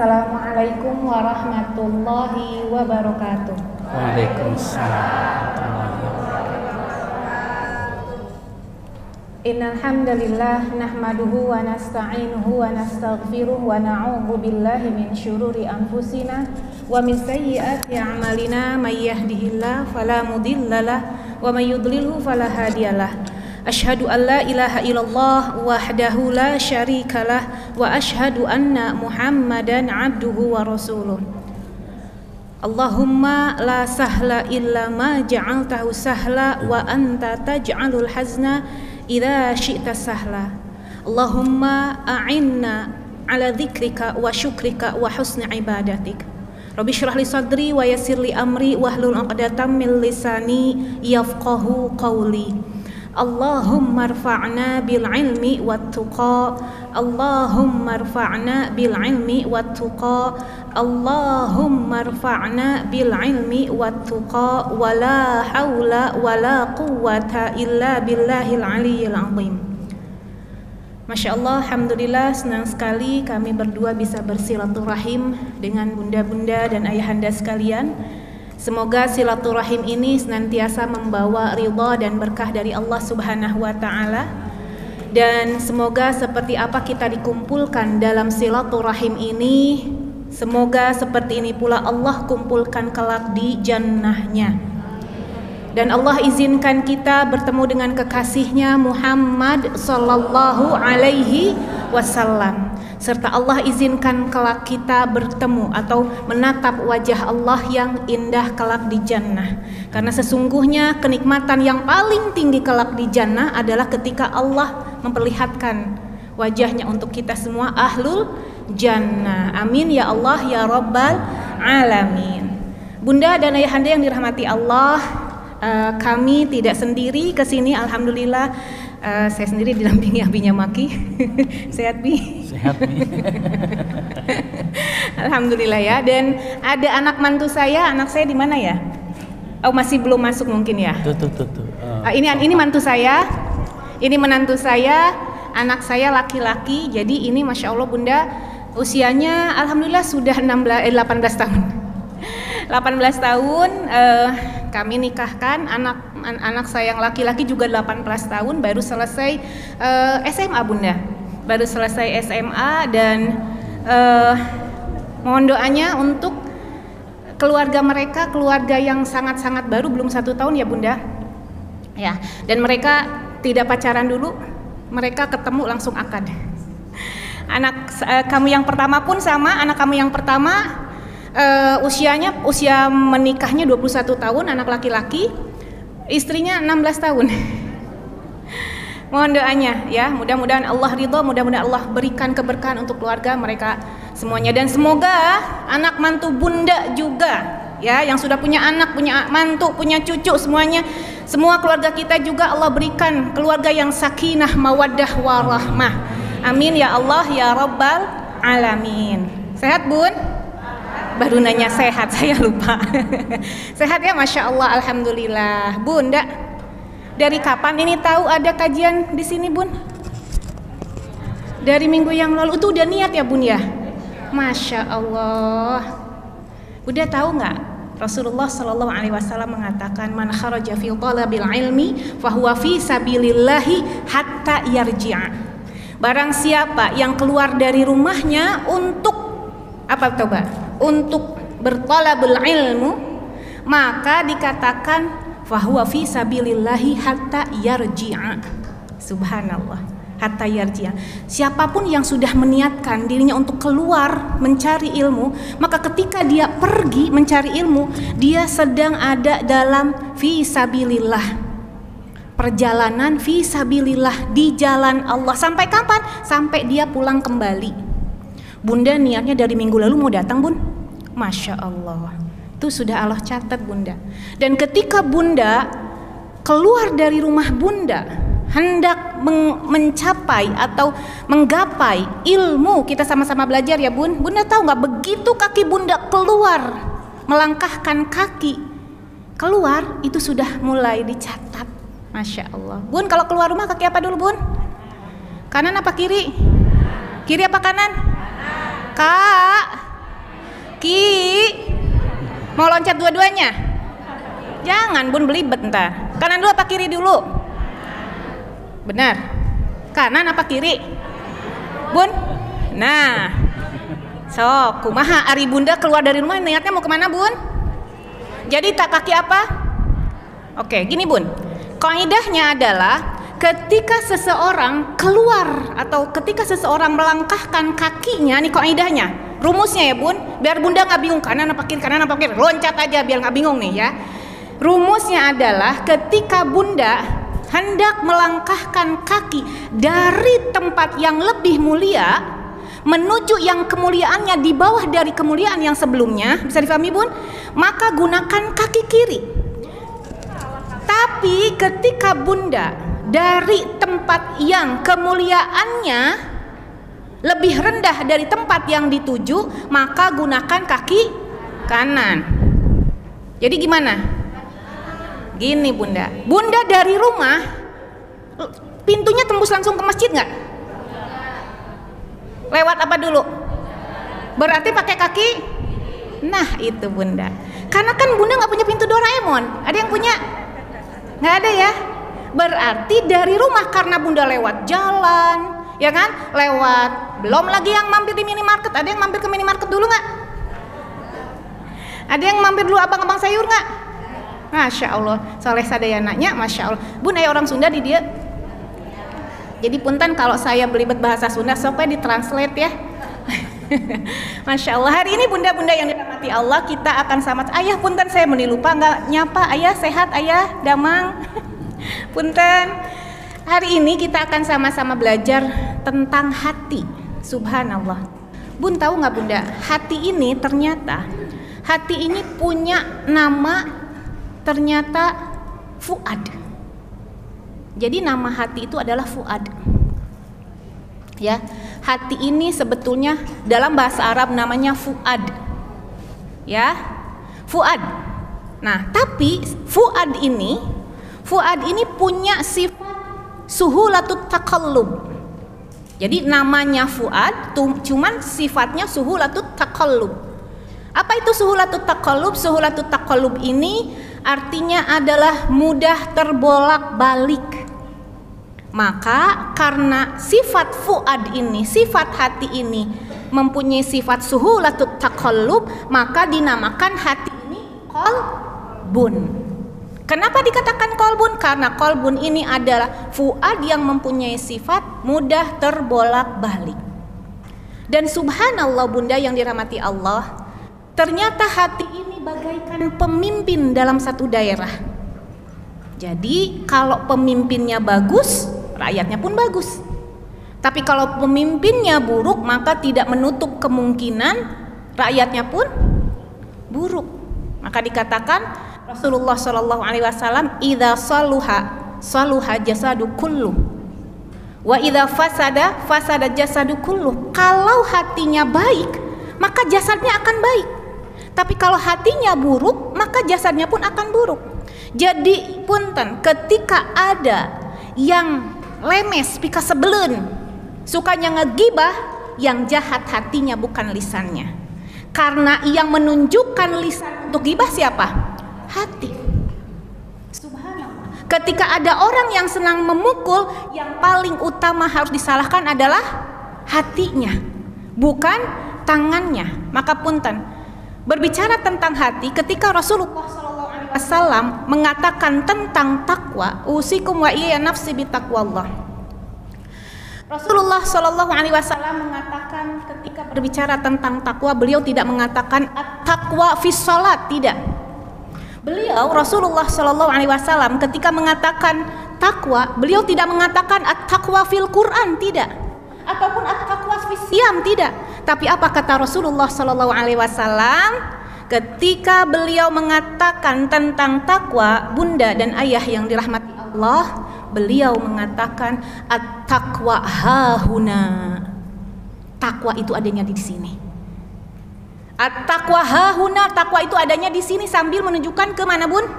Assalamualaikum warahmatullahi wabarakatuh. Waalaikumsalam. Innal hamdalillah nahmaduhu wa nasta'inuhu wa nastaghfiruh wa na'udzu billahi min syururi anfusina wa min sayyiati a'malina may yahdihillahu fala mudhillalah wa may yudlilhu fala hadiyalah. Asyhadu an la ilaha illallah wahdahu la syarikalah wa asyhadu anna Muhammadan abduhu wa rasuluh. Allahumma la sahla illa ma ja'altahu sahla wa anta taj'alul hazna idza syi'ta sahla. Allahumma a'inna ala dzikrika wa syukrika wa husni ibadatik. Rabbi shrah li sadri wa yassir li amri wahlul 'uqdatam min lisani yafqahu qawli. Allahumma rfa'na bil ilmi wat tuqa. Allahumma rfa'na bil ilmi wat tuqa. Allahumma rfa'na bil ilmi wat tuqa. Wala haula wala quwwata illa billahil aliyyil azim. Masya Allah, alhamdulillah, senang sekali kami berdua bisa bersilaturahim dengan bunda-bunda dan ayahanda sekalian. Semoga silaturahim ini senantiasa membawa ridha dan berkah dari Allah Subhanahu wa taala. Dan semoga seperti apa kita dikumpulkan dalam silaturahim ini, semoga seperti ini pula Allah kumpulkan kelak di jannahnya. Dan Allah izinkan kita bertemu dengan kekasihnya Muhammad sallallahu alaihi wasallam. Serta Allah izinkan kelak kita bertemu atau menatap wajah Allah yang indah kelak di jannah. Karena sesungguhnya kenikmatan yang paling tinggi kelak di jannah adalah ketika Allah memperlihatkan wajahnya untuk kita semua ahlul jannah. Amin ya Allah ya Rabbal alamin. Bunda dan ayahanda yang dirahmati Allah, kami tidak sendiri ke sini, alhamdulillah. Saya sendiri didampingi abinya Maki. Sehat Bi? Sehat Bi. Alhamdulillah ya. Dan ada anak mantu saya. Anak saya di mana ya? Oh, masih belum masuk mungkin ya. Tuh. Ini mantu saya. Ini menantu saya. Anak saya laki-laki. Jadi ini masya Allah Bunda, usianya alhamdulillah sudah 18 tahun. 18 tahun. Kami nikahkan anak saya yang laki-laki juga 18 tahun, baru selesai SMA Bunda, baru selesai SMA. Dan mohon doanya untuk keluarga mereka, keluarga yang sangat-sangat baru, belum 1 tahun ya Bunda ya. Dan mereka tidak pacaran dulu, mereka ketemu langsung akad. Anak kamu yang pertama pun sama, anak kamu yang pertama usia menikahnya 21 tahun, anak laki-laki, istrinya 16 tahun. Mohon doanya ya, mudah-mudahan Allah ridho, mudah-mudahan Allah berikan keberkahan untuk keluarga mereka semuanya. Dan semoga anak mantu Bunda juga ya, yang sudah punya anak, punya mantu, punya cucu, semuanya, semua keluarga kita juga Allah berikan keluarga yang sakinah, mawaddah, warahmah. Amin ya Allah ya Rabbal alamin. Sehat Bun? Baru nanya sehat, saya lupa. Sehat ya, masya Allah, alhamdulillah. Bunda, dari kapan ini tahu ada kajian di sini Bun? Dari minggu yang lalu. Itu udah niat ya Bun ya? Masya Allah. Bunda tahu nggak? Rasulullah Shallallahu Alaihi Wasallam mengatakan, man kharaja fi talabil ilmi, fahuwa fi sabilillahi hatta yarji'a. Barang siapa yang keluar dari rumahnya untuk apa coba? Untuk bertalabul ilmu, maka dikatakan fahuwa fi sabilillahi hatta yarji'a. Subhanallah, hatta yarji'a. Siapapun yang sudah meniatkan dirinya untuk keluar mencari ilmu, maka ketika dia pergi mencari ilmu, dia sedang ada dalam fi sabilillah, perjalanan fi sabilillah, di jalan Allah. Sampai kapan? Sampai dia pulang kembali. Bunda niatnya dari minggu lalu mau datang Bun. Masya Allah, itu sudah Allah catat Bunda. Dan ketika Bunda keluar dari rumah Bunda hendak mencapai atau menggapai ilmu, kita sama-sama belajar ya Bun. Bunda tahu nggak, begitu kaki Bunda keluar, melangkahkan kaki keluar, itu sudah mulai dicatat. Masya Allah Bun, kalau keluar rumah kaki apa dulu Bun? Kanan apa kiri? Kiri apa kanan? Kak, Mau loncat dua-duanya? Jangan, Bun, belibet ntar. Kanan dulu apa kiri dulu? Benar. Kanan apa kiri? Bun? Nah. So, kumaha ari Bunda keluar dari rumah niatnya mau kemana, Bun? Jadi tak kaki apa? Oke, gini, Bun. Kaidahnya adalah ketika seseorang keluar atau ketika seseorang melangkahkan kakinya, nih kaidahnya, rumusnya ya, Bun, biar Bunda nggak bingung kanan apa kiri, loncat aja biar nggak bingung nih ya. Rumusnya adalah ketika Bunda hendak melangkahkan kaki dari tempat yang lebih mulia menuju yang kemuliaannya di bawah dari kemuliaan yang sebelumnya, bisa difahami, Bun? Maka gunakan kaki kiri. Tapi ketika Bunda dari tempat yang kemuliaannya lebih rendah dari tempat yang dituju, maka gunakan kaki kanan. Jadi gimana? Gini, Bunda. Bunda dari rumah pintunya tembus langsung ke masjid nggak? Lewat apa dulu? Berarti pakai kaki. Nah itu, Bunda. Karena kan Bunda nggak punya pintu Doraemon. Ada yang punya? Nggak ada ya. Berarti dari rumah karena Bunda lewat jalan, ya kan? Lewat. Belum lagi yang mampir di minimarket. Ada yang mampir ke minimarket dulu nggak? Ada yang mampir dulu abang-abang sayur nggak? Masya Allah. Soleh Sadayananya, Masya Allah. Bun, orang Sunda di dia. Jadi punten kalau saya belibet bahasa Sunda, soknya ditranslate ya. Masya Allah. Hari ini bunda-bunda yang dirahmati Allah, kita akan sama. Ayah punten, saya lupa nggak nyapa. Ayah sehat, ayah damang. Punten. Hari ini kita akan sama-sama belajar tentang hati. Subhanallah. Bun, tahu nggak, Bunda? Hati ini ternyata, hati ini punya nama, ternyata Fuad. Jadi nama hati itu adalah Fuad. Ya, hati ini sebetulnya dalam bahasa Arab namanya Fuad. Ya, Fuad. Nah, tapi Fuad ini punya sifat suhulatut takallub. Jadi namanya Fuad, cuman sifatnya suhulatut takallub. Apa itu suhulatut takallub? Suhulatut takallub ini artinya adalah mudah terbolak-balik. Maka karena sifat fuad ini, sifat hati ini mempunyai sifat suhulatut takallub, maka dinamakan hati ini qalbun. Kenapa dikatakan qalbun? Karena qalbun ini adalah fuad yang mempunyai sifat mudah terbolak-balik. Dan subhanallah, Bunda yang dirahmati Allah, ternyata hati ini bagaikan pemimpin dalam satu daerah. Jadi kalau pemimpinnya bagus, rakyatnya pun bagus. Tapi kalau pemimpinnya buruk, maka tidak menutup kemungkinan rakyatnya pun buruk. Maka dikatakan Rasulullah Shallallahu Alaihi Wasallam, "Idza saluha jasadu kullu, wa idza fasada jasadu kullu." Kalau hatinya baik, maka jasadnya akan baik. Tapi kalau hatinya buruk, maka jasadnya pun akan buruk. Jadi punten, ketika ada yang lemes, pika sebelen, sukanya ngegibah, yang jahat hatinya bukan lisannya. Karena yang menunjukkan lisan untuk gibah siapa? Hati. Subhanallah. Ketika ada orang yang senang memukul, yang paling utama harus disalahkan adalah hatinya, bukan tangannya. Maka punten, berbicara tentang hati, ketika Rasulullah SAW mengatakan tentang takwa, usikum wa iya nafsi bitaqwallah. Rasulullah Shallallahu Alaihi Wasallam mengatakan ketika berbicara tentang takwa, beliau tidak mengatakan at-taqwa fis salat, tidak. Beliau Rasulullah Shallallahu Alaihi Wasallam ketika mengatakan takwa, beliau tidak mengatakan at-taqwa fil Quran, tidak, ataupun at-taqwa fis siyam, tidak. Tapi apa kata Rasulullah Shallallahu Alaihi Wasallam? Ketika beliau mengatakan tentang takwa, bunda dan ayah yang dirahmati Allah, beliau mengatakan at-taqwa hahuna. Takwa itu adanya di sini. At-taqwa hahuna, takwa itu adanya di sini, sambil menunjukkan ke mana, Bun?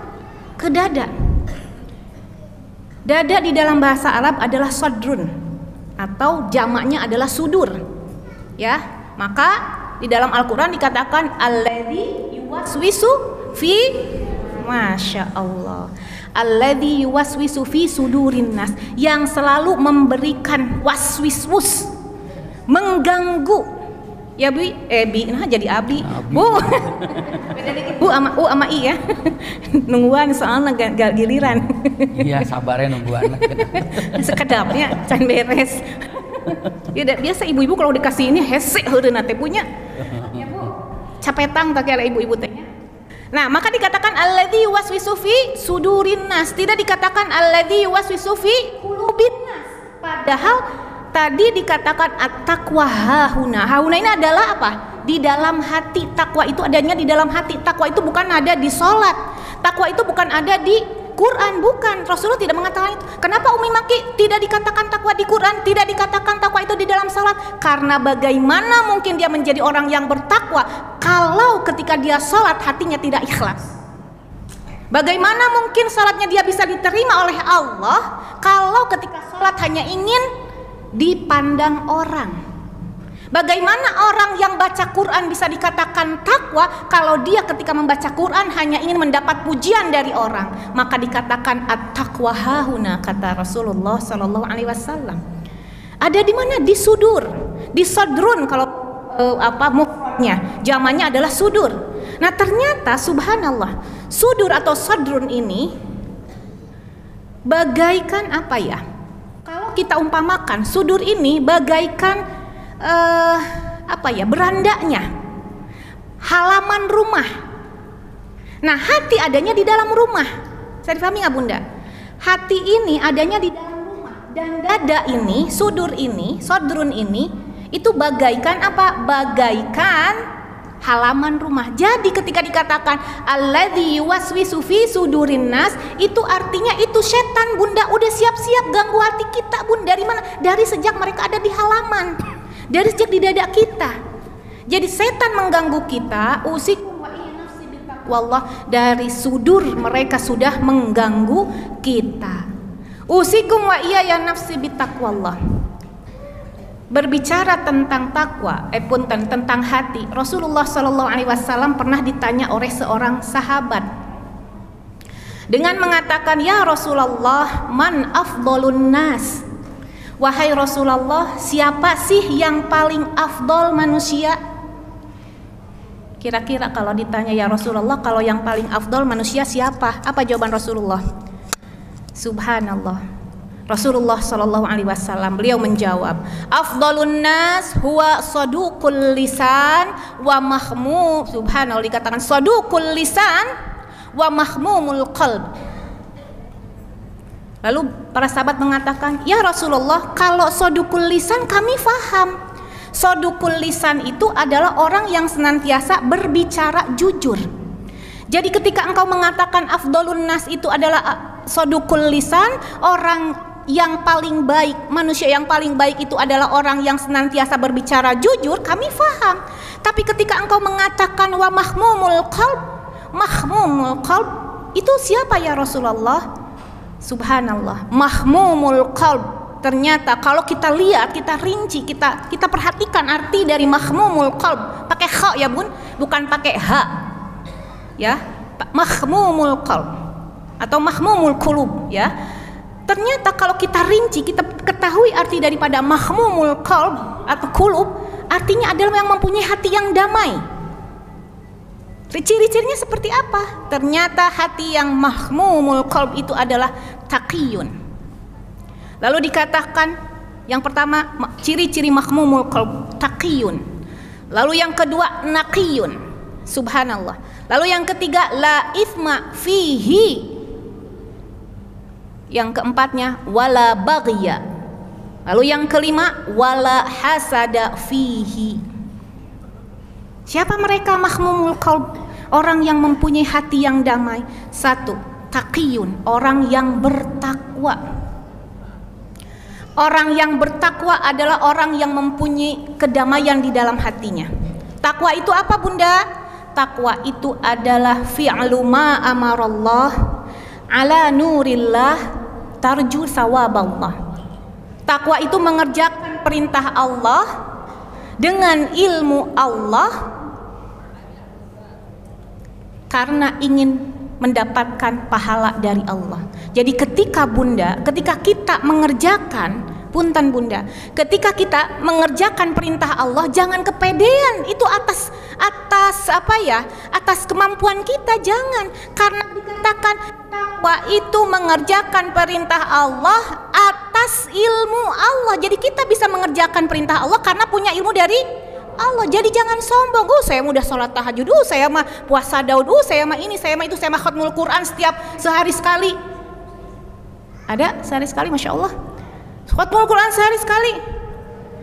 Ke dada. Dada di dalam bahasa Arab adalah sadrun, atau jamaknya adalah sudur. Ya, maka Di dalam Al-Quran dikatakan alladzi yuwaswisu fi, Masya Allah, alladzi yuwaswisu fi sudurin nas, yang selalu memberikan waswiswus, mengganggu. Ya Bi, nah jadi Abi. Bu. Beda dikit Bu sama I ya. Nungguan soalnya gak giliran. Iya, sabarnya nungguan. Sekedapnya can beres. Ya biasa ibu-ibu kalau dikasih ini hese heureuna teh punya. Ya Bu. Capetang tak kira ibu-ibu tehnya. Nah, maka dikatakan alladzi waswisu fi sudurin nas, tidak dikatakan alladzi waswisu fi qulubin nas. Padahal tadi dikatakan at-taqwa hahuna. Hahuna ini adalah apa? Di dalam hati. Takwa itu adanya di dalam hati. Takwa itu bukan ada di sholat. Takwa itu bukan ada di Quran, bukan. Rasulullah tidak mengatakan itu. Kenapa Umi Maki tidak dikatakan takwa di Quran, tidak dikatakan takwa itu di dalam sholat? Karena bagaimana mungkin dia menjadi orang yang bertakwa kalau ketika dia sholat hatinya tidak ikhlas? Bagaimana mungkin sholatnya dia bisa diterima oleh Allah kalau ketika sholat hanya ingin dipandang orang? Bagaimana orang yang baca Quran bisa dikatakan takwa kalau dia ketika membaca Quran hanya ingin mendapat pujian dari orang? Maka dikatakan at-taqwa hahuna, kata Rasulullah sallallahu alaihi wasallam. Ada di mana? Di sudur, di sodrun kalau mufradnya, jamannya adalah sudur. Nah, ternyata subhanallah, sudur atau sodrun ini bagaikan apa ya? Kalau kita umpamakan sudur ini bagaikan berandanya, halaman rumah. Nah, hati adanya di dalam rumah. Saya difahami nggak Bunda? Hati ini adanya di dalam rumah, dan dada ini, sudur ini, sodrun ini, itu bagaikan apa? Bagaikan halaman rumah. Jadi ketika dikatakan alladzi yuwaswisu fi sudurin nas, itu artinya itu setan Bunda udah siap-siap ganggu hati kita Bunda. Dari mana? Dari sejak mereka ada di halaman, dari sejak di dada kita. Jadi setan mengganggu kita, usikum wa iya nafsi bitaqwallah, dari sudur mereka sudah mengganggu kita. Usikum wa iya ya nafsi bitaqwallah. Berbicara tentang takwa, tentang hati, Rasulullah Shallallahu Alaihi Wasallam pernah ditanya oleh seorang sahabat dengan mengatakan, ya Rasulullah, man afdolun nas? Wahai Rasulullah, siapa sih yang paling afdol manusia? Kira-kira kalau ditanya, ya Rasulullah, kalau yang paling afdol manusia siapa? Apa jawaban Rasulullah? Subhanallah, Rasulullah Shallallahu Alaihi Wasallam beliau menjawab, afdolun nas huwa saduqul lisan wa mahmum. Subhanallah, dikatakan saduqul lisan wa mahmumul qalb. Lalu para sahabat mengatakan, ya Rasulullah, kalau sodukul lisan kami faham. Sodukul lisan itu adalah orang yang senantiasa berbicara jujur. Jadi ketika engkau mengatakan afdolun nas itu adalah sodukul lisan, orang yang paling baik, manusia yang paling baik itu adalah orang yang senantiasa berbicara jujur, kami faham. Tapi ketika engkau mengatakan wa mahmumul qalb, itu siapa ya Rasulullah? Subhanallah, mahmumul qalb. Ternyata kalau kita lihat, kita rinci, kita perhatikan arti dari mahmumul qalb. Pakai kha ya Bun, bukan pakai ha. Ya, mahmumul qalb atau mahmumul qulub ya. Ternyata kalau kita rinci, kita ketahui arti daripada mahmumul qalb atau qulub, artinya adalah yang mempunyai hati yang damai. Ciri-cirinya seperti apa? Ternyata hati yang mahmumul qalb itu adalah taqiyun. Lalu dikatakan yang pertama ciri-ciri mahmumul qalb taqiyun. Lalu yang kedua naqiyun. Subhanallah. Lalu yang ketiga la itsma fihi. Yang keempatnya wala baghya. Lalu yang kelima wala hasada fihi. Siapa mereka mahmumul qalb? Orang yang mempunyai hati yang damai. Satu, taqiyun, orang yang bertakwa. Orang yang bertakwa adalah orang yang mempunyai kedamaian di dalam hatinya. Takwa itu apa Bunda? Takwa itu adalah fi'lu ma amarallah ala nurillah tarju sawaballah. Takwa itu mengerjakan perintah Allah dengan ilmu Allah karena ingin mendapatkan pahala dari Allah. Jadi ketika kita mengerjakan, punten Bunda, ketika kita mengerjakan perintah Allah, jangan kepedean, itu atas kemampuan kita, jangan. Karena dikatakan takwa itu mengerjakan perintah Allah atas ilmu Allah. Jadi kita bisa mengerjakan perintah Allah karena punya ilmu dari Allah. Jadi jangan sombong, saya udah sholat tahajud, saya mah puasa Daud, saya mah ini, saya mah itu, saya mah khatmul Quran sehari sekali. Ada sehari sekali, Masya Allah. Khatmul Quran sehari sekali.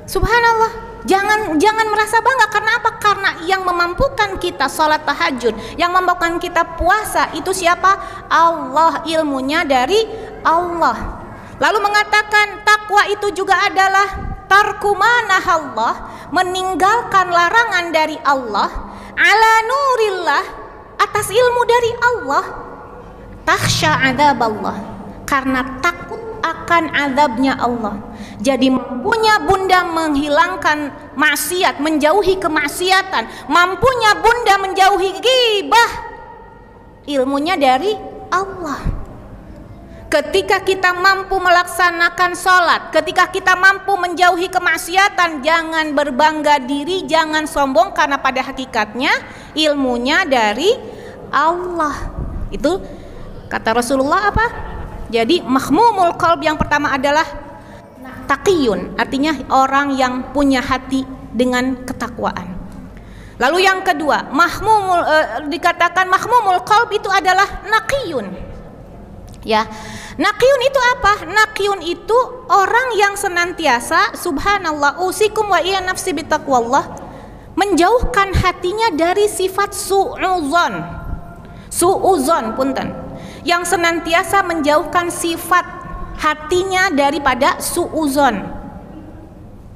Subhanallah. Jangan merasa bangga. Karena apa? Karena yang memampukan kita sholat tahajud, yang memampukan kita puasa, itu siapa? Allah. Ilmunya dari Allah. Lalu mengatakan takwa itu juga adalah tarku manahallah, meninggalkan larangan dari Allah, ala nurillah, atas ilmu dari Allah, takhsha adzaballah, karena takut akan azabnya Allah. Jadi mampunya Bunda menghilangkan maksiat, menjauhi kemaksiatan, mampunya Bunda menjauhi ghibah, ilmunya dari Allah. Ketika kita mampu melaksanakan sholat, ketika kita mampu menjauhi kemaksiatan, jangan berbangga diri, jangan sombong, karena pada hakikatnya ilmunya dari Allah. Itu kata Rasulullah apa? Jadi mahmumul qalb yang pertama adalah taqiyun, artinya orang yang punya hati dengan ketakwaan. Lalu yang kedua, dikatakan mahmumul qalb itu adalah naqiyun. Ya, naqiyun itu apa? Naqiyun itu orang yang senantiasa, subhanallah, usikum wa iya nafsi bitaqwallah, menjauhkan hatinya dari sifat su'uzon, punten, yang senantiasa menjauhkan sifat hatinya daripada su'uzon.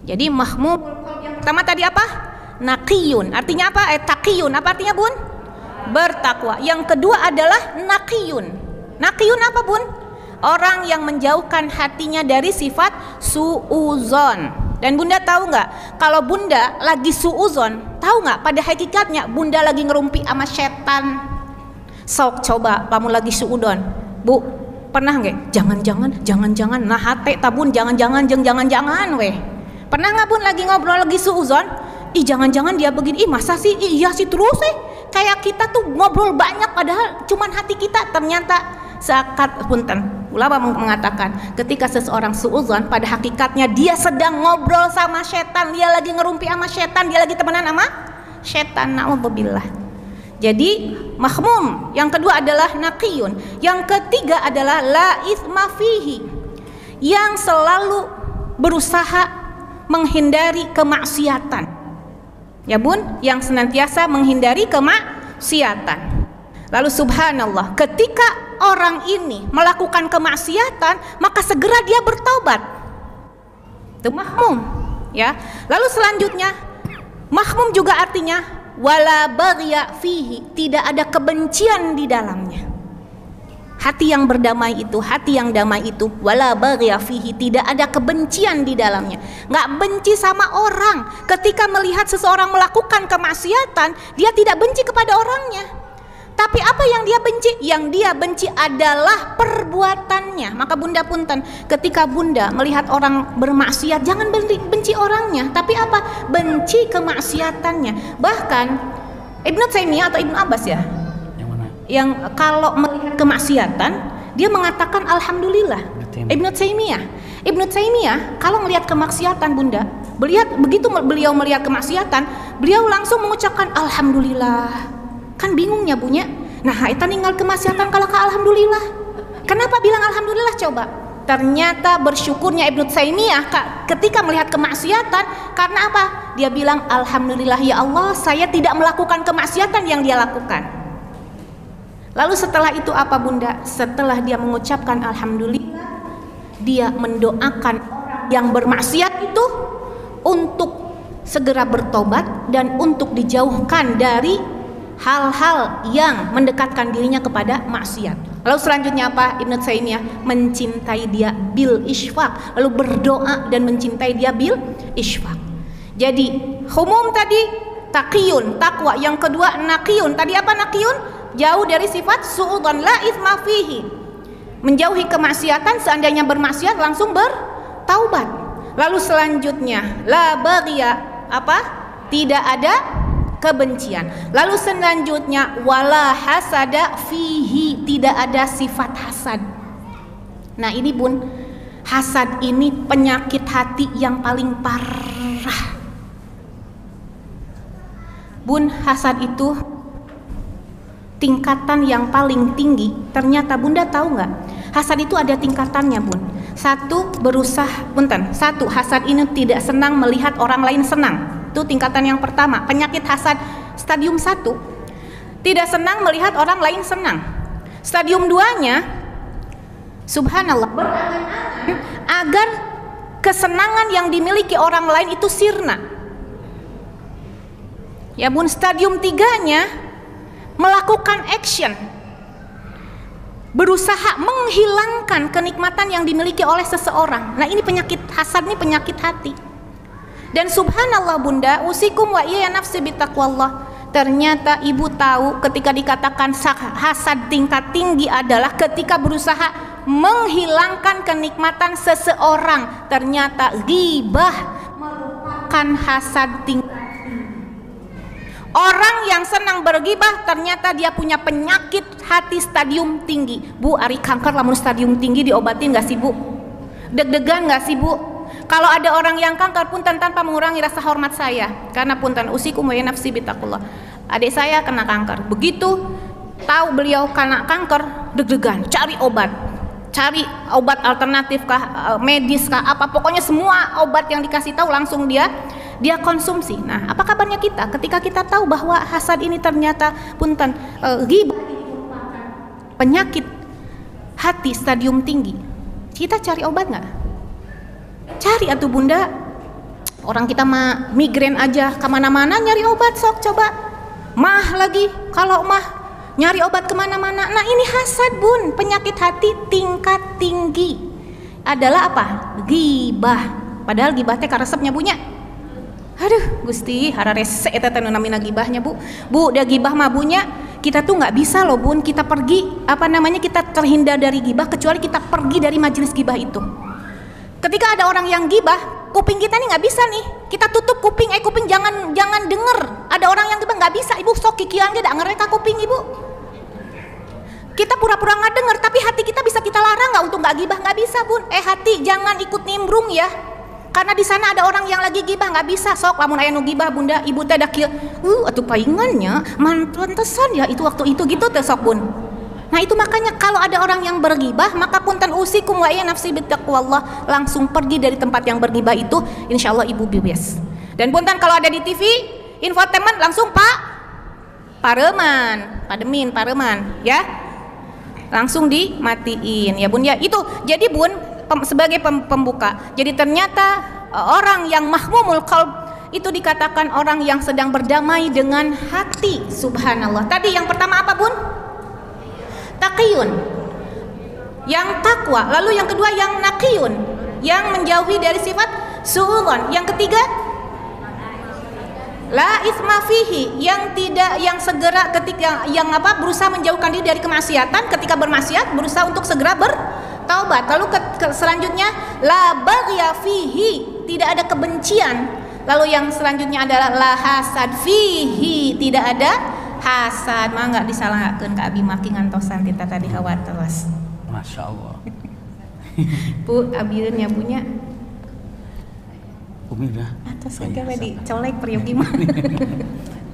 Jadi mahmum yang pertama tadi apa? Naqiyun, artinya apa? Taqiyun, apa artinya Bun? Bertakwa. Yang kedua adalah naqiyun. Naqiyun apa Bun? Orang yang menjauhkan hatinya dari sifat su'uzon. Dan Bunda tahu nggak, kalau Bunda lagi su'uzon, tahu nggak pada hakikatnya Bunda lagi ngerumpi sama setan. Sok coba kamu lagi su'udon, Bu, pernah nggak? Jangan-jangan, nah hati tabun, jangan-jangan weh. Pernah nggak Bun lagi ngobrol lagi su'uzon? Ih jangan-jangan dia begini, ih masa sih, iya sih terus kayak kita tuh ngobrol banyak padahal cuman hati kita, ternyata zakat punten. Ulama mengatakan ketika seseorang su'uzon, pada hakikatnya dia sedang ngobrol sama setan, dia lagi ngerumpi sama setan, dia lagi temenan sama setan, na'udzubillah. Jadi mahmum yang kedua adalah naqiyun. Yang ketiga adalah la itsma fihi, yang selalu berusaha menghindari kemaksiatan. Ya Bun, yang senantiasa menghindari kemaksiatan. Lalu subhanallah, ketika orang ini melakukan kemaksiatan, maka segera dia bertobat. Itu mahmum, ya. Lalu selanjutnya, mahmum juga artinya wala baghya fihi, tidak ada kebencian di dalamnya. Hati yang berdamai itu, hati yang damai itu, wala baghya fihi, tidak ada kebencian di dalamnya. Nggak benci sama orang. Ketika melihat seseorang melakukan kemaksiatan, dia tidak benci kepada orangnya. Tapi apa yang dia benci? Yang dia benci adalah perbuatannya. Maka Bunda punten, ketika Bunda melihat orang bermaksiat, jangan benci orangnya, tapi apa? Benci kemaksiatannya. Bahkan Ibnu Taimiyah atau Ibnu Abbas ya? Yang mana? Yang kalau melihat kemaksiatan, dia mengatakan alhamdulillah. Ibnu Taimiyah kalau melihat kemaksiatan Bunda, begitu beliau melihat kemaksiatan, beliau langsung mengucapkan alhamdulillah. Kan bingungnya Bunya. Nah, itu ninggal kemaksiatan kalau ke alhamdulillah. Kenapa bilang alhamdulillah coba? Ternyata bersyukurnya Ibnu Taimiyah ketika melihat kemaksiatan, karena apa? Dia bilang alhamdulillah ya Allah, saya tidak melakukan kemaksiatan yang dia lakukan. Lalu setelah itu apa Bunda? Setelah dia mengucapkan alhamdulillah, dia mendoakan orang yang bermaksiat itu untuk segera bertobat dan untuk dijauhkan dari hal-hal yang mendekatkan dirinya kepada maksiat. Lalu selanjutnya apa? Ibnu Taimiyah mencintai dia bil isfaq, lalu berdoa dan mencintai dia bil isfaq. Jadi humum tadi taqiyun, takwa. Yang kedua naqiyun. Tadi apa naqiyun? Jauh dari sifat su'udzon, la itsma fihi. Menjauhi kemaksiatan, seandainya bermaksiat langsung bertaubat. Lalu selanjutnya la baghiya, apa? Tidak ada kebencian. Lalu selanjutnya wala hasada fihi, tidak ada sifat hasad. Nah ini bun, hasad ini penyakit hati yang paling parah. Bun, hasad itu tingkatan yang paling tinggi. Ternyata bunda tahu nggak? Hasad itu ada tingkatannya bun. Satu, satu, hasad ini tidak senang melihat orang lain senang. Itu tingkatan yang pertama. Penyakit hasad stadium 1, tidak senang melihat orang lain senang. Stadium 2-nya, subhanallah, berangan-angan agar kesenangan yang dimiliki orang lain itu sirna. Ya bun, stadium 3-nya melakukan action, berusaha menghilangkan kenikmatan yang dimiliki oleh seseorang. Nah ini penyakit hasad, ini penyakit hati. Dan subhanallah bunda, usikum wa iya nafsi bitaqwallah. Ternyata ibu tahu ketika dikatakan hasad tingkat tinggi adalah ketika berusaha menghilangkan kenikmatan seseorang. Ternyata ghibah merupakan hasad tingkat tinggi. Orang yang senang berghibah ternyata dia punya penyakit hati stadium tinggi. Bu, ari kanker lamun stadium tinggi diobatin gak sih bu? Deg-degan gak sih bu? Kalau ada orang yang kanker punten tanpa mengurangi rasa hormat saya, karena punten usikum wa nafsi bitaqullah. Adik saya kena kanker. Begitu tahu beliau kena kanker, deg-degan, cari obat. Cari obat alternatif kah, medis kah, apa pokoknya semua obat yang dikasih tahu langsung dia konsumsi. Nah, apa kabarnya kita ketika kita tahu bahwa hasad ini ternyata punten ghibah penyakit hati stadium tinggi. Kita cari obat nggak? Cari atuh bunda. Orang kita mah migrain aja kemana-mana nyari obat, sok coba. Mah lagi, kalau mah nyari obat kemana-mana. Nah ini hasad bun, penyakit hati tingkat tinggi. Adalah apa? Ghibah. Padahal ghibah teh karesepnya punya. Aduh gusti, hararese eta teh namina ghibahnya bu. Bu, da ghibah mah bunya. Kita tuh nggak bisa loh bun, kita pergi kita terhindar dari ghibah kecuali kita pergi dari majelis ghibah itu. Ketika ada orang yang gibah, kuping kita nih nggak bisa nih, kita tutup kuping, kuping jangan denger. Ada orang yang gibah nggak bisa, ibu sok kikian dia ngereka kuping ibu. Kita pura-pura nggak denger, tapi hati kita bisa kita larang nggak untuk nggak gibah? Nggak bisa bun. Hati jangan ikut nimbrung ya, karena di sana ada orang yang lagi gibah, nggak bisa. Sok lamun aya nu gibah bunda, ibu teh dah kieu, atuh paingannya mantesan ya itu waktu itu gitu teh sok bun. Nah itu makanya kalau ada orang yang bergibah, maka punten usikum wa iya nafsi bittaqwallah, langsung pergi dari tempat yang bergibah itu, insya Allah ibu bebas. Dan punten kalau ada di TV infotainment langsung pademin ya, langsung dimatiin ya bun ya. Itu jadi bun sebagai pembuka. Jadi ternyata orang yang mahmumul qalb itu dikatakan orang yang sedang berdamai dengan hati. Subhanallah. Tadi yang pertama apa bun? Taqiyun, yang takwa. Lalu yang kedua yang naqiyun, yang menjauhi dari sifat su'udzon. Yang ketiga la itsma fihi, yang segera ketika berusaha menjauhkan diri dari kemaksiatan. Ketika bermaksiat berusaha untuk segera bertaubat. Lalu selanjutnya la baghya fihi, tidak ada kebencian. Lalu yang selanjutnya adalah la hasad fihi, tidak ada hasad. Mah nggak disalahkan ke abi maki ngantosan kita tadi khawateras. Masya Allah. Bu, abieun ya punya. Umi dah. Atas segala dicolek periuk gimana?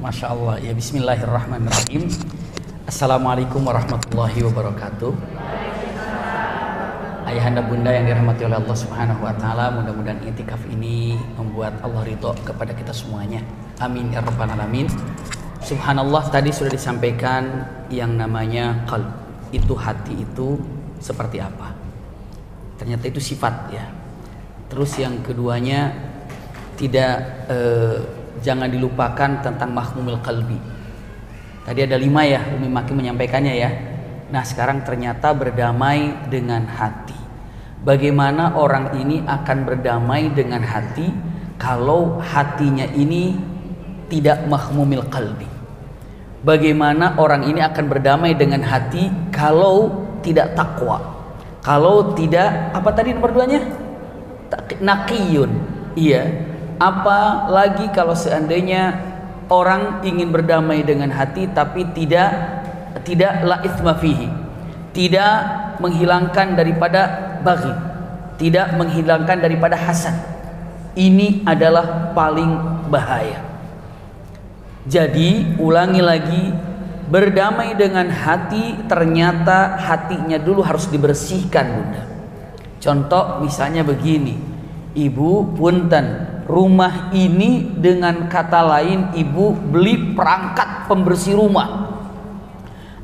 Masya Allah. Ya bismillahirrahmanirrahim. Assalamualaikum warahmatullahi wabarakatuh. Ayahanda bunda yang dirahmati oleh Allah Subhanahu wa taala, mudah-mudahan i'tikaf ini membuat Allah ridho kepada kita semuanya. Amin ya rabbal alamin. Subhanallah, tadi sudah disampaikan yang namanya qalb, itu hati itu seperti apa. Ternyata itu sifat ya. Terus yang keduanya jangan dilupakan tentang mahmumul qalbi. Tadi ada 5 ya, Umi Maki menyampaikannya ya. Nah sekarang ternyata berdamai dengan hati. Bagaimana orang ini akan berdamai dengan hati kalau hatinya ini tidak mahmumil qalbi. Bagaimana orang ini akan berdamai dengan hati kalau tidak takwa, kalau tidak apa tadi nomor 2-nya? Naqiyun. Iya. Apalagi kalau seandainya orang ingin berdamai dengan hati tapi tidak la itsma fihi, tidak menghilangkan daripada baghi, tidak menghilangkan daripada hasad. Ini adalah paling bahaya. Jadi ulangi lagi, berdamai dengan hati ternyata hatinya dulu harus dibersihkan, Bunda. Contoh misalnya begini, ibu punten, rumah ini dengan kata lain ibu beli perangkat pembersih rumah.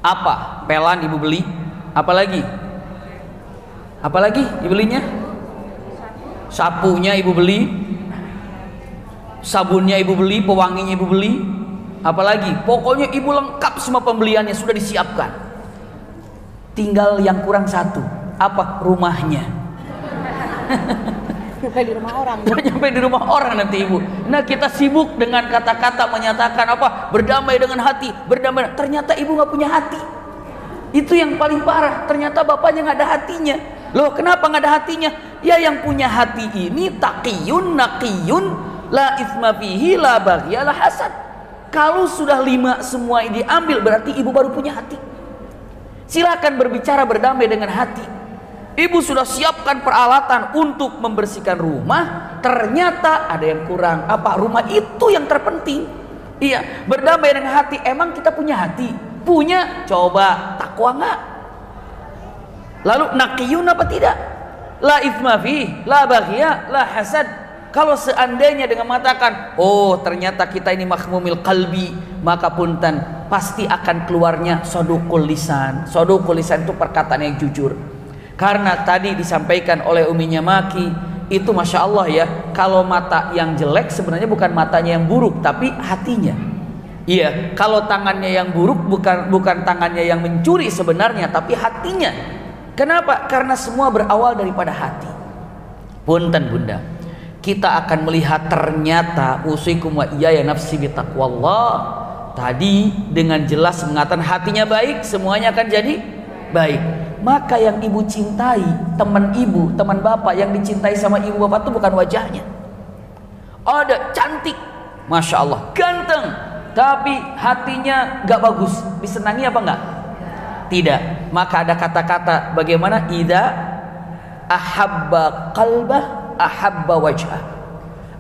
Apa? Pelan ibu beli. Apalagi? Apalagi ibu belinya? Sapunya ibu beli, sabunnya ibu beli, pewanginya ibu beli. Apalagi? Pokoknya ibu lengkap semua pembeliannya sudah disiapkan. Tinggal yang kurang satu. Apa? Rumahnya. Sampai di rumah orang. Sampai di rumah orang nanti ibu. Nah kita sibuk dengan kata-kata menyatakan apa? Berdamai dengan hati, berdamai. Ternyata ibu nggak punya hati. Itu yang paling parah. Ternyata bapaknya nggak ada hatinya. Loh kenapa nggak ada hatinya? Ya yang punya hati ini taqiyun, naqiyun, la itsma fihi, la baghya, la hasad. Kalau sudah 5 semua ini diambil berarti ibu baru punya hati. Silakan berbicara berdamai dengan hati. Ibu sudah siapkan peralatan untuk membersihkan rumah, ternyata ada yang kurang. Apa? Rumah itu yang terpenting. Iya, berdamai dengan hati. Emang kita punya hati? Punya. Coba takwa enggak? Lalu naqiyun apa tidak? La itsma fi, la baghya, la hasad. Kalau seandainya dengan mengatakan, oh ternyata kita ini mahmumil qalbi, maka punten pasti akan keluarnya sodukul lisan. Sodukul lisan itu perkataan yang jujur. Karena tadi disampaikan oleh Uminya Maki, itu Masya Allah ya, kalau mata yang jelek sebenarnya bukan matanya yang buruk, tapi hatinya. Iya, kalau tangannya yang buruk bukan tangannya yang mencuri sebenarnya, tapi hatinya. Kenapa? Karena semua berawal daripada hati. Punten Bunda, kita akan melihat ternyata usikum wa iyaya nafsi bitaqwallah. Tadi dengan jelas mengatakan hatinya baik, semuanya akan jadi baik. Maka yang ibu cintai, teman ibu, teman bapak yang dicintai sama ibu bapak itu bukan wajahnya. Ada cantik, Masya Allah, ganteng, tapi hatinya gak bagus. Disenangi apa enggak? Tidak. Maka ada kata-kata bagaimana? Idza ahabba qalbah ahabba wajhah.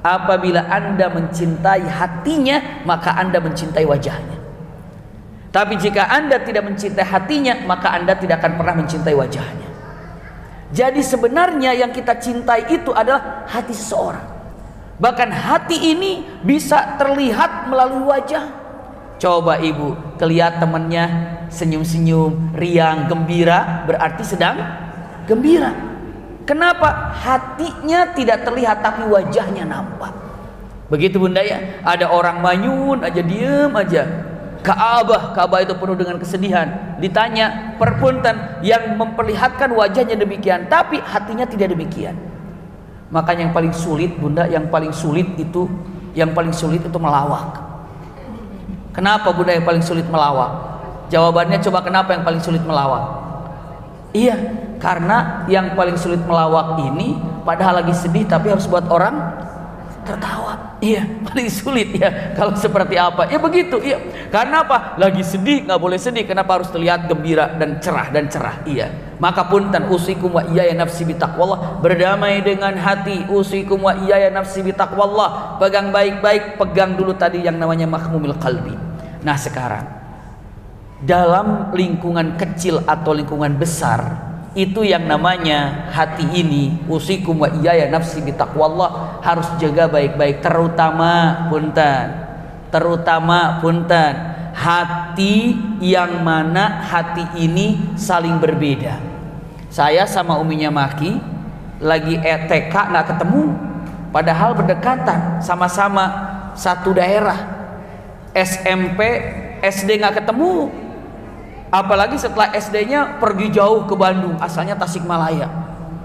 Apabila Anda mencintai hatinya, maka Anda mencintai wajahnya. Tapi jika Anda tidak mencintai hatinya, maka Anda tidak akan pernah mencintai wajahnya. Jadi sebenarnya yang kita cintai itu adalah hati seseorang. Bahkan hati ini bisa terlihat melalui wajah. Coba ibu, kelihatan temannya senyum-senyum, riang, gembira, berarti sedang gembira. Kenapa? Hatinya tidak terlihat tapi wajahnya nampak. Begitu Bunda ya. Ada orang manyun aja, diem aja. Ka'bah itu penuh dengan kesedihan. Ditanya, perpunten, yang memperlihatkan wajahnya demikian tapi hatinya tidak demikian. Makanya yang paling sulit Bunda, yang paling sulit itu melawak. Kenapa Bunda yang paling sulit melawak? Jawabannya coba kenapa yang paling sulit melawak? Iya, karena yang paling sulit melawak ini padahal lagi sedih tapi harus buat orang tertawa. Iya, paling sulit ya. Kalau seperti apa? Ya begitu. Iya. Karena apa? Lagi sedih nggak boleh sedih. Kenapa harus terlihat gembira dan cerah? Iya. Maka punten usikum wa iyaya nafsi bitaqwallah. Berdamai dengan hati. Usikum wa iyaya nafsi bitaqwallah. Pegang baik-baik. Pegang dulu tadi yang namanya mahmumil qalbi. Nah sekarang dalam lingkungan kecil atau lingkungan besar, itu yang namanya hati ini, usikum wa iyaya nafsi bitaqwallah, harus jaga baik-baik. Terutama punten hati yang mana hati ini saling berbeda. Saya sama Uminya Maki lagi TK nggak ketemu, padahal berdekatan, sama-sama satu daerah. SMP SD nggak ketemu, apalagi setelah SD-nya pergi jauh ke Bandung, asalnya Tasikmalaya.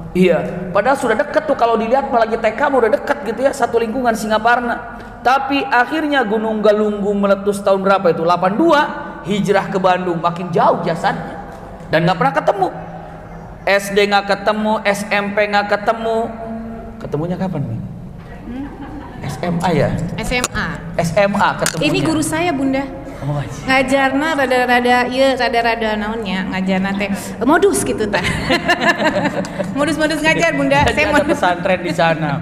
Iya, padahal sudah dekat tuh, kalau dilihat lagi TK udah dekat gitu ya, satu lingkungan Singaparna. Tapi akhirnya Gunung Galunggung meletus tahun berapa itu? 82, hijrah ke Bandung, makin jauh jasadnya. Dan nggak pernah ketemu. SD nggak ketemu, SMP nggak ketemu. Ketemunya kapan nih? SMA ya? SMA ketemunya. Ini guru saya, Bunda. Oh, ngajarna rada-rada naonnya, ngajarna teh modus gitu tah. Modus-modus ngajar, Bunda. Saya ada pesantren di sana.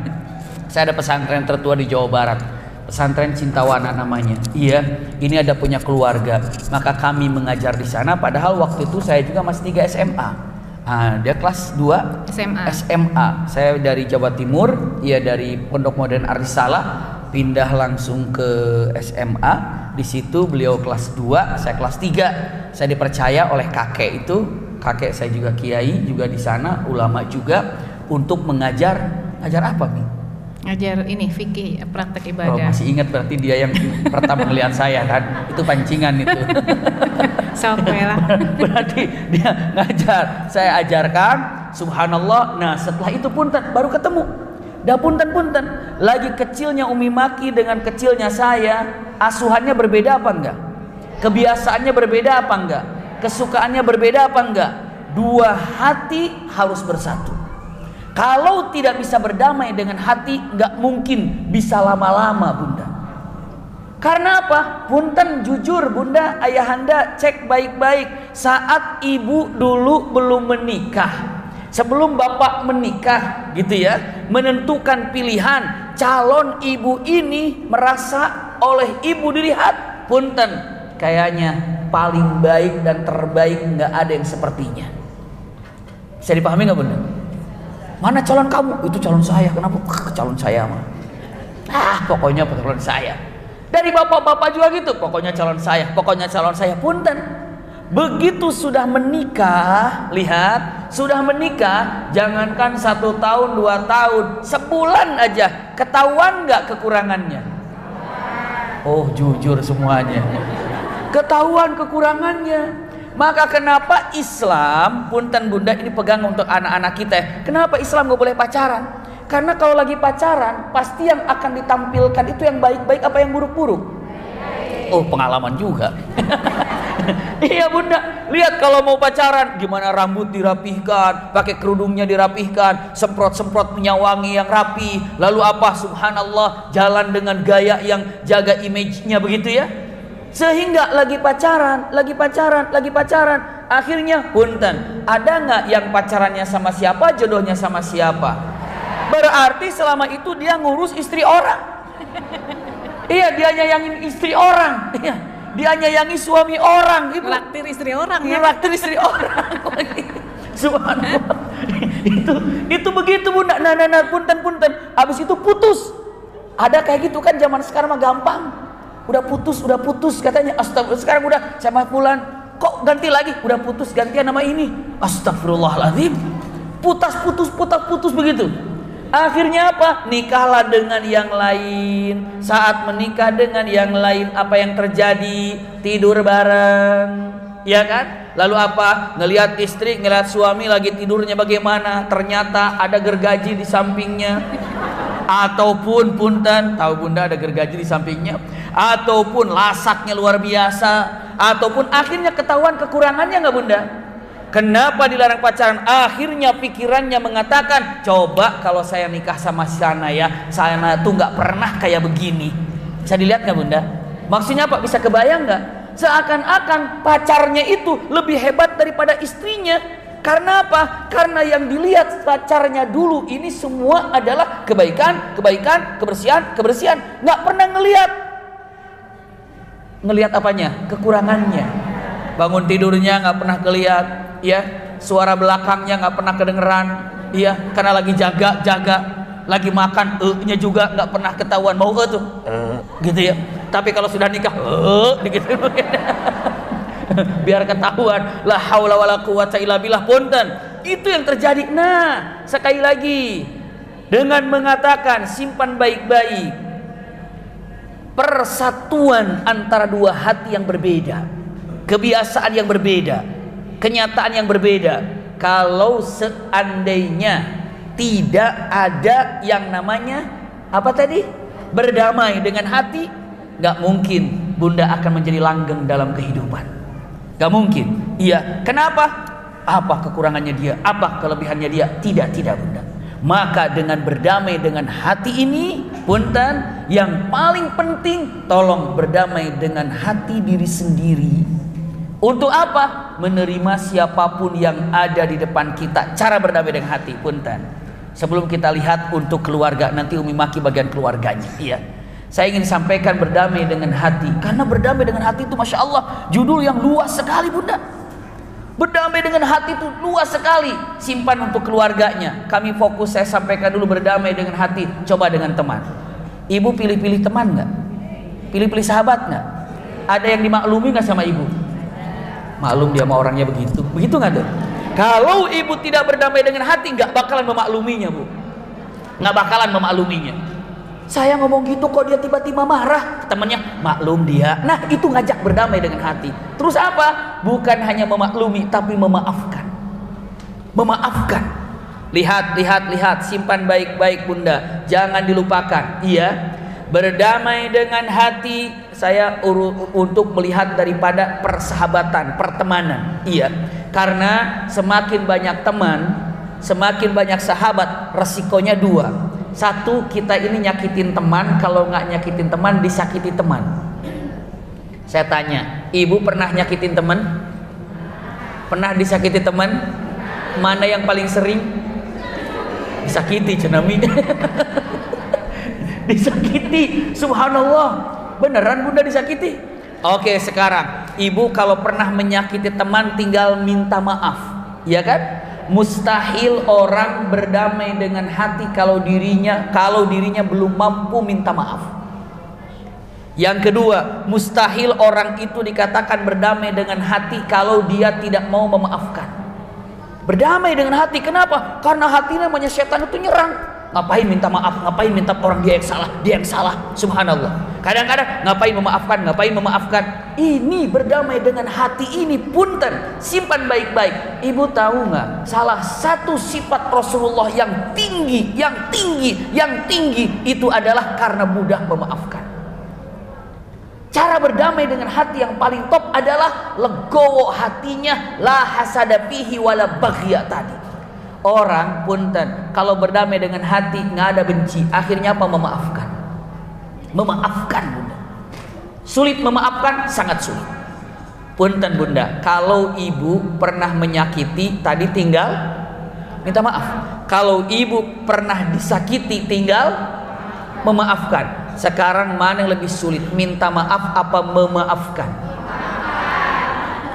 Saya ada pesantren tertua di Jawa Barat. Pesantren Cintawana namanya. Iya, ini ada punya keluarga. Maka kami mengajar di sana, padahal waktu itu saya juga masih 3 SMA. Dia kelas 2 SMA. Saya dari Jawa Timur, ia dari Pondok Modern Ardisalah, pindah langsung ke SMA. Di situ beliau kelas 2, saya kelas 3. Saya dipercaya oleh kakek itu, kakek saya juga kiai juga di sana, ulama juga, untuk mengajar. Ngajar apa nih? Ngajar ini fikih, praktek ibadah. Oh, masih ingat berarti dia yang pertama melihat saya kan? Itu pancingan itu. Sampai lah. Berarti dia ngajar, saya ajarkan, subhanallah. Nah setelah itu punten baru ketemu. Dah punten lagi kecilnya Umi Maki dengan kecilnya saya, asuhannya berbeda apa enggak? Kebiasaannya berbeda apa enggak? Kesukaannya berbeda apa enggak? Dua hati harus bersatu. Kalau tidak bisa berdamai dengan hati, enggak mungkin bisa lama-lama, Bunda. Karena apa? Punten jujur, Bunda, ayahanda cek baik-baik. Saat ibu dulu belum menikah, sebelum bapak menikah gitu ya, menentukan pilihan calon ibu ini, merasa oleh ibu dilihat, punten, kayaknya paling baik dan terbaik, nggak ada yang sepertinya. Bisa dipahami nggak, Bunda? Mana calon kamu? Itu calon saya. Kenapa? Calon saya mah. Pokoknya calon saya. Dari bapak-bapak juga gitu. Pokoknya calon saya. Pokoknya calon saya. Punten. Begitu sudah menikah, lihat, sudah menikah, jangankan 1 tahun, 2 tahun, sebulan aja, ketahuan nggak kekurangannya? Oh, jujur semuanya. Ketahuan kekurangannya. Maka kenapa Islam, punten Bunda, ini pegang untuk anak-anak kita. Kenapa Islam nggak boleh pacaran? Karena kalau lagi pacaran, pasti yang akan ditampilkan itu yang baik-baik apa yang buruk-buruk? Oh, pengalaman juga. Iya, Bunda, lihat kalau mau pacaran gimana, rambut dirapihkan, pakai kerudungnya dirapihkan, semprot-semprot minyak wangi yang rapi, lalu apa, subhanallah, jalan dengan gaya yang jaga image-nya begitu ya. Sehingga lagi pacaran, akhirnya punten, ada nggak yang pacarannya sama siapa, jodohnya sama siapa? Berarti selama itu dia ngurus istri orang. Iya, dia nyayangin istri orang. Iya, dia nyayangi suami orang. Laktir istri orang ya. Laktir istri orang. Subhanallah. Itu begitu, Bunda. Nah, punten. Habis itu putus. Ada kayak gitu kan, zaman sekarang mah gampang. Udah putus katanya. Astagfirullah, sekarang udah sama fulan. Kok ganti lagi? Udah putus, gantian nama ini. Astagfirullahaladzim. Putus begitu. Akhirnya apa? Nikahlah dengan yang lain. Saat menikah dengan yang lain, apa yang terjadi? Tidur bareng, ya kan? Lalu apa? Ngelihat istri, ngelihat suami lagi tidurnya bagaimana? Ternyata ada gergaji di sampingnya. Ataupun punten, tahu Bunda ada gergaji di sampingnya? Ataupun lasaknya luar biasa. Ataupun akhirnya ketahuan kekurangannya nggak, Bunda? Kenapa dilarang pacaran? Akhirnya pikirannya mengatakan, coba kalau saya nikah sama sana ya, sana tuh nggak pernah kayak begini. Bisa dilihat nggak, Bunda? Maksudnya apa? Bisa kebayang nggak? Seakan-akan pacarnya itu lebih hebat daripada istrinya. Karena apa? Karena yang dilihat pacarnya dulu ini semua adalah kebaikan, kebersihan. Nggak pernah ngelihat apanya? Kekurangannya. Bangun tidurnya nggak pernah kelihatan, ya. Suara belakangnya nggak pernah kedengeran, ya. Karena lagi jaga, lagi makan, nya juga nggak pernah ketahuan. Mau tuh, gitu ya. Tapi kalau sudah nikah, gitu. Biar ketahuan. La haula wala quwata illa billah, punten. Itu yang terjadi. Nah, sekali lagi, dengan mengatakan simpan baik-baik, persatuan antara dua hati yang berbeda, kebiasaan yang berbeda, kenyataan yang berbeda. Kalau seandainya tidak ada yang namanya apa tadi? Berdamai dengan hati. Gak mungkin bunda akan menjadi langgeng dalam kehidupan. Gak mungkin. Iya. Kenapa? Apa kekurangannya dia? Apa kelebihannya dia? Tidak bunda. Maka dengan berdamai dengan hati ini, punten, yang paling penting tolong berdamai dengan hati diri sendiri. Untuk apa? Menerima siapapun yang ada di depan kita. Cara berdamai dengan hati, punten. Sebelum kita lihat untuk keluarga, nanti Umi Maki bagian keluarganya. Iya. Saya ingin sampaikan berdamai dengan hati. Karena berdamai dengan hati itu Masya Allah judul yang luas sekali bunda. Berdamai dengan hati itu luas sekali. Simpan untuk keluarganya. Kami fokus, saya sampaikan dulu berdamai dengan hati. Coba dengan teman. Ibu pilih-pilih teman nggak? Pilih-pilih sahabat nggak? Ada yang dimaklumi nggak sama ibu? Maklum dia sama orangnya begitu. Begitu nggak tuh? Kalau ibu tidak berdamai dengan hati, nggak bakalan memakluminya bu. Nggak bakalan memakluminya. Saya ngomong gitu kok dia tiba-tiba marah. Temannya maklum dia. Nah itu ngajak berdamai dengan hati. Terus apa? Bukan hanya memaklumi tapi memaafkan. Memaafkan. Lihat. Simpan baik-baik bunda. Jangan dilupakan. Iya. Berdamai dengan hati. Saya untuk melihat daripada persahabatan, pertemanan. Iya. Karena semakin banyak teman, semakin banyak sahabat, resikonya dua. Satu, kita ini nyakitin teman. Kalau nggak nyakitin teman, disakiti teman. Saya tanya, ibu pernah nyakitin teman? Pernah disakiti teman? Mana yang paling sering? Disakiti, cenami. Disakiti, subhanallah. Beneran bunda disakiti? Oke, sekarang ibu kalau pernah menyakiti teman tinggal minta maaf, ya kan? Mustahil orang berdamai dengan hati kalau dirinya belum mampu minta maaf. Yang kedua, mustahil orang itu dikatakan berdamai dengan hati kalau dia tidak mau memaafkan. Berdamai dengan hati, kenapa? Karena hati namanya setan itu nyerang. Ngapain minta maaf? Ngapain minta orang dia yang salah? Subhanallah. Kadang-kadang ngapain memaafkan? Ini berdamai dengan hati ini, punten, simpan baik-baik. Ibu tahu nggak? Salah satu sifat Rasulullah yang tinggi itu adalah karena mudah memaafkan. Cara berdamai dengan hati yang paling top adalah legowo hatinya, la hasada fihi wala baghya tadi. Orang punten kalau berdamai dengan hati nggak ada benci, akhirnya apa? Memaafkan. Memaafkan bunda. Sulit memaafkan, sangat sulit. Punten bunda, kalau ibu pernah menyakiti, tadi tinggal minta maaf. Kalau ibu pernah disakiti, tinggal memaafkan. Sekarang mana yang lebih sulit, minta maaf apa memaafkan?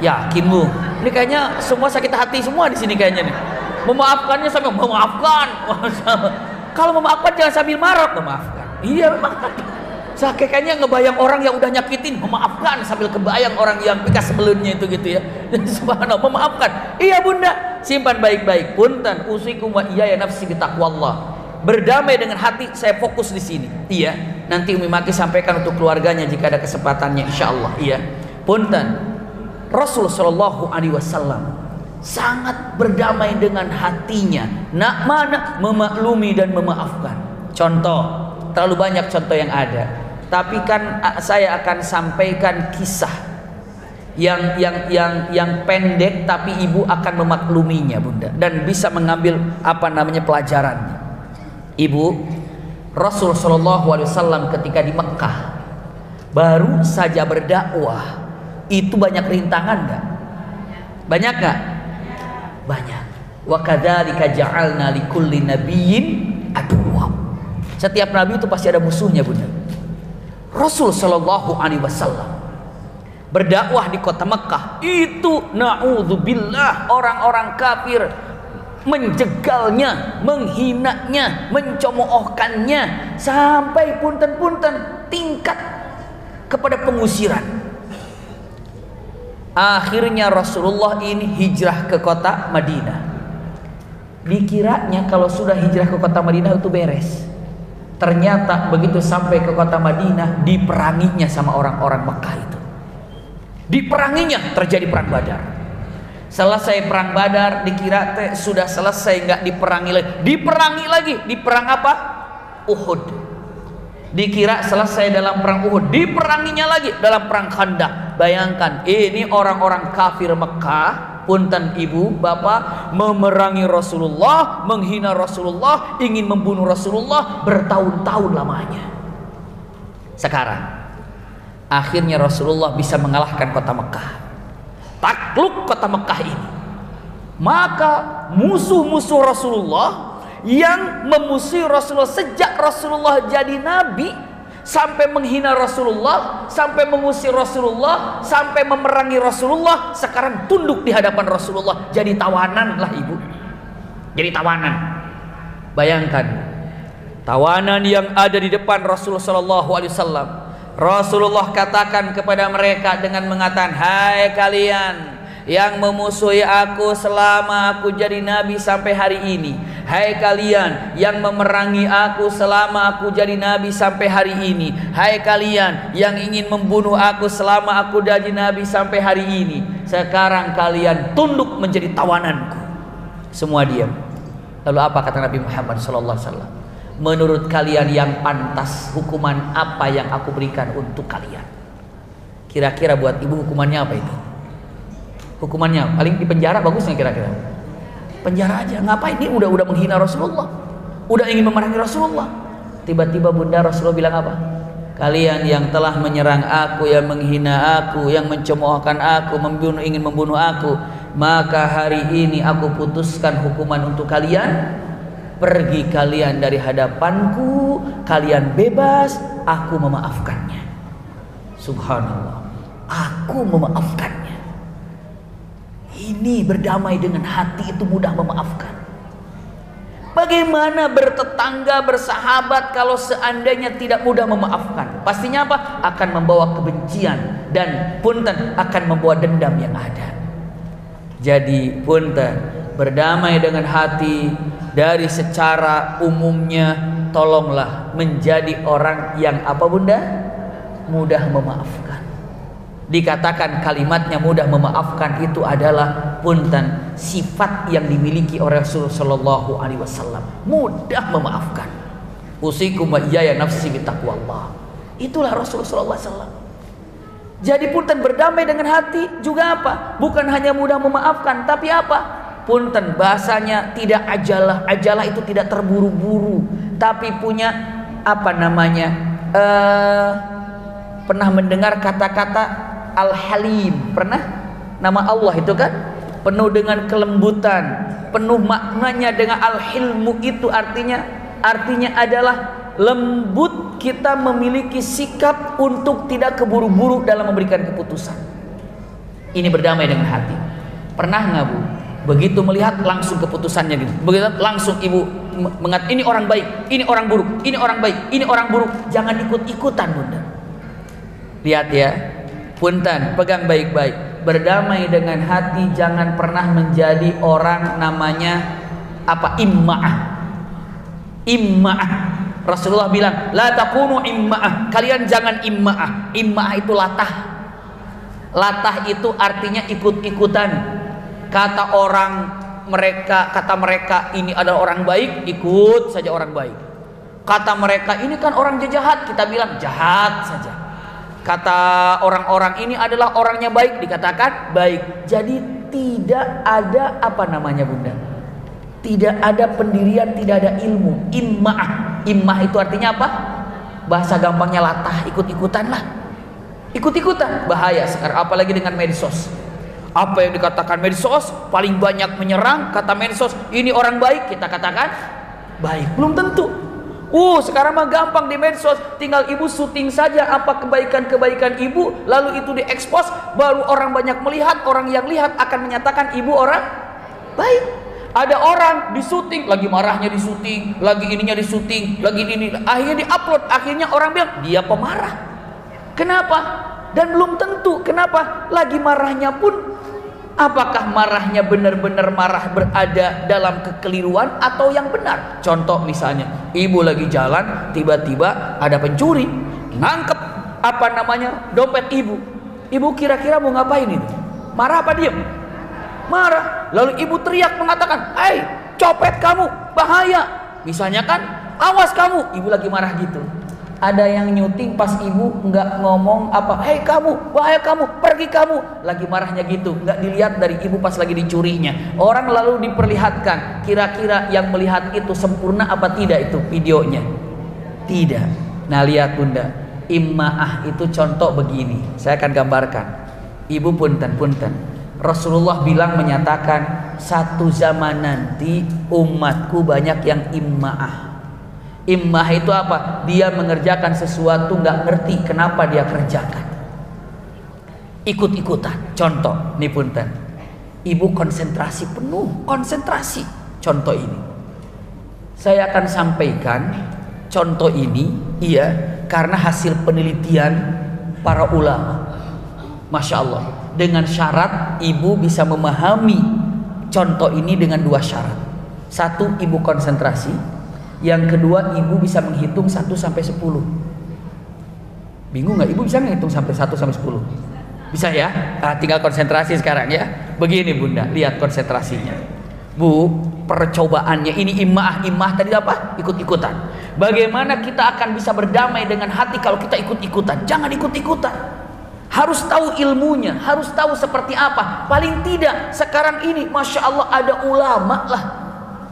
Yakin bu? Ini kayaknya semua sakit hati semua di sini kayaknya nih. Memaafkannya sambil memaafkan. Kalau memaafkan jangan sambil marah, memaafkan. Iya memang. Saya kayaknya ngebayang orang yang udah nyakitin, memaafkan sambil kebayang orang yang bekas sebelumnya itu gitu ya. Subhanallah, memaafkan. Iya bunda, simpan baik-baik. Punten, usikum wa iyaya nafsi bitaqwallah. Berdamai dengan hati, saya fokus di sini. Iya. Nanti Umi Maki sampaikan untuk keluarganya jika ada kesempatannya, insyaallah. Iya. Punten, Rasul Shallallahu Alaihi Wasallam sangat berdamai dengan hatinya. Nak mana memaklumi dan memaafkan. Contoh, terlalu banyak contoh yang ada. Tapi kan saya akan sampaikan kisah yang pendek, tapi ibu akan memakluminya bunda dan bisa mengambil pelajarannya. Ibu, Rasul Shallallahu Alaihi Wasallam ketika di Mekah baru saja berdakwah, itu banyak rintangan nggak? Banyak nggak? Banyak. Wa kadzalika ja'alna likulli nabiyyin aduwwa. Setiap nabi itu pasti ada musuhnya bunda. Rasul Shallallahu Alaihi Wasallam berdakwah di kota Mekah, itu naudzubillah orang-orang kafir menjegalnya, menghinanya, mencemoohkannya sampai punten-punten tingkat kepada pengusiran. Akhirnya Rasulullah ini hijrah ke kota Madinah. Dikiranya kalau sudah hijrah ke kota Madinah itu beres. Ternyata begitu sampai ke kota Madinah, diperanginya sama orang-orang Mekah itu. Diperanginya, terjadi perang Badar. Selesai perang Badar, dikira teh sudah selesai, nggak diperangi lagi. Diperangi lagi, di perang apa? Uhud. Dikira selesai dalam perang Uhud, diperanginya lagi dalam perang Khandaq. Bayangkan, ini orang-orang kafir Mekah, punten ibu, bapak, memerangi Rasulullah, menghina Rasulullah, ingin membunuh Rasulullah bertahun-tahun lamanya. Sekarang, akhirnya Rasulullah bisa mengalahkan kota Mekah. Takluk kota Mekah ini. Maka musuh-musuh Rasulullah yang memusuhi Rasulullah sejak Rasulullah jadi nabi, sampai menghina Rasulullah, sampai mengusir Rasulullah, sampai memerangi Rasulullah, sekarang tunduk di hadapan Rasulullah, jadi tawanan lah ibu. Jadi tawanan. Bayangkan, tawanan yang ada di depan Rasulullah SAW. Rasulullah katakan kepada mereka dengan mengatakan, hai kalian yang memusuhi aku selama aku jadi nabi sampai hari ini, hai kalian yang memerangi aku selama aku jadi nabi sampai hari ini, hai kalian yang ingin membunuh aku selama aku jadi nabi sampai hari ini, sekarang kalian tunduk menjadi tawananku. Semua diam. Lalu apa kata Nabi Muhammad SAW? Menurut kalian yang pantas, hukuman apa yang aku berikan untuk kalian? Kira-kira buat ibu hukumannya apa itu? Hukumannya paling di penjara, bagus nggak kira-kira? Penjara aja. Ngapain? Ini udah menghina Rasulullah, udah ingin memerangi Rasulullah. Tiba-tiba bunda Rasulullah bilang apa? Kalian yang telah menyerang aku, yang menghina aku, yang mencemoohkan aku, ingin membunuh aku, maka hari ini aku putuskan hukuman untuk kalian. Pergi kalian dari hadapanku, kalian bebas, aku memaafkannya. Subhanallah, aku memaafkannya. Ini berdamai dengan hati itu mudah memaafkan. Bagaimana bertetangga, bersahabat kalau seandainya tidak mudah memaafkan? Pastinya apa? Akan membawa kebencian dan punten akan membawa dendam yang ada. Jadi punten, berdamai dengan hati. Dari secara umumnya, tolonglah menjadi orang yang apa bunda? Mudah memaafkan. Dikatakan kalimatnya mudah memaafkan itu adalah punten sifat yang dimiliki oleh Rasulullah Shallallahu Alaihi Wasallam. Mudah memaafkan. Usikum wa iyaya nafsi bitaqwallah. Itulah Rasulullah Shallallahu Alaihi Wasallam. Jadi punten berdamai dengan hati juga apa? Bukan hanya mudah memaafkan, tapi apa? Punten bahasanya tidak ajalah. Ajalah itu tidak terburu-buru, tapi punya apa namanya? Pernah mendengar kata-kata Al-Halim? Pernah? Nama Allah itu kan penuh dengan kelembutan, penuh maknanya dengan Al-Hilmu itu artinya adalah lembut. Kita memiliki sikap untuk tidak keburu-buru dalam memberikan keputusan. Ini berdamai dengan hati. Pernah nggak bu? Begitu melihat langsung keputusannya gitu. Begitu langsung ibu mengatakan ini orang baik, ini orang buruk, ini orang baik, ini orang buruk. Jangan ikut-ikutan bunda. Lihat ya, punten, pegang baik-baik. Berdamai dengan hati, jangan pernah menjadi orang namanya apa? Imma'ah. Imma'ah. Rasulullah bilang, la takunu imma'ah. Kalian jangan imma'ah. Imma'ah itu latah. Latah itu artinya ikut-ikutan. Kata mereka ini adalah orang baik, ikut saja orang baik. Kata mereka ini kan orang jahat, kita bilang jahat saja. Kata orang-orang ini adalah orangnya baik, dikatakan baik. Jadi tidak ada apa namanya bunda? Tidak ada pendirian, tidak ada ilmu. Imma'ah. Imma'ah itu artinya apa? Bahasa gampangnya latah, ikut-ikutan lah. Ikut-ikutan, bahaya sekarang apalagi dengan medsos. Apa yang dikatakan medsos paling banyak menyerang. Kata medsos ini orang baik, kita katakan baik, belum tentu. Sekarang mah gampang di medsos, tinggal ibu syuting saja apa kebaikan-kebaikan ibu, lalu itu diekspos, baru orang banyak melihat, orang yang lihat akan menyatakan ibu orang baik. Ada orang disuting, lagi marahnya disuting, lagi ininya disuting, lagi ini, akhirnya diupload, akhirnya orang bilang dia pemarah. Kenapa? Dan belum tentu. Kenapa? Lagi marahnya pun apakah marahnya benar-benar marah berada dalam kekeliruan atau yang benar? Contoh misalnya, ibu lagi jalan, tiba-tiba ada pencuri nangkep apa namanya dompet ibu. Ibu kira-kira mau ngapain itu? Marah apa diem? marah. Lalu ibu teriak mengatakan, "Hei, copet kamu, bahaya." Misalnya kan, "Awas kamu." Ibu lagi marah gitu. Ada yang nyuting pas ibu nggak ngomong apa, "Hei kamu, bahaya kamu, pergi kamu." Lagi marahnya gitu, nggak dilihat dari ibu pas lagi dicurinya. Orang lalu diperlihatkan, kira-kira yang melihat itu sempurna apa tidak itu videonya? Tidak. Nah lihat bunda, imma'ah itu contoh begini. Saya akan gambarkan. Ibu punten. Rasulullah bilang menyatakan, satu zaman nanti umatku banyak yang imma'ah. Immah itu apa? Dia mengerjakan sesuatu nggak ngerti kenapa dia kerjakan, ikut-ikutan. Contoh nih punten, ibu konsentrasi penuh, konsentrasi. Contoh ini saya akan sampaikan. Contoh ini karena hasil penelitian para ulama, Masya Allah, dengan syarat ibu bisa memahami contoh ini dengan dua syarat. Satu, ibu konsentrasi. Yang kedua, ibu bisa menghitung 1 sampai 10. Bingung nggak? Ibu bisa menghitung sampai 1 sampai 10? Bisa ya? Nah, tinggal konsentrasi sekarang ya. Begini bunda, lihat konsentrasinya. Bu, percobaannya ini imma'ah tadi apa? Ikut-ikutan. Bagaimana kita akan bisa berdamai dengan hati kalau kita ikut-ikutan? Jangan ikut-ikutan. Harus tahu ilmunya, harus tahu seperti apa. Paling tidak sekarang ini, Masya Allah, ada ulama lah.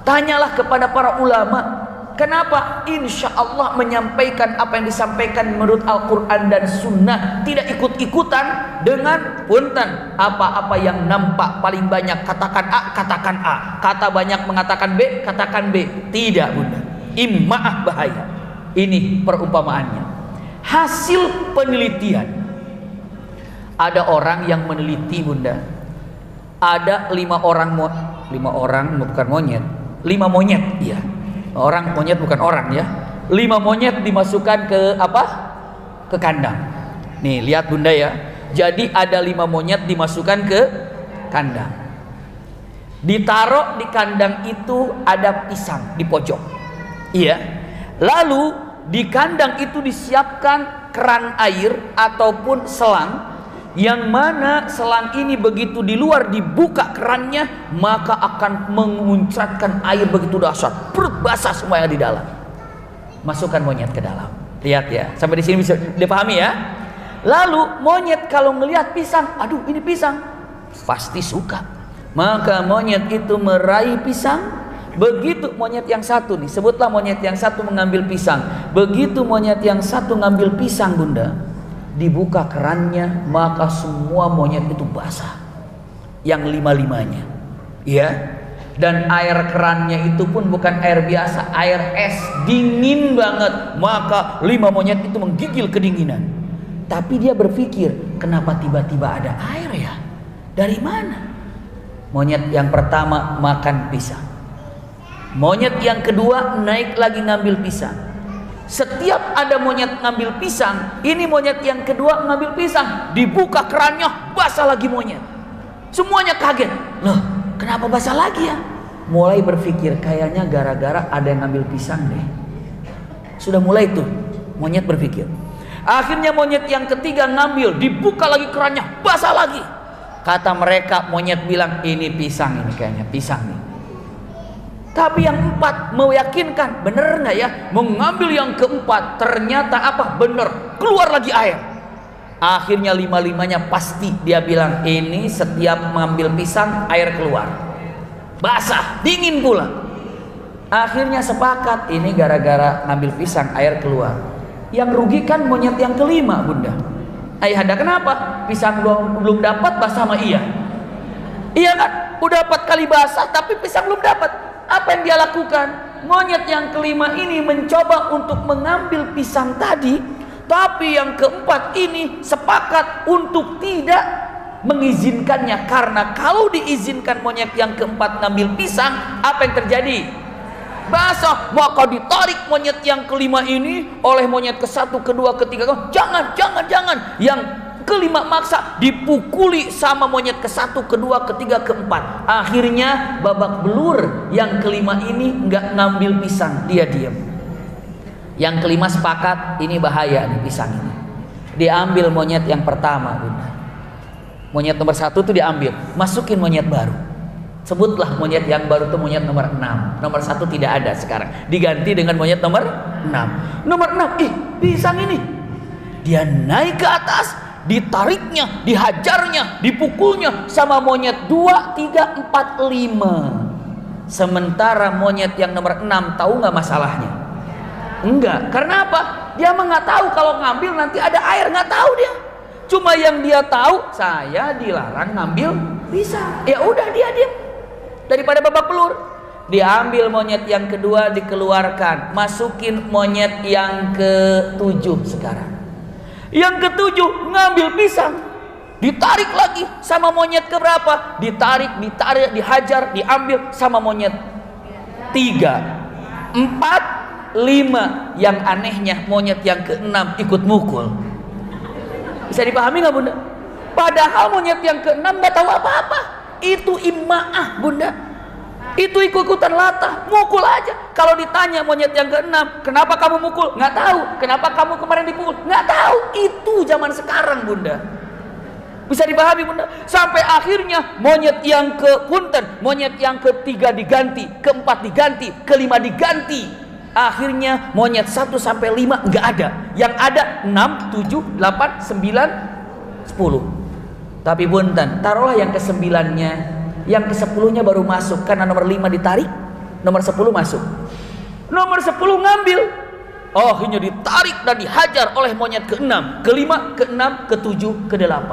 Tanyalah kepada para ulama. Kenapa? Insya Allah menyampaikan apa yang disampaikan menurut Al-Quran dan Sunnah. Tidak ikut-ikutan dengan punten. Apa-apa yang nampak paling banyak katakan A, katakan A. Kata banyak mengatakan B, katakan B. Tidak bunda. Imma'ah bahaya. Ini perumpamaannya. Hasil penelitian. Ada orang yang meneliti bunda. Ada 5 monyet, iya. Orang monyet bukan orang ya. 5 monyet dimasukkan ke apa? Ke kandang. Nih lihat bunda ya. Jadi ada 5 monyet dimasukkan ke kandang. Ditaruh di kandang itu ada pisang di pojok. Iya. Lalu di kandang itu disiapkan keran air ataupun selang, yang mana selang ini begitu di luar dibuka kerannya maka akan memuncratkan air begitu dahsyat, perut basah semua yang di dalam. Masukkan monyet ke dalam. Lihat ya, sampai di sini bisa dipahami ya. Lalu monyet kalau melihat pisang, aduh ini pisang, pasti suka. Maka monyet itu meraih pisang. Begitu monyet yang satu nih, sebutlah monyet yang satu mengambil pisang. Begitu monyet yang satu ngambil pisang bunda, dibuka kerannya maka semua monyet itu basah, yang 5-5-nya ya. Dan air kerannya itu pun bukan air biasa, air es, dingin banget. Maka 5 monyet itu menggigil kedinginan. Tapi dia berpikir, kenapa tiba-tiba ada air ya? Dari mana? Monyet yang pertama makan pisang, monyet yang kedua naik lagi ngambil pisang. Setiap ada monyet ngambil pisang, ini monyet yang kedua ngambil pisang, dibuka kerannya, basah lagi monyet. Semuanya kaget. Loh, kenapa basah lagi ya? Mulai berpikir, kayaknya gara-gara ada yang ngambil pisang deh. Sudah mulai tuh monyet berpikir. Akhirnya monyet yang ketiga ngambil, dibuka lagi kerannya, basah lagi. Kata mereka, monyet bilang, ini pisang, ini kayaknya pisang nih. Tapi yang 4 meyakinkan, bener nggak ya? Mengambil yang keempat, ternyata apa? Bener, keluar lagi air. Akhirnya 5-5-nya pasti dia bilang, ini setiap mengambil pisang air keluar, basah, dingin pula. Akhirnya sepakat, ini gara-gara ngambil pisang air keluar. Yang rugikan monyet yang kelima bunda. Ayahanda, kenapa? Pisang belum dapat, basah sama iya. Iya kan? Udah 4 kali basah tapi pisang belum dapat. Apa yang dia lakukan? Monyet yang kelima ini mencoba untuk mengambil pisang tadi, tapi yang keempat ini sepakat untuk tidak mengizinkannya. Karena kalau diizinkan monyet yang keempat ngambil pisang, apa yang terjadi? Basah. Maka ditarik monyet yang kelima ini oleh monyet ke-1, ke-2, ke-3. Jangan. Yang kelima maksa, dipukuli sama monyet ke-1, ke-2, ke-3, ke-4. Akhirnya babak belur, yang kelima ini nggak ngambil pisang, dia diam. Yang kelima sepakat, ini bahaya nih pisang ini. Diambil monyet yang pertama bunda. Monyet nomor 1 tuh diambil, masukin monyet baru. Sebutlah monyet yang baru itu monyet nomor 6. Nomor 1 tidak ada sekarang. Diganti dengan monyet nomor 6. Nomor 6, pisang ini. Dia naik ke atas, ditariknya, dihajarnya, dipukulnya sama monyet 2, 3, 4, 5. Sementara monyet yang nomor 6 tahu nggak masalahnya? Enggak. Karena apa? Dia mah nggak tahu kalau ngambil nanti ada air, nggak tahu dia. Cuma yang dia tahu, saya dilarang ngambil pisang. Ya udah dia diam. Daripada babak belur, diambil monyet yang kedua, dikeluarkan, masukin monyet yang ke-7 sekarang. Yang ke-7 ngambil pisang, ditarik lagi sama monyet keberapa? Ditarik, dihajar, diambil sama monyet 3, 4, 5. Yang anehnya monyet yang ke-6 ikut mukul. Bisa dipahami nggak Bunda? Padahal monyet yang ke-6 nggak tahu apa-apa. Itu ima'ah Bunda. Itu ikut-ikutan latah, mukul aja. Kalau ditanya monyet yang ke-6, kenapa kamu mukul? Nggak tahu. Kenapa kamu kemarin dipukul? Nggak tahu. Itu zaman sekarang Bunda. Bisa dipahami Bunda? Sampai akhirnya monyet yang monyet yang ke-3 diganti, ke-4 diganti, ke-5 diganti. Akhirnya monyet 1 sampai 5 nggak ada. Yang ada 6, 7, 8, 9, 10. Tapi punten, taruhlah yang ke-9-nya, yang ke-10-nya baru masuk karena nomor 5 ditarik, nomor 10 masuk. Nomor 10 ngambil. Akhirnya ditarik dan dihajar oleh monyet ke-6, ke-5, ke-6, ke-7, ke-8.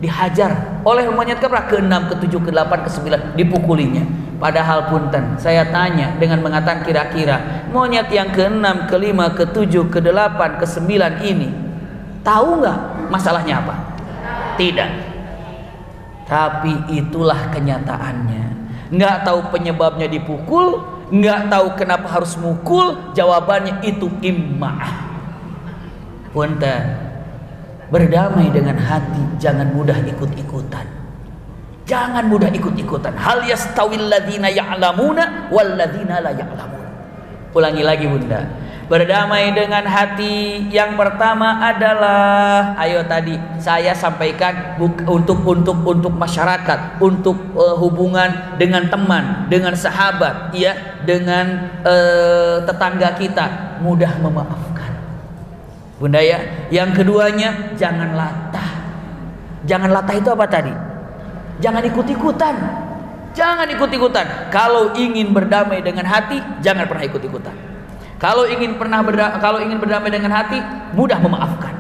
Dihajar oleh monyet ke-6, ke-7, ke-8, ke-9, dipukulinya. Padahal punten, saya tanya dengan mengatakan kira-kira monyet yang ke-6, ke-5, ke-7, ke-8, ke-9 ini tahu nggak masalahnya apa? Tidak. Tapi itulah kenyataannya. Nggak tahu penyebabnya dipukul, nggak tahu kenapa harus mukul. Jawabannya itu imma'ah. Punten, berdamai dengan hati, jangan mudah ikut-ikutan. Jangan mudah ikut-ikutan. Hal yastawil ladzina ya'lamuna wal ladzina la ya'lamun. Ulangi lagi Bunda. Berdamai dengan hati yang pertama adalah, ayo tadi saya sampaikan untuk masyarakat, untuk hubungan dengan teman, dengan sahabat, ya, dengan tetangga kita, mudah memaafkan. Bunda ya. Yang keduanya, jangan latah. Jangan latah itu apa tadi? Jangan ikut-ikutan. Jangan ikut-ikutan. Kalau ingin berdamai dengan hati, jangan pernah ikut-ikutan. Kalau ingin berdamai dengan hati, mudah memaafkan.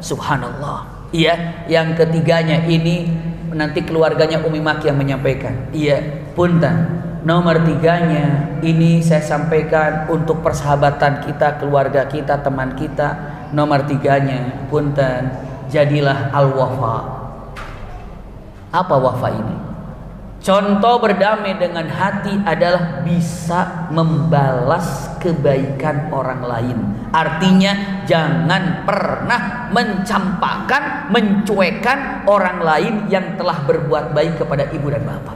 Subhanallah. Iya, yang ketiganya ini nanti keluarganya Umi Maki yang menyampaikan. Iya, punten. Nomor 3-nya ini saya sampaikan untuk persahabatan kita, keluarga kita, teman kita. Nomor 3-nya, punten, jadilah al-wafa. Apa wafa ini? Contoh berdamai dengan hati adalah bisa membalas kebaikan orang lain. Artinya jangan pernah mencampakkan, mencuekkan orang lain yang telah berbuat baik kepada ibu dan bapak.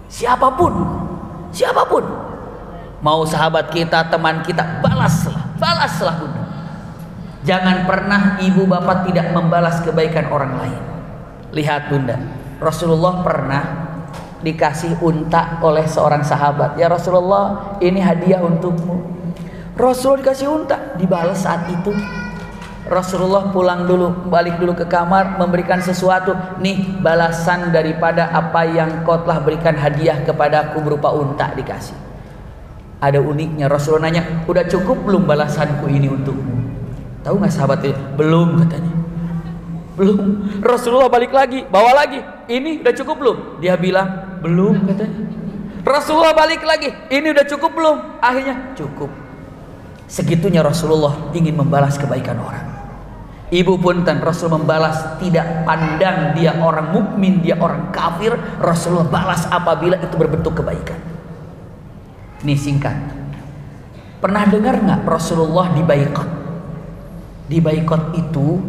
Siapapun, siapapun. Mau sahabat kita, teman kita, balaslah Bunda. Jangan pernah ibu bapak tidak membalas kebaikan orang lain. Lihat Bunda, Rasulullah pernah dikasih unta oleh seorang sahabat. Ya Rasulullah, ini hadiah untukmu. Rasulullah dikasih unta, dibalas saat itu. Rasulullah pulang dulu, balik dulu ke kamar, memberikan sesuatu. Nih balasan daripada apa yang kau telah berikan hadiah kepadaku berupa unta, dikasih. Ada uniknya, Rasulullah nanya, udah cukup belum balasanku ini untukmu? Tahu nggak sahabat itu? Belum, katanya. Belum. Rasulullah balik lagi, bawa lagi. Ini udah cukup belum? Dia bilang belum, katanya. Rasulullah balik lagi, ini udah cukup belum? Akhirnya cukup. Segitunya Rasulullah ingin membalas kebaikan orang. Ibu punten, Rasul membalas, tidak pandang dia orang mukmin, dia orang kafir. Rasulullah balas apabila itu berbentuk kebaikan. Ini singkat. Pernah dengar nggak Rasulullah dibaikot? Dibaikot itu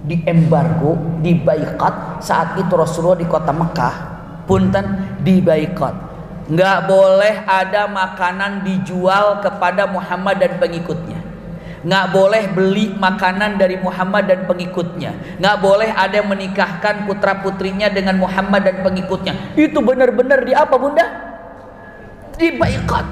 diembargo, dibaikat. Saat itu Rasulullah di kota Mekah, punten, dibaikat. Nggak boleh ada makanan dijual kepada Muhammad dan pengikutnya. Nggak boleh beli makanan dari Muhammad dan pengikutnya. Nggak boleh ada yang menikahkan putra putrinya dengan Muhammad dan pengikutnya. Itu benar-benar di apa bunda? Dibaikat.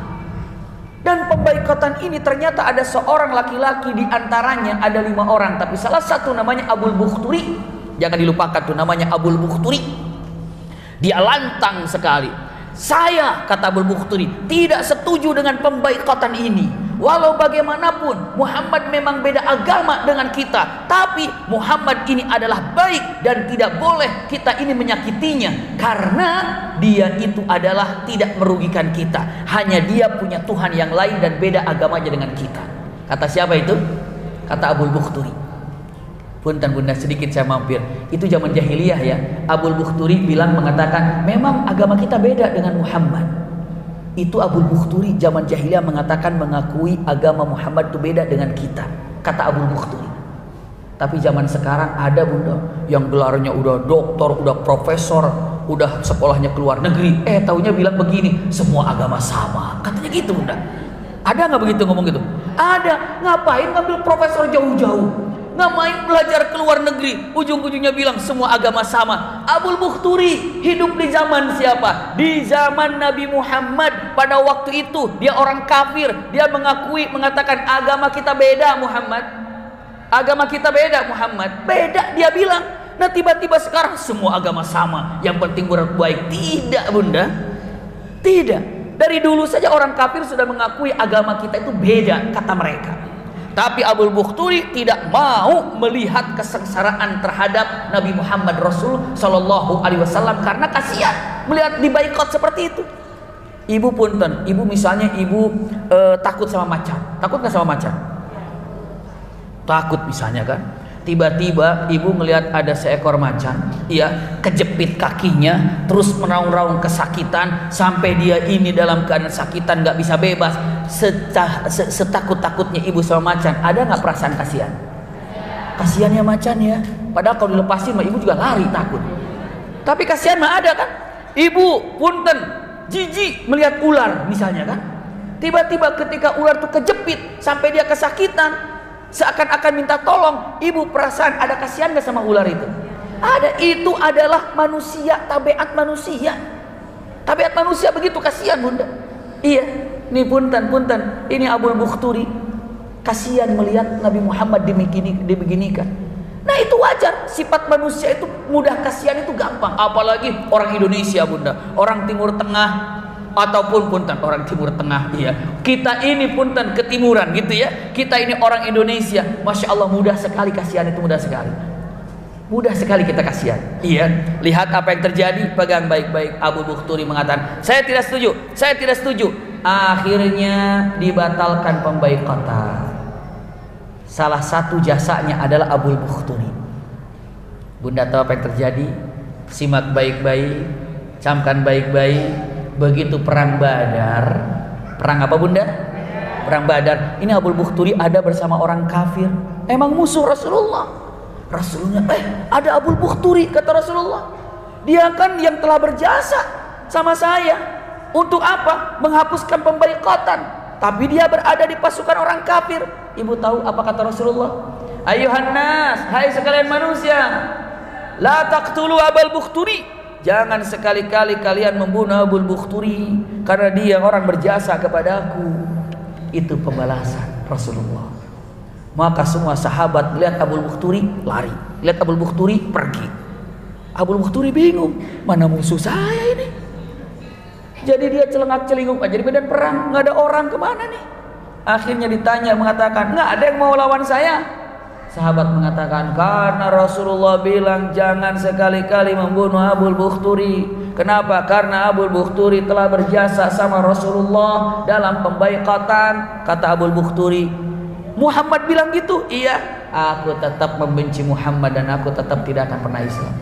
Dan pembaikatan ini ternyata ada seorang laki-laki, di antaranya ada 5 orang, tapi salah satu namanya Abul Bukhturi. Jangan dilupakan tuh namanya Abul Bukhturi. Dia lantang sekali. Saya, kata Abul Bukhturi, tidak setuju dengan pembaikatan ini. Walau bagaimanapun Muhammad memang beda agama dengan kita, tapi Muhammad ini adalah baik dan tidak boleh kita ini menyakitinya, karena dia itu adalah tidak merugikan kita. Hanya dia punya Tuhan yang lain dan beda agamanya dengan kita. Kata siapa itu? Kata Abul Bukhturi. Punten bunda, sedikit saya mampir. Itu zaman jahiliyah ya. Abul Bukhturi bilang, mengatakan memang agama kita beda dengan Muhammad. Itu Abul Bukhturi zaman jahiliyah mengatakan, mengakui agama Muhammad itu beda dengan kita, kata Abul Bukhturi. Tapi zaman sekarang ada bunda yang gelarnya udah doktor, udah profesor, udah sekolahnya keluar negeri, taunya bilang begini, semua agama sama, katanya gitu bunda. Ada nggak begitu ngomong gitu? Ada. Ngapain ngambil profesor jauh-jauh? Ngapain belajar ke luar negeri? Ujung-ujungnya bilang semua agama sama. Abul Bukhturi hidup di zaman siapa? Di zaman Nabi Muhammad. Pada waktu itu dia orang kafir. Dia mengatakan agama kita beda Muhammad. Agama kita beda Muhammad. Beda dia bilang. Nah tiba-tiba sekarang semua agama sama, yang penting berbuat baik. Tidak bunda, tidak. Dari dulu saja orang kafir sudah mengakui agama kita itu beda, kata mereka. Tapi Abul Bukhturi tidak mau melihat kesengsaraan terhadap Nabi Muhammad Rasul Sallallahu Alaihi Wasallam, karena kasihan melihat dibaikot seperti itu. Ibu punten, ibu misalnya ibu takut sama macan, takut nggak sama macan? Takut misalnya kan? Tiba-tiba ibu melihat ada seekor macan, ia kejepit kakinya, terus meraung-raung kesakitan sampai dia ini dalam keadaan sakitan nggak bisa bebas. Setakut-takutnya ibu sama macan, ada nggak perasaan kasihan? Kasihan ya macan ya. Padahal kalau dilepasin mah ibu juga lari takut. Tapi kasihan mah ada kan? Ibu punten jijik melihat ular misalnya kan? Tiba-tiba ketika ular tuh kejepit sampai dia kesakitan, seakan-akan minta tolong, ibu perasaan ada kasihan gak sama ular itu? Ada. Itu adalah manusia, tabiat manusia. Tabiat manusia begitu, kasihan bunda. Iya, ini punten, ini Abul Bukhturi kasihan melihat Nabi Muhammad dibeginikan. Nah itu wajar, sifat manusia itu mudah kasihan, itu gampang. Apalagi orang Indonesia bunda, orang Timur Tengah, ataupun punten orang Timur Tengah, iya. Kita ini punten ketimuran gitu ya. Kita ini orang Indonesia, masya Allah mudah sekali kasihan itu, mudah sekali. Mudah sekali kita kasihan. Iya. Lihat apa yang terjadi, pegang baik-baik. Abul Bukhturi mengatakan, saya tidak setuju, saya tidak setuju. Akhirnya dibatalkan pembaikatan. Salah satu jasanya adalah Abul Bukhturi. Bunda tahu apa yang terjadi? Simak baik-baik, camkan baik-baik. Begitu perang Badar, perang apa bunda? Perang Badar. Ini Abul Bukhturi ada bersama orang kafir, emang musuh Rasulullah. Rasulullah, ada Abul Bukhturi, kata Rasulullah. Dia kan yang telah berjasa sama saya. Untuk apa? Menghapuskan pembaikatan. Tapi dia berada di pasukan orang kafir. Ibu tahu apa kata Rasulullah? Ayuhan nas, hai sekalian manusia, la taqtulu Abul Bukhturi. Jangan sekali-kali kalian membunuh Abul Bukhturi, karena dia orang berjasa kepadaku. Itu pembalasan Rasulullah. Maka semua sahabat melihat Abul Bukhturi lari, lihat Abul Bukhturi pergi. Abul Bukhturi bingung, mana musuh saya ini? Jadi dia celengak-celinguk aja di medan perang, nggak ada orang, kemana nih? Akhirnya ditanya, mengatakan nggak ada yang mau lawan saya. Sahabat mengatakan, karena Rasulullah bilang jangan sekali-kali membunuh Abul Bukhturi. Kenapa? Karena Abul Bukhturi telah berjasa sama Rasulullah dalam pembaikatan. Kata Abul Bukhturi, Muhammad bilang gitu? Iya. Aku tetap membenci Muhammad dan aku tetap tidak akan pernah Islam.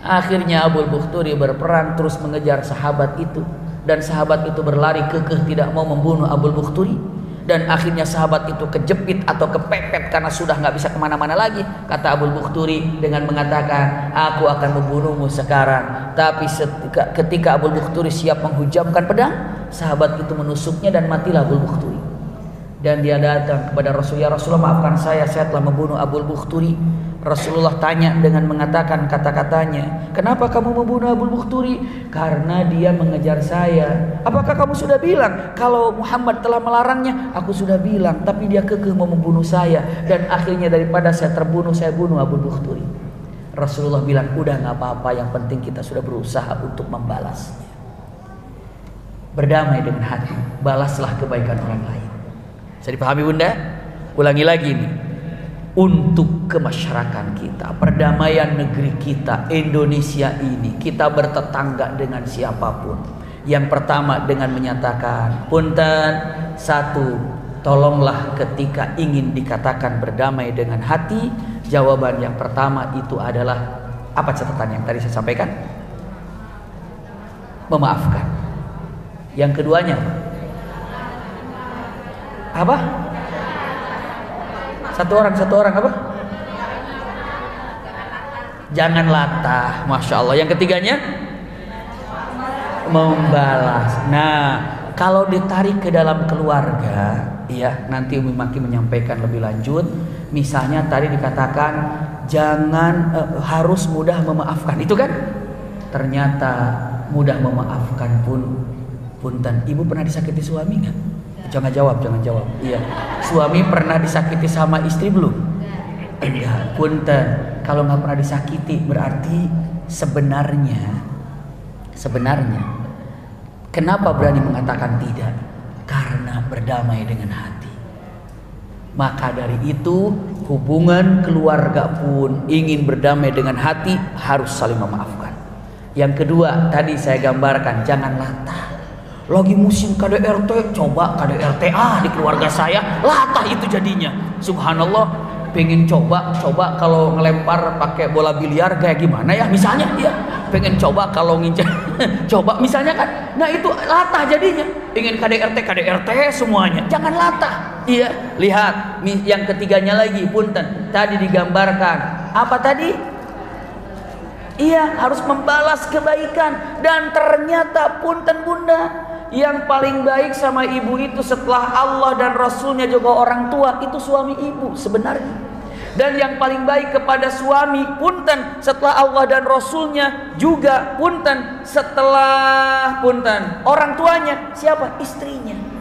Akhirnya Abul Bukhturi berperang terus mengejar sahabat itu, dan sahabat itu berlari kekeh tidak mau membunuh Abul Bukhturi. Dan akhirnya sahabat itu kejepit atau kepepet karena sudah nggak bisa kemana-mana lagi. Kata Abul Bukhturi dengan mengatakan, aku akan membunuhmu sekarang. Tapi ketika Abul Bukhturi siap menghujamkan pedang, sahabat itu menusuknya dan matilah Abul Bukhturi. Dan dia datang kepada Rasulullah, "Ya Rasulullah, maafkan saya telah membunuh Abul Bukhturi." Rasulullah tanya dengan mengatakan kata-katanya, "Kenapa kamu membunuh Abul Bukhturi?" "Karena dia mengejar saya." "Apakah kamu sudah bilang kalau Muhammad telah melarangnya?" "Aku sudah bilang, tapi dia kekeh mau membunuh saya. Dan akhirnya daripada saya terbunuh, saya bunuh Abul Bukhturi." Rasulullah bilang, "Udah gak apa-apa, yang penting kita sudah berusaha untuk membalasnya." Berdamai dengan hati, balaslah kebaikan orang lain. Bisa dipahami Bunda? Ulangi lagi nih. Untuk kemasyarakatan kita, perdamaian negeri kita, Indonesia ini, kita bertetangga dengan siapapun. Yang pertama dengan menyatakan, punten, satu, tolonglah ketika ingin dikatakan berdamai dengan hati, jawaban yang pertama itu adalah, apa catatan yang tadi saya sampaikan? Memaafkan. Yang keduanya apa? Satu orang apa? Jangan latah. Masya Allah. Yang ketiganya membalas. Nah, kalau ditarik ke dalam keluarga, ya nanti Umi Maki menyampaikan lebih lanjut. Misalnya tadi dikatakan jangan harus mudah memaafkan, itu kan? Ternyata mudah memaafkan pun punten. Ibu pernah disakiti suami nggak? Jangan jawab. Iya. Suami pernah disakiti sama istri belum? Enggak. Punten. Kalau nggak pernah disakiti berarti sebenarnya kenapa berani mengatakan tidak? Karena berdamai dengan hati. Maka dari itu hubungan keluarga pun ingin berdamai dengan hati harus saling memaafkan. Yang kedua tadi saya gambarkan, jangan latah. Lagi musim KDRT, coba KDRT di keluarga saya, latah itu jadinya. Subhanallah, pengen coba kalau ngelempar pakai bola biliar kayak gimana ya, misalnya dia pengen coba kalau ngincer coba misalnya kan, nah itu latah jadinya. Ingin KDRT semuanya, jangan latah. Iya, lihat yang ketiganya lagi, punten, tadi digambarkan apa tadi? Iya, harus membalas kebaikan. Dan ternyata punten Bunda, yang paling baik sama ibu itu setelah Allah dan Rasulnya juga orang tua, itu suami ibu sebenarnya. Dan yang paling baik kepada suami, punten, setelah Allah dan Rasulnya juga, punten, setelah punten orang tuanya, siapa? Istrinya.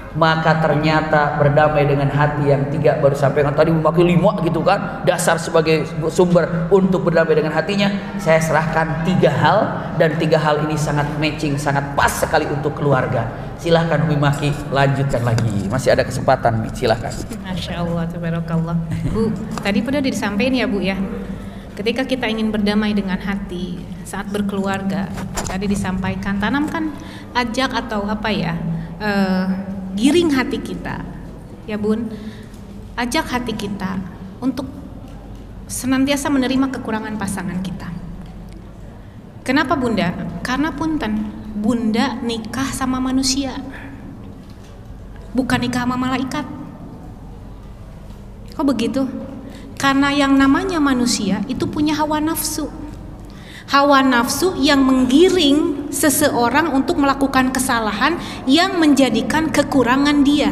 Maka ternyata berdamai dengan hati yang tiga baru sampaikan tadi, memakai 5 gitu kan, dasar sebagai sumber untuk berdamai dengan hatinya. Saya serahkan 3 hal, dan 3 hal ini sangat matching, sangat pas sekali untuk keluarga. Silahkan Umi Maki lanjutkan lagi, masih ada kesempatan, silahkan. Masya Allah, tabarakallah. Bu, tadi pada disampaikan ya Bu ya, ketika kita ingin berdamai dengan hati saat berkeluarga, tadi disampaikan tanamkan, ajak atau apa ya, giring hati kita, ya Bun, ajak hati kita untuk senantiasa menerima kekurangan pasangan kita. Kenapa Bunda? Karena punten, Bunda nikah sama manusia, bukan nikah sama malaikat. Kok begitu? Karena yang namanya manusia itu punya hawa nafsu. Hawa nafsu yang menggiring seseorang untuk melakukan kesalahan yang menjadikan kekurangan dia.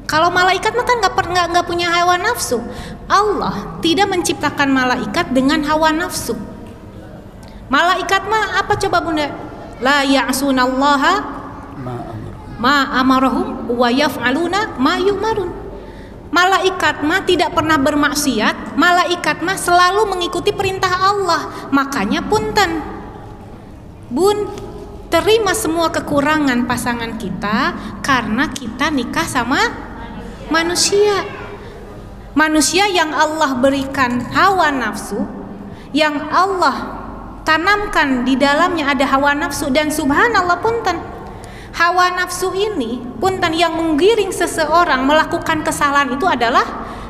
Kalau malaikat mah kan nggak punya hawa nafsu. Allah tidak menciptakan malaikat dengan hawa nafsu. Malaikat mah apa coba Bunda? La ya'sunallaha ma amarahum wa yaf'aluna ma yu'marun. Malaikat mah tidak pernah bermaksiat, malaikat mah selalu mengikuti perintah Allah. Makanya punten, Bun, terima semua kekurangan pasangan kita karena kita nikah sama manusia. Manusia yang Allah berikan hawa nafsu, yang Allah tanamkan di dalamnya ada hawa nafsu. Dan subhanallah punten, hawa nafsu ini punten yang menggiring seseorang melakukan kesalahan itu adalah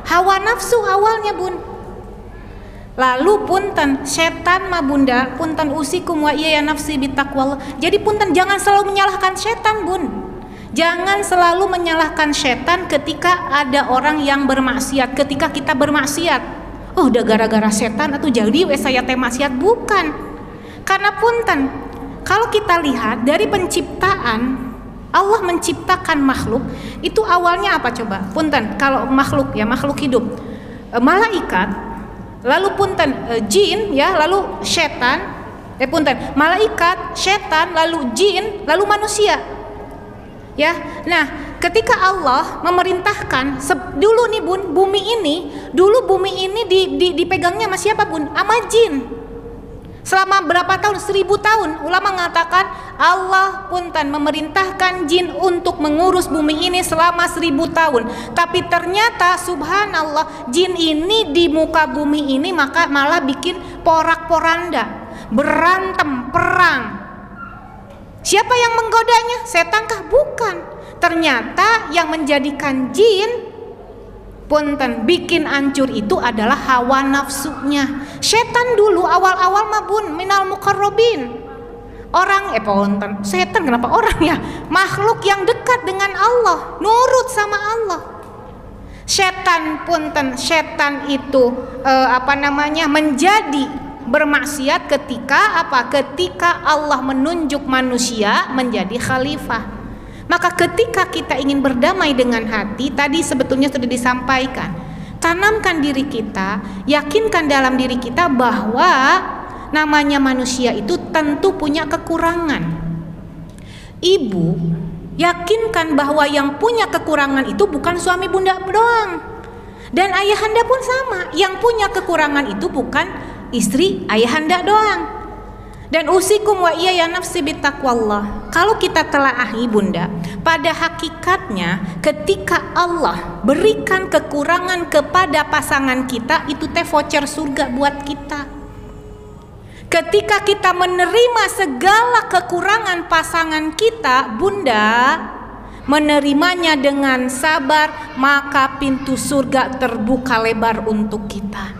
hawa nafsu awalnya Bun. Lalu punten, setan mah Bunda, punten usikum wa iya nafsi bitaqwallah. Jadi punten jangan selalu menyalahkan setan Bun. Jangan selalu menyalahkan setan ketika ada orang yang bermaksiat, ketika kita bermaksiat. Oh, udah gara-gara setan atau jadi saya teh maksiat, bukan. Karena punten, kalau kita lihat dari penciptaan Allah menciptakan makhluk itu awalnya apa coba? Punten, kalau makhluk ya, makhluk hidup, malaikat, lalu punten jin ya, lalu setan, punten, malaikat, setan, lalu jin, lalu manusia. Ya. Nah, ketika Allah memerintahkan dulu nih Bun, bumi ini dipegangnya sama siapa Bun? Sama jin. Selama berapa tahun? 1000 tahun. Ulama mengatakan Allah punten memerintahkan jin untuk mengurus bumi ini selama 1000 tahun. Tapi ternyata subhanallah, jin ini di muka bumi ini maka malah bikin porak-poranda, berantem, perang. Siapa yang menggodanya? Setankah? Bukan. Ternyata yang menjadikan jin punten bikin hancur itu adalah hawa nafsunya. Setan dulu awal-awal mah Bun minal muqarrabin. Orang punten, setan kenapa orang ya? Makhluk yang dekat dengan Allah, nurut sama Allah. Setan punten, setan itu menjadi bermaksiat ketika apa? Ketika Allah menunjuk manusia menjadi khalifah. Maka ketika kita ingin berdamai dengan hati, tadi sebetulnya sudah disampaikan, tanamkan diri kita, yakinkan dalam diri kita bahwa namanya manusia itu tentu punya kekurangan. Ibu, yakinkan bahwa yang punya kekurangan itu bukan suami bunda doang, dan ayahanda pun sama, yang punya kekurangan itu bukan istri ayahanda doang. Dan usikum wa iya ya nafsi bittaqwallah. Kalau kita telaahi bunda, pada hakikatnya ketika Allah berikan kekurangan kepada pasangan kita, itu teh voucher surga buat kita. Ketika kita menerima segala kekurangan pasangan kita, bunda, menerimanya dengan sabar, maka pintu surga terbuka lebar untuk kita.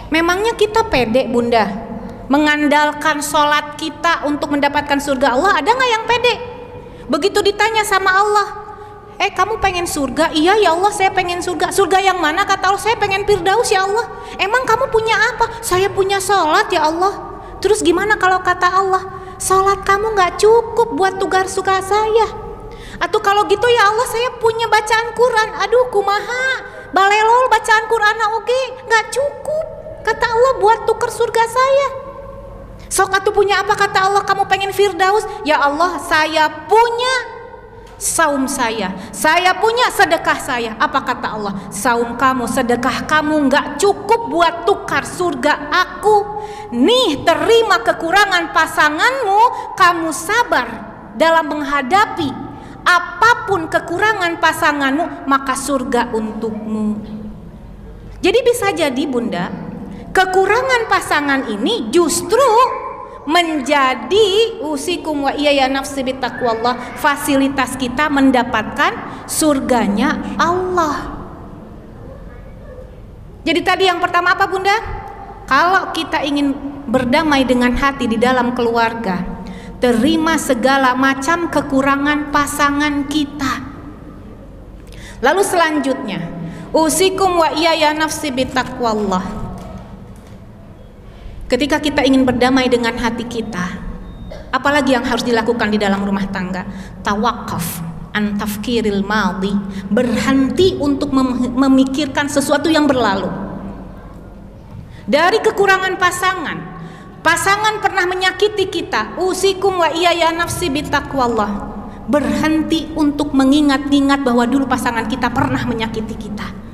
Memangnya kita pede bunda mengandalkan sholat kita untuk mendapatkan surga Allah? Ada nggak yang pede? Begitu ditanya sama Allah, kamu pengen surga? Iya ya Allah, saya pengen surga. Surga yang mana? Kata Allah, saya pengen Firdaus ya Allah. Emang kamu punya apa? Saya punya sholat ya Allah. Terus gimana kalau kata Allah, sholat kamu nggak cukup buat tugas saya? Atau kalau gitu ya Allah, saya punya bacaan Quran. Aduh kumaha, balelol bacaan Quran oke nggak cukup. Kata Allah buat tukar surga saya. Sok atuh punya apa? Kata Allah, kamu pengen Firdaus? Ya Allah, saya punya saum saya punya sedekah saya. Apa kata Allah? Saum kamu, sedekah kamu nggak cukup buat tukar surga aku. Nih, terima kekurangan pasanganmu, kamu sabar dalam menghadapi apapun kekurangan pasanganmu, maka surga untukmu. Jadi bisa jadi bunda, kekurangan pasangan ini justru menjadi usikum wa iya ya nafsi bittaqwallah, fasilitas kita mendapatkan surganya Allah. Jadi tadi yang pertama apa bunda? Kalau kita ingin berdamai dengan hati di dalam keluarga, terima segala macam kekurangan pasangan kita. Lalu selanjutnya, usikum wa iya ya nafsi bittaqwallah. Ketika kita ingin berdamai dengan hati kita, apalagi yang harus dilakukan di dalam rumah tangga? Tawakaf an tafkiril madhi, berhenti untuk memikirkan sesuatu yang berlalu. Dari kekurangan pasangan pernah menyakiti kita, usikum wa iya ya nafsi bittaqwallah, berhenti untuk mengingat-ingat bahwa dulu pasangan kita pernah menyakiti kita.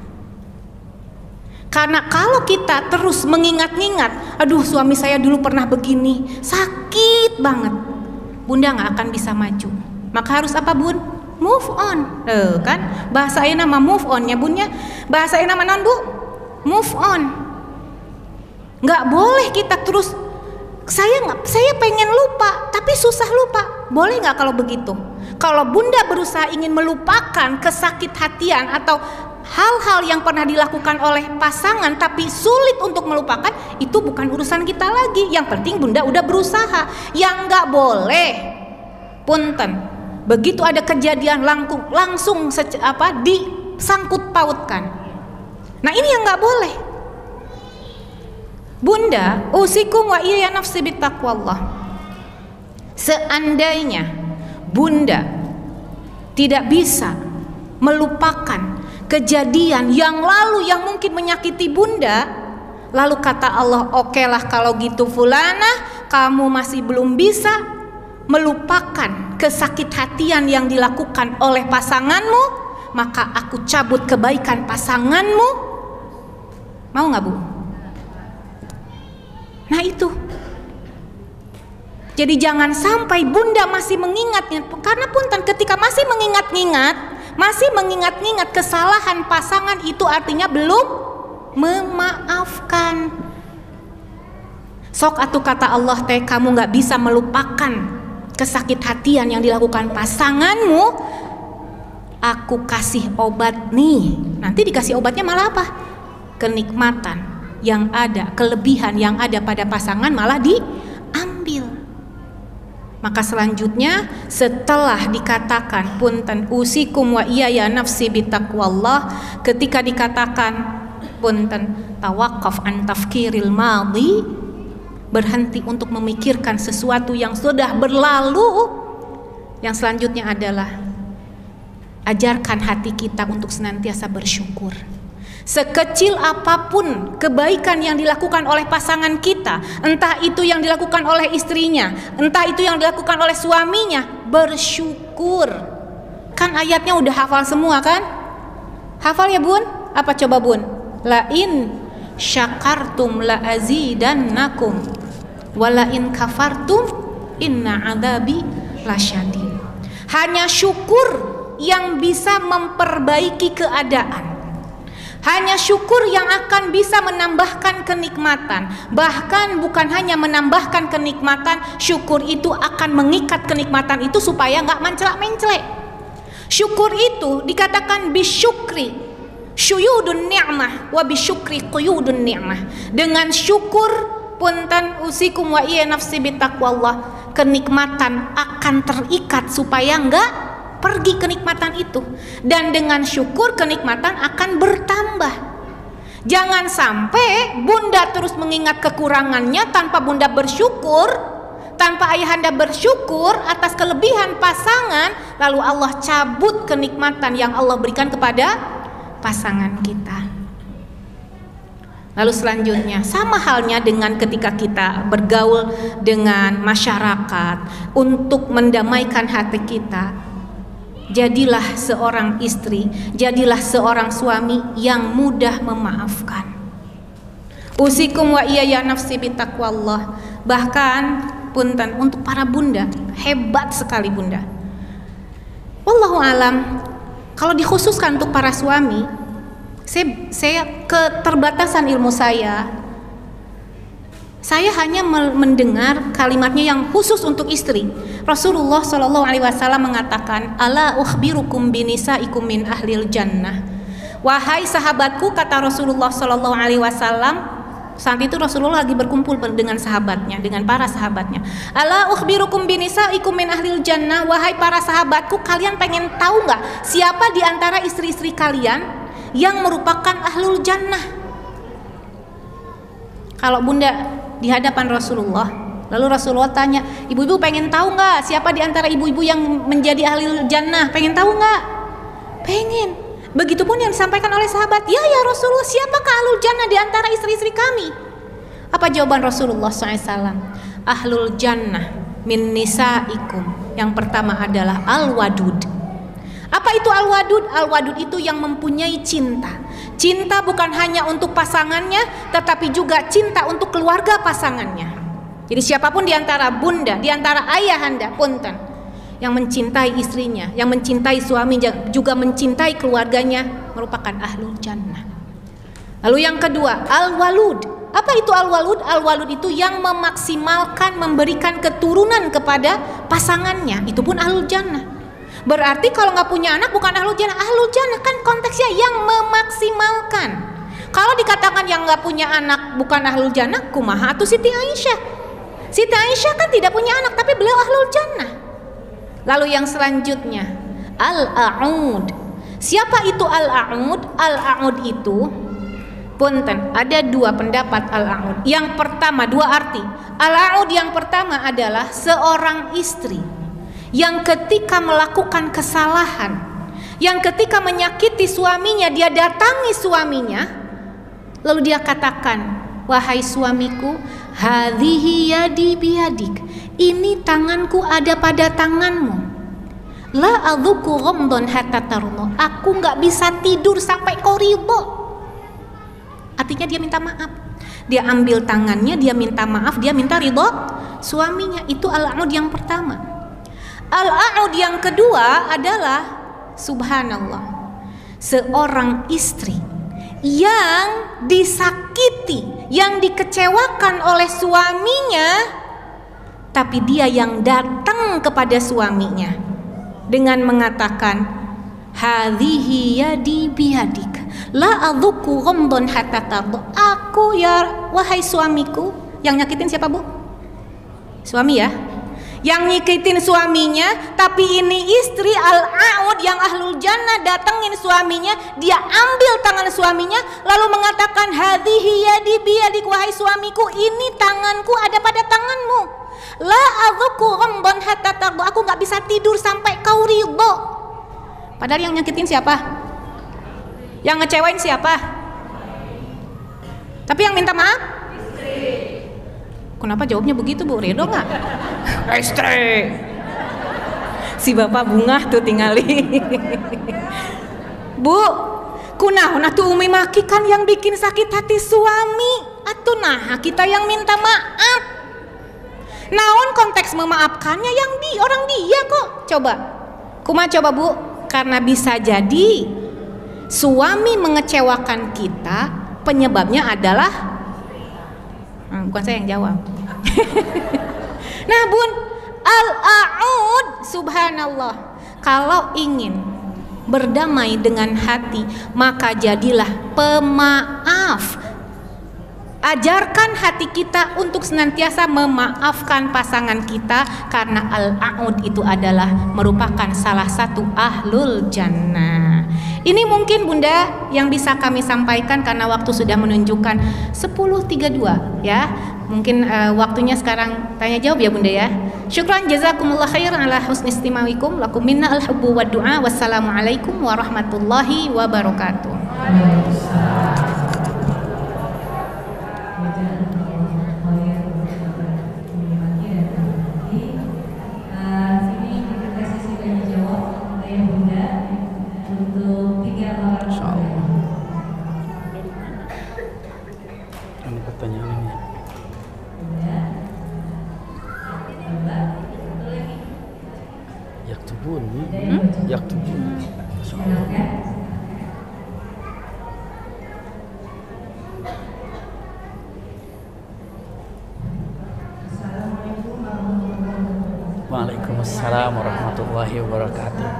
Karena kalau kita terus mengingat-ingat, aduh suami saya dulu pernah begini, sakit banget, bunda nggak akan bisa maju. Maka harus apa bun? Move on, kan? Bahasa nama move on ya bunnya. Bahasa nama non bu? Move on. Nggak boleh kita terus, saya pengen lupa, tapi susah lupa. Boleh nggak kalau begitu? Kalau bunda berusaha ingin melupakan kesakit hatian atau hal-hal yang pernah dilakukan oleh pasangan tapi sulit untuk melupakan, itu bukan urusan kita lagi. Yang penting bunda udah berusaha. Yang nggak boleh, punten, begitu ada kejadian langsung disangkut pautkan. Nah ini yang nggak boleh. Bunda, usikum wa iya nafsi bittaqwallah. Seandainya Bunda tidak bisa melupakan kejadian yang lalu yang mungkin menyakiti Bunda. Lalu kata Allah, okelah kalau gitu Fulana, kamu masih belum bisa melupakan kesakit hatian yang dilakukan oleh pasanganmu, maka aku cabut kebaikan pasanganmu. Mau gak Bu? Nah itu. Jadi jangan sampai Bunda masih mengingatnya, karena punten ketika masih mengingat-ingat kesalahan pasangan, itu artinya belum memaafkan. Sok atuh kata Allah teh, kamu gak bisa melupakan kesakit hatian yang dilakukan pasanganmu, aku kasih obat nih. Nanti dikasih obatnya malah apa? Kenikmatan yang ada, kelebihan yang ada pada pasangan malah diambil. Maka selanjutnya setelah dikatakan punten usikum wa iyaya nafsi bitaqwallah, ketika dikatakan punten tawaqqaf an tafkiril madhi, berhenti untuk memikirkan sesuatu yang sudah berlalu, yang selanjutnya adalah ajarkan hati kita untuk senantiasa bersyukur. Sekecil apapun kebaikan yang dilakukan oleh pasangan kita, entah itu yang dilakukan oleh istrinya, entah itu yang dilakukan oleh suaminya, bersyukur. Kan ayatnya udah hafal semua kan? Hafal ya Bun? Apa coba Bun? La in syakartum la azidannakum wa la in kafartum inna adabi lasyadid. Hanya syukur yang bisa memperbaiki keadaan. Hanya syukur yang akan bisa menambahkan kenikmatan. Bahkan bukan hanya menambahkan kenikmatan, syukur itu akan mengikat kenikmatan itu supaya nggak mencelak-mencelek. Syukur itu dikatakan bisyukri syuyudun ni'mah wa bisyukri quyudun ni'mah. Dengan syukur punten usikum wa iya nafsi bitaqwallah, kenikmatan akan terikat supaya nggak pergi kenikmatan itu, dan dengan syukur kenikmatan akan bertambah. Jangan sampai Bunda terus mengingat kekurangannya tanpa Bunda bersyukur, tanpa ayahanda bersyukur atas kelebihan pasangan, lalu Allah cabut kenikmatan yang Allah berikan kepada pasangan kita. Lalu selanjutnya sama halnya dengan ketika kita bergaul dengan masyarakat untuk mendamaikan hati kita. Jadilah seorang istri, jadilah seorang suami yang mudah memaafkan. Usikum wa iyaya nafsi bitaqwallah. Bahkan punten untuk para bunda, hebat sekali Bunda. Wallahu alam, kalau dikhususkan untuk para suami, saya keterbatasan ilmu saya hanya mendengar kalimatnya yang khusus untuk istri. Rasulullah Shallallahu Alaihi Wasallam mengatakan, ala ukhbirukum binisaikum min ahlil jannah. Wahai sahabatku, kata Rasulullah Shallallahu Alaihi Wasallam, saat itu Rasulullah lagi berkumpul dengan sahabatnya, dengan para sahabatnya. Ala ukhbirukum binisaikum min ahlil jannah. Wahai para sahabatku, kalian pengen tahu nggak siapa di antara istri-istri kalian yang merupakan ahlul jannah? Kalau Bunda di hadapan Rasulullah, lalu Rasulullah tanya, ibu-ibu pengen tahu nggak siapa di antara ibu-ibu yang menjadi ahli jannah? Pengen tahu nggak? Pengen. Begitupun yang disampaikan oleh sahabat, ya Rasulullah, siapakah ahlul jannah di antara istri-istri kami? Apa jawaban Rasulullah SAW? Ahlul jannah min nisaikum. Yang pertama adalah al-wadud. Apa itu al-wadud? Al-wadud itu yang mempunyai cinta. Cinta bukan hanya untuk pasangannya, tetapi juga cinta untuk keluarga pasangannya. Jadi siapapun di antara bunda, di antara ayahanda punten, yang mencintai istrinya, yang mencintai suaminya, juga mencintai keluarganya, merupakan ahlul jannah. Lalu yang kedua, al-walud. Apa itu al-walud? Al-walud itu yang memaksimalkan memberikan keturunan kepada pasangannya. Itu pun ahlul jannah. Berarti kalau nggak punya anak bukan ahlul jannah. Ahlul jannah kan konteksnya yang memaksimalkan. Kalau dikatakan yang nggak punya anak bukan ahlul jannah, kumaha atau Siti Aisyah? Siti Aisyah kan tidak punya anak, tapi beliau ahlul jannah. Lalu yang selanjutnya, al-a'ud. Siapa itu al-a'ud? Al-a'ud itu punten, ada dua pendapat al-a'ud. Yang pertama, dua arti. Al-a'ud yang pertama adalah seorang istri yang ketika melakukan kesalahan, yang ketika menyakiti suaminya, dia datangi suaminya, lalu dia katakan, wahai suamiku, hadhihi yadi biyadik, ini tanganku ada pada tanganmu. La adzuku ghamdon hatta tarno, aku nggak bisa tidur sampai kau ridho. Artinya dia minta maaf. Dia ambil tangannya, dia minta maaf, dia minta ridho suaminya. Itu al-a'ud yang pertama. Al-a'ud yang kedua adalah, subhanallah, seorang istri yang disakiti, yang dikecewakan oleh suaminya, tapi dia yang datang kepada suaminya dengan mengatakan, hadhihi yadi biyadik, la adzuku ghamdon hatta tardo. Aku ya, wahai suamiku. Yang nyakitin siapa, Bu? Suami ya. Yang nyakitin suaminya, tapi ini istri al-a'ud yang ahlul jannah datengin suaminya, dia ambil tangan suaminya lalu mengatakan, hadhihi yadi biyadik, wahai suamiku, ini tanganku ada pada tanganmu. La adzuku ghamdon hatta tardo, aku nggak bisa tidur sampai kau ridho. Padahal yang nyakitin siapa? Yang ngecewain siapa? Tapi yang minta maaf? Istri. Kenapa jawabnya begitu, Bu? Ridho nggak? Istri. Si bapak bunga tuh tinggali. Bu, kunaon atuh umi maki kan yang bikin sakit hati suami. Atuh nah kita yang minta maaf. Naon konteks memaafkannya yang orang dia kok. Coba. Kumaha coba, Bu? Karena bisa jadi suami mengecewakan kita, penyebabnya adalah bukan saya yang jawab. Nah, Bun, al-a'ud, subhanallah, kalau ingin berdamai dengan hati, maka jadilah pemaaf. Ajarkan hati kita untuk senantiasa memaafkan pasangan kita, karena al-a'ud itu adalah merupakan salah satu ahlul jannah. Ini mungkin Bunda yang bisa kami sampaikan karena waktu sudah menunjukkan 10.32 ya. Mungkin waktunya sekarang tanya jawab ya Bunda ya. Syukran jazakumullah khair ala husni istimawikum, lakum minna al-hubbu wa du'a. Wassalamualaikum warahmatullahi wabarakatuh. Waalaikumsalam warahmatullahi wabarakatuh.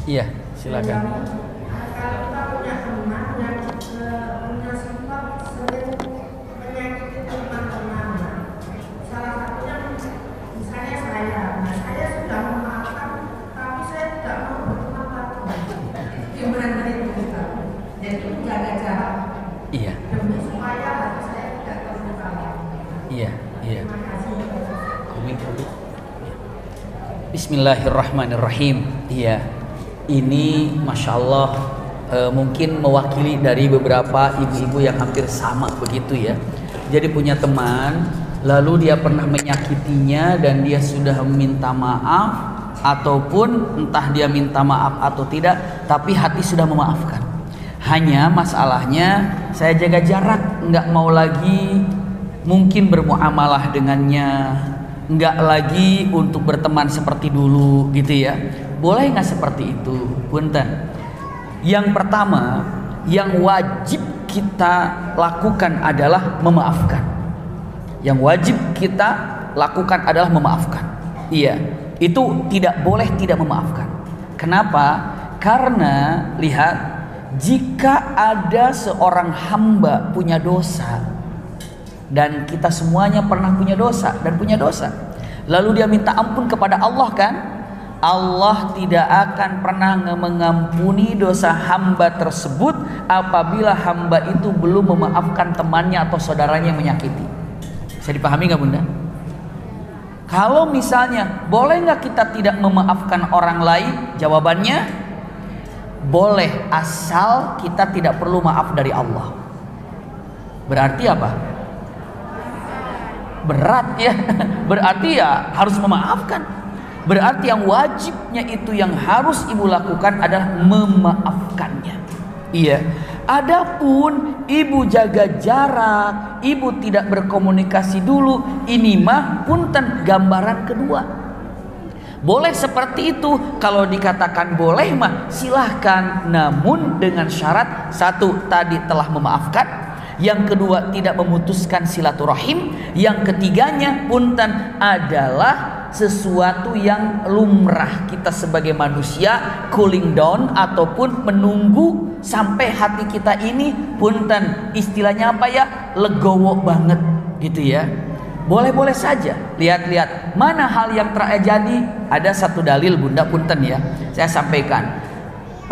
Iya, silakan. Bismillahirrahmanirrahim. Iya, ini masya Allah mungkin mewakili dari beberapa ibu-ibu yang hampir sama begitu ya. Jadi punya teman, lalu dia pernah menyakitinya dan dia sudah meminta maaf, ataupun entah dia minta maaf atau tidak, tapi hati sudah memaafkan. Hanya masalahnya saya jaga jarak, nggak mau lagi mungkin bermuamalah dengannya, nggak lagi untuk berteman seperti dulu gitu ya. Boleh nggak seperti itu? Punten. Yang pertama yang wajib kita lakukan adalah memaafkan. Yang wajib kita lakukan adalah memaafkan. Iya, itu tidak boleh tidak memaafkan. Kenapa? Karena lihat, jika ada seorang hamba punya dosa, Dan kita semuanya pernah punya dosa dan punya dosa. Lalu dia minta ampun kepada Allah kan? Allah tidak akan pernah mengampuni dosa hamba tersebut apabila hamba itu belum memaafkan temannya atau saudaranya yang menyakiti. Bisa dipahami nggak Bunda? Kalau misalnya boleh nggak kita tidak memaafkan orang lain? Jawabannya boleh, asal kita tidak perlu maaf dari Allah. Berarti apa? Berat ya. Berarti ya harus memaafkan. Berarti yang wajibnya itu yang harus ibu lakukan adalah memaafkannya. Iya. Adapun ibu jaga jarak, ibu tidak berkomunikasi dulu, ini mah punten gambaran kedua. Boleh seperti itu. Kalau dikatakan boleh mah silahkan, namun dengan syarat satu, tadi telah memaafkan. Yang kedua, tidak memutuskan silaturahim. Yang ketiganya punten adalah sesuatu yang lumrah kita sebagai manusia, cooling down ataupun menunggu sampai hati kita ini punten, istilahnya apa ya, legowo banget gitu ya. Boleh-boleh saja. Lihat-lihat mana hal yang terjadi. Ada satu dalil Bunda, punten ya, saya sampaikan.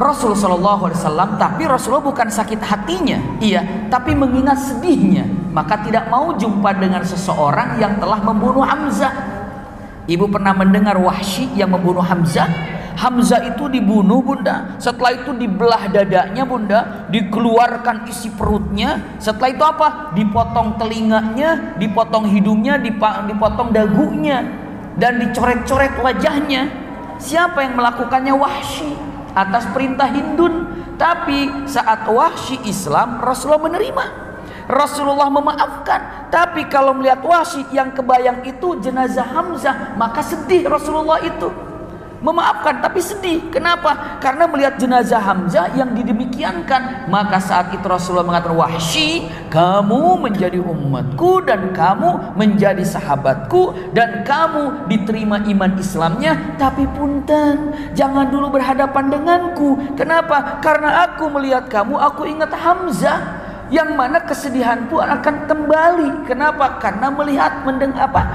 Rasulullah SAW, tapi Rasulullah bukan sakit hatinya, iya, tapi mengingat sedihnya, maka tidak mau jumpa dengan seseorang yang telah membunuh Hamzah. Ibu pernah mendengar Wahsy yang membunuh Hamzah? Hamzah itu dibunuh Bunda, setelah itu dibelah dadanya Bunda, dikeluarkan isi perutnya, setelah itu apa? Dipotong telinganya, dipotong hidungnya, dipotong dagunya, dan dicoret-coret wajahnya. Siapa yang melakukannya? Wahsy, atas perintah Hindun. Tapi saat Wahsy Islam, Rasulullah menerima, Rasulullah memaafkan. Tapi kalau melihat Wahsy yang kebayang itu jenazah Hamzah, maka sedih Rasulullah itu. Memaafkan tapi sedih. Kenapa? Karena melihat jenazah Hamzah yang didemikiankan. Maka saat itu Rasulullah mengatakan, Wahsy, kamu menjadi umatku dan kamu menjadi sahabatku dan kamu diterima iman Islamnya. Tapi punten, jangan dulu berhadapan denganku. Kenapa? Karena aku melihat kamu, aku ingat Hamzah, yang mana kesedihanku akan kembali. Kenapa? Karena melihat,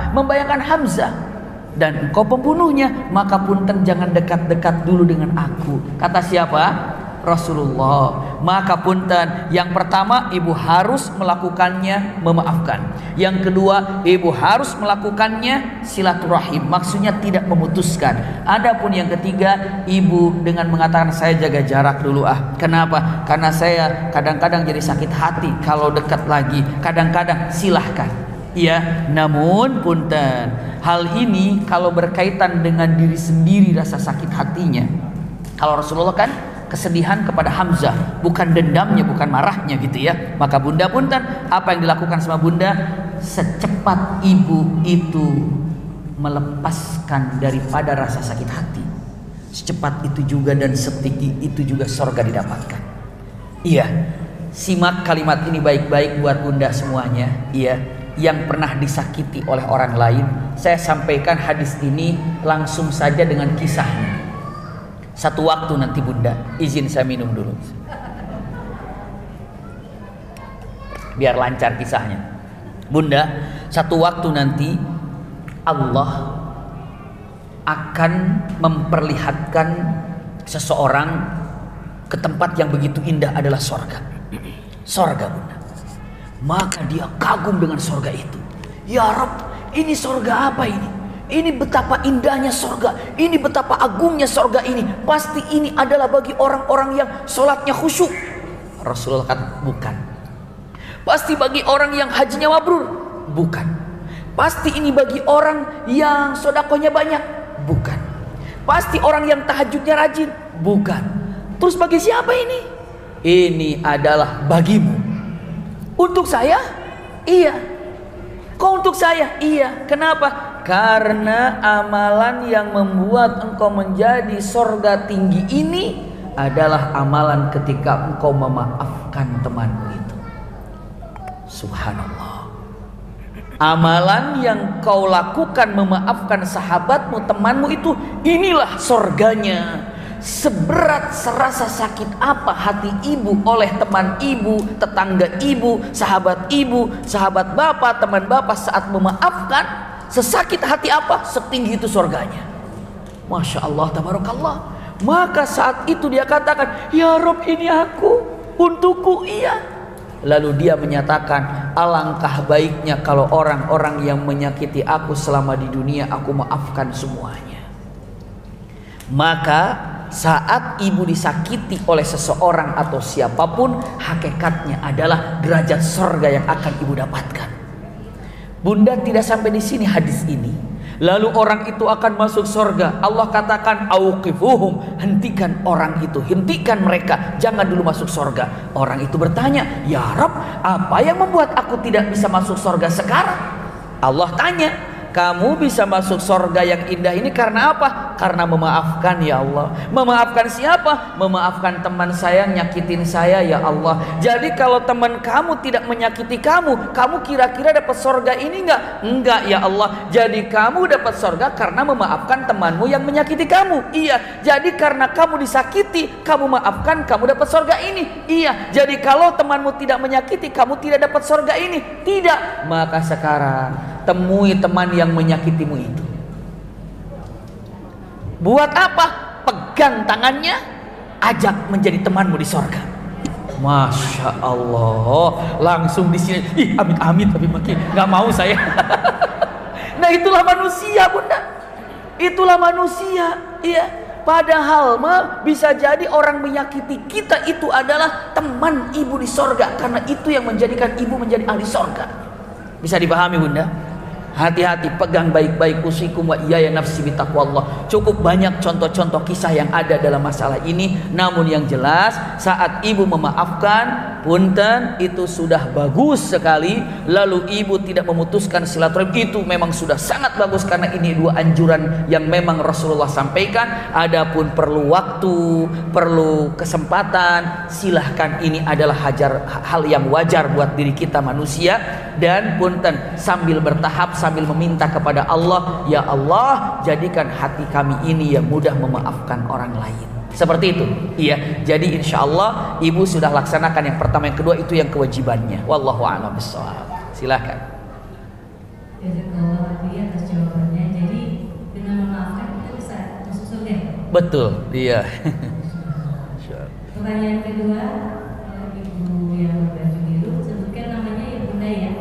membayangkan Hamzah dan engkau pembunuhnya, maka punten jangan dekat-dekat dulu dengan aku. Kata siapa? Rasulullah. Maka punten, yang pertama ibu harus melakukannya memaafkan. Yang kedua, ibu harus melakukannya silaturahim, maksudnya tidak memutuskan. Adapun yang ketiga, ibu dengan mengatakan saya jaga jarak dulu Kenapa? Karena saya kadang-kadang jadi sakit hati kalau dekat lagi. Kadang-kadang silahkan. Ya, namun punten, hal ini kalau berkaitan dengan diri sendiri rasa sakit hatinya. Kalau Rasulullah kan kesedihan kepada Hamzah, bukan dendamnya, bukan marahnya gitu ya. Maka Bunda punten, apa yang dilakukan sama Bunda? Secepat ibu itu melepaskan daripada rasa sakit hati, secepat itu juga dan setinggi itu juga surga didapatkan. Iya, simak kalimat ini baik-baik buat Bunda semuanya. Iya, yang pernah disakiti oleh orang lain, saya sampaikan hadis ini langsung saja dengan kisahnya. Satu waktu nanti Bunda, izin saya minum dulu biar lancar kisahnya. Bunda, satu waktu nanti Allah akan memperlihatkan seseorang ke tempat yang begitu indah adalah surga. Surga Bunda. Maka dia kagum dengan surga itu. Ya Rabb, ini surga apa ini? Ini betapa indahnya surga. Ini betapa agungnya surga ini. Pasti ini adalah bagi orang-orang yang sholatnya khusyuk. Rasulullah kata bukan. Pasti bagi orang yang hajinya mabrur. Bukan. Pasti ini bagi orang yang sodakohnya banyak. Bukan. Pasti orang yang tahajudnya rajin. Bukan. Terus bagi siapa ini? Ini adalah bagimu. Untuk saya? Iya. Kok untuk saya? Iya. Kenapa? Karena amalan yang membuat engkau menjadi surga tinggi ini adalah amalan ketika engkau memaafkan temanmu itu. Subhanallah. Amalan yang kau lakukan memaafkan sahabatmu, temanmu itu, inilah surganya. seberat serasa sakit apa hati ibu oleh teman ibu, tetangga ibu, sahabat bapak, teman bapak saat memaafkan, sesakit hati apa, setinggi itu surganya. Masya Allah, tabarakallah. Maka saat itu dia katakan, ya Rob, ini aku, untukku, iya. Lalu dia menyatakan, alangkah baiknya kalau orang-orang yang menyakiti aku selama di dunia aku maafkan semuanya. Maka saat ibu disakiti oleh seseorang atau siapapun, hakikatnya adalah derajat surga yang akan ibu dapatkan. Bunda, tidak sampai di sini hadis ini. Lalu orang itu akan masuk surga. Allah katakan, auqifuhum, hentikan orang itu, hentikan mereka, jangan dulu masuk surga. Orang itu bertanya, ya Rabb, apa yang membuat aku tidak bisa masuk surga sekarang? Allah tanya, kamu bisa masuk surga yang indah ini karena apa? Karena memaafkan, ya Allah. Memaafkan siapa? Memaafkan teman saya nyakitin saya, ya Allah. Jadi kalau teman kamu tidak menyakiti kamu, kamu kira-kira dapat surga ini enggak? Enggak, ya Allah. Jadi kamu dapat surga karena memaafkan temanmu yang menyakiti kamu. Iya. Jadi karena kamu disakiti, kamu maafkan, kamu dapat surga ini. Iya. Jadi kalau temanmu tidak menyakiti, kamu tidak dapat surga ini. Tidak. Maka sekarang temui teman yang menyakitimu itu. Buat apa? Pegang tangannya, ajak menjadi temanmu di surga. Masya Allah, langsung di sini. Ih, amit-amit, tapi makin nggak mau saya. Nah, itulah manusia, Bunda. Itulah manusia. Iya. Padahal mah bisa jadi orang menyakiti kita itu adalah teman ibu di surga, karena itu yang menjadikan ibu menjadi ahli surga. Bisa dipahami, Bunda? Hati-hati, pegang baik-baik, usikum wa iyaya nafsi bitaqwallah. Cukup banyak contoh-contoh kisah yang ada dalam masalah ini. Namun yang jelas, saat ibu memaafkan, punten, itu sudah bagus sekali. Lalu ibu tidak memutuskan silaturahim, itu memang sudah sangat bagus, karena ini dua anjuran yang memang Rasulullah sampaikan. Adapun perlu waktu, perlu kesempatan, silahkan, ini adalah hal yang wajar buat diri kita manusia. Dan punten, sambil bertahap, sambil meminta kepada Allah, ya Allah, jadikan hati kami ini yang mudah memaafkan orang lain. Seperti itu. Iya. Jadi insya Allah ibu sudah laksanakan yang pertama, yang kedua itu yang kewajibannya. Wallahu a'lam bishawab. Silakan. Atas jawabannya. Jadi dengan memaafkan kita bisa masuk surga. Betul. Iya. Pertanyaan kedua, ibu yang berbaju biru, sebutkan namanya ya Bunda ya.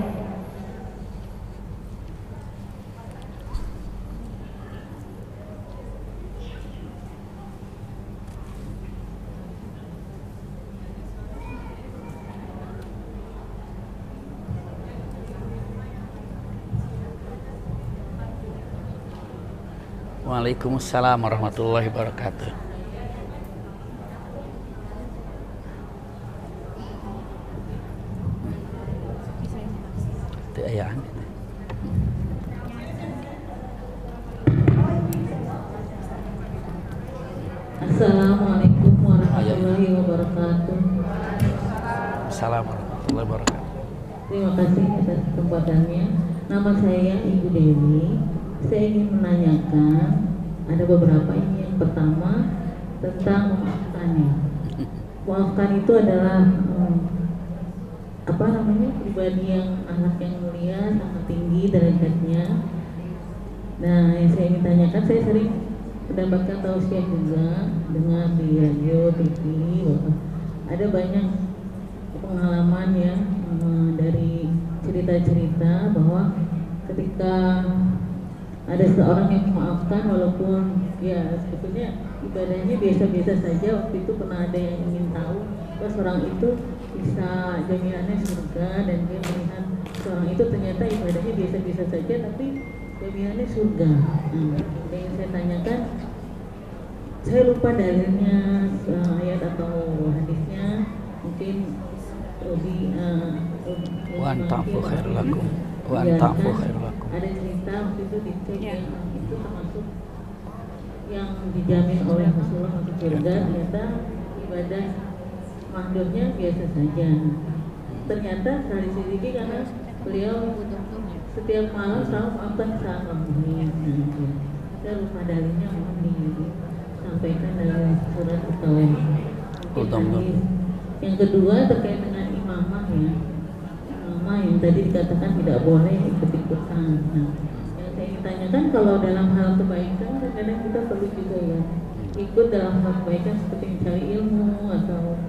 Waalaikumsalam warahmatullahi wabarakatuh. Assalamualaikum warahmatullahi wabarakatuh. Assalamualaikum warahmatullahi wabarakatuh. Terima kasih atas kesempatannya. Nama saya Ibu Dewi. Saya ingin menanyakan, ada beberapa ini. Yang pertama tentang memaafkan ya. Memaafkan itu adalah pribadi yang anak yang mulia, sangat tinggi derajatnya. Nah, yang saya ingin tanyakan, saya sering mendapatkan tausiah juga dengar di radio, TV, ada banyak pengalaman ya dari cerita-cerita bahwa ketika ada seorang yang memaafkan, walaupun ya sebetulnya ibadahnya biasa-biasa saja, waktu itu pernah ada yang ingin tahu bahwa seorang itu bisa jaminannya surga, dan dia melihat seorang itu ternyata ibadahnya biasa-biasa saja tapi jaminannya surga. Yang saya tanyakan, saya lupa dalilnya, ayat atau hadisnya, mungkin lebih wa antafu khairul lakum. Wa antafu khairul lakum. Ada cerita waktu itu dicek yang itu termasuk yang dijamin oleh Rasulullah masuk surga, ternyata ibadah mahdurnya biasa saja. Ternyata Sari Sidiki karena beliau setiap malam selalu maafkan salah. Saya lupa dalilnya, mohon disampaikan dalam surat At-Taubah. Betul. Yang kedua terkait dengan imamah ya, imamah yang tadi dikatakan tidak boleh ikut-ikutan. Nah, yang saya ingin tanyakan, kalau dalam hal kebaikan kadang kita perlu juga ya ikut dalam hal kebaikan seperti mencari ilmu atau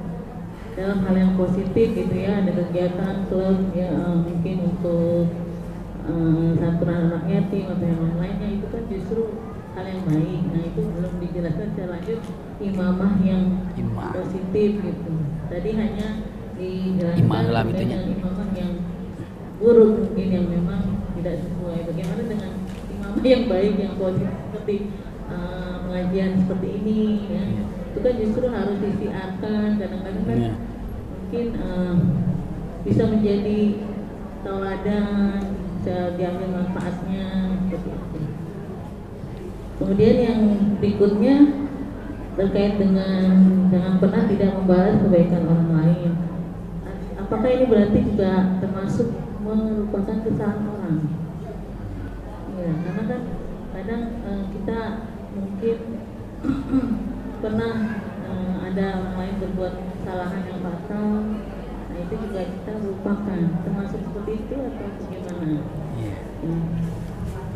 dalam hal yang positif gitu ya, ada kegiatan klub ya, mungkin untuk santunan anak yatim atau yang lainnya, itu kan justru hal yang baik. Nah, itu belum dijelaskan secara lanjut imamah yang positif gitu. Tadi hanya dijelaskan dengan imamah yang buruk mungkin, yang memang tidak sesuai. Bagaimana dengan imamah yang baik, yang positif seperti pengajian seperti ini ya, itu kan justru harus disiarkan. Kadang-kadang kan mungkin bisa menjadi tauladan, bisa diambil manfaatnya seperti itu. Kemudian yang berikutnya terkait dengan jangan pernah tidak membalas kebaikan orang lain. Apakah ini berarti juga termasuk melupakan kesalahan orang? Ya, karena kan kadang kita mungkin pernah ada orang lain berbuat kesalahan yang fatal. Nah, itu juga kita lupakan. Termasuk seperti itu atau bagaimana?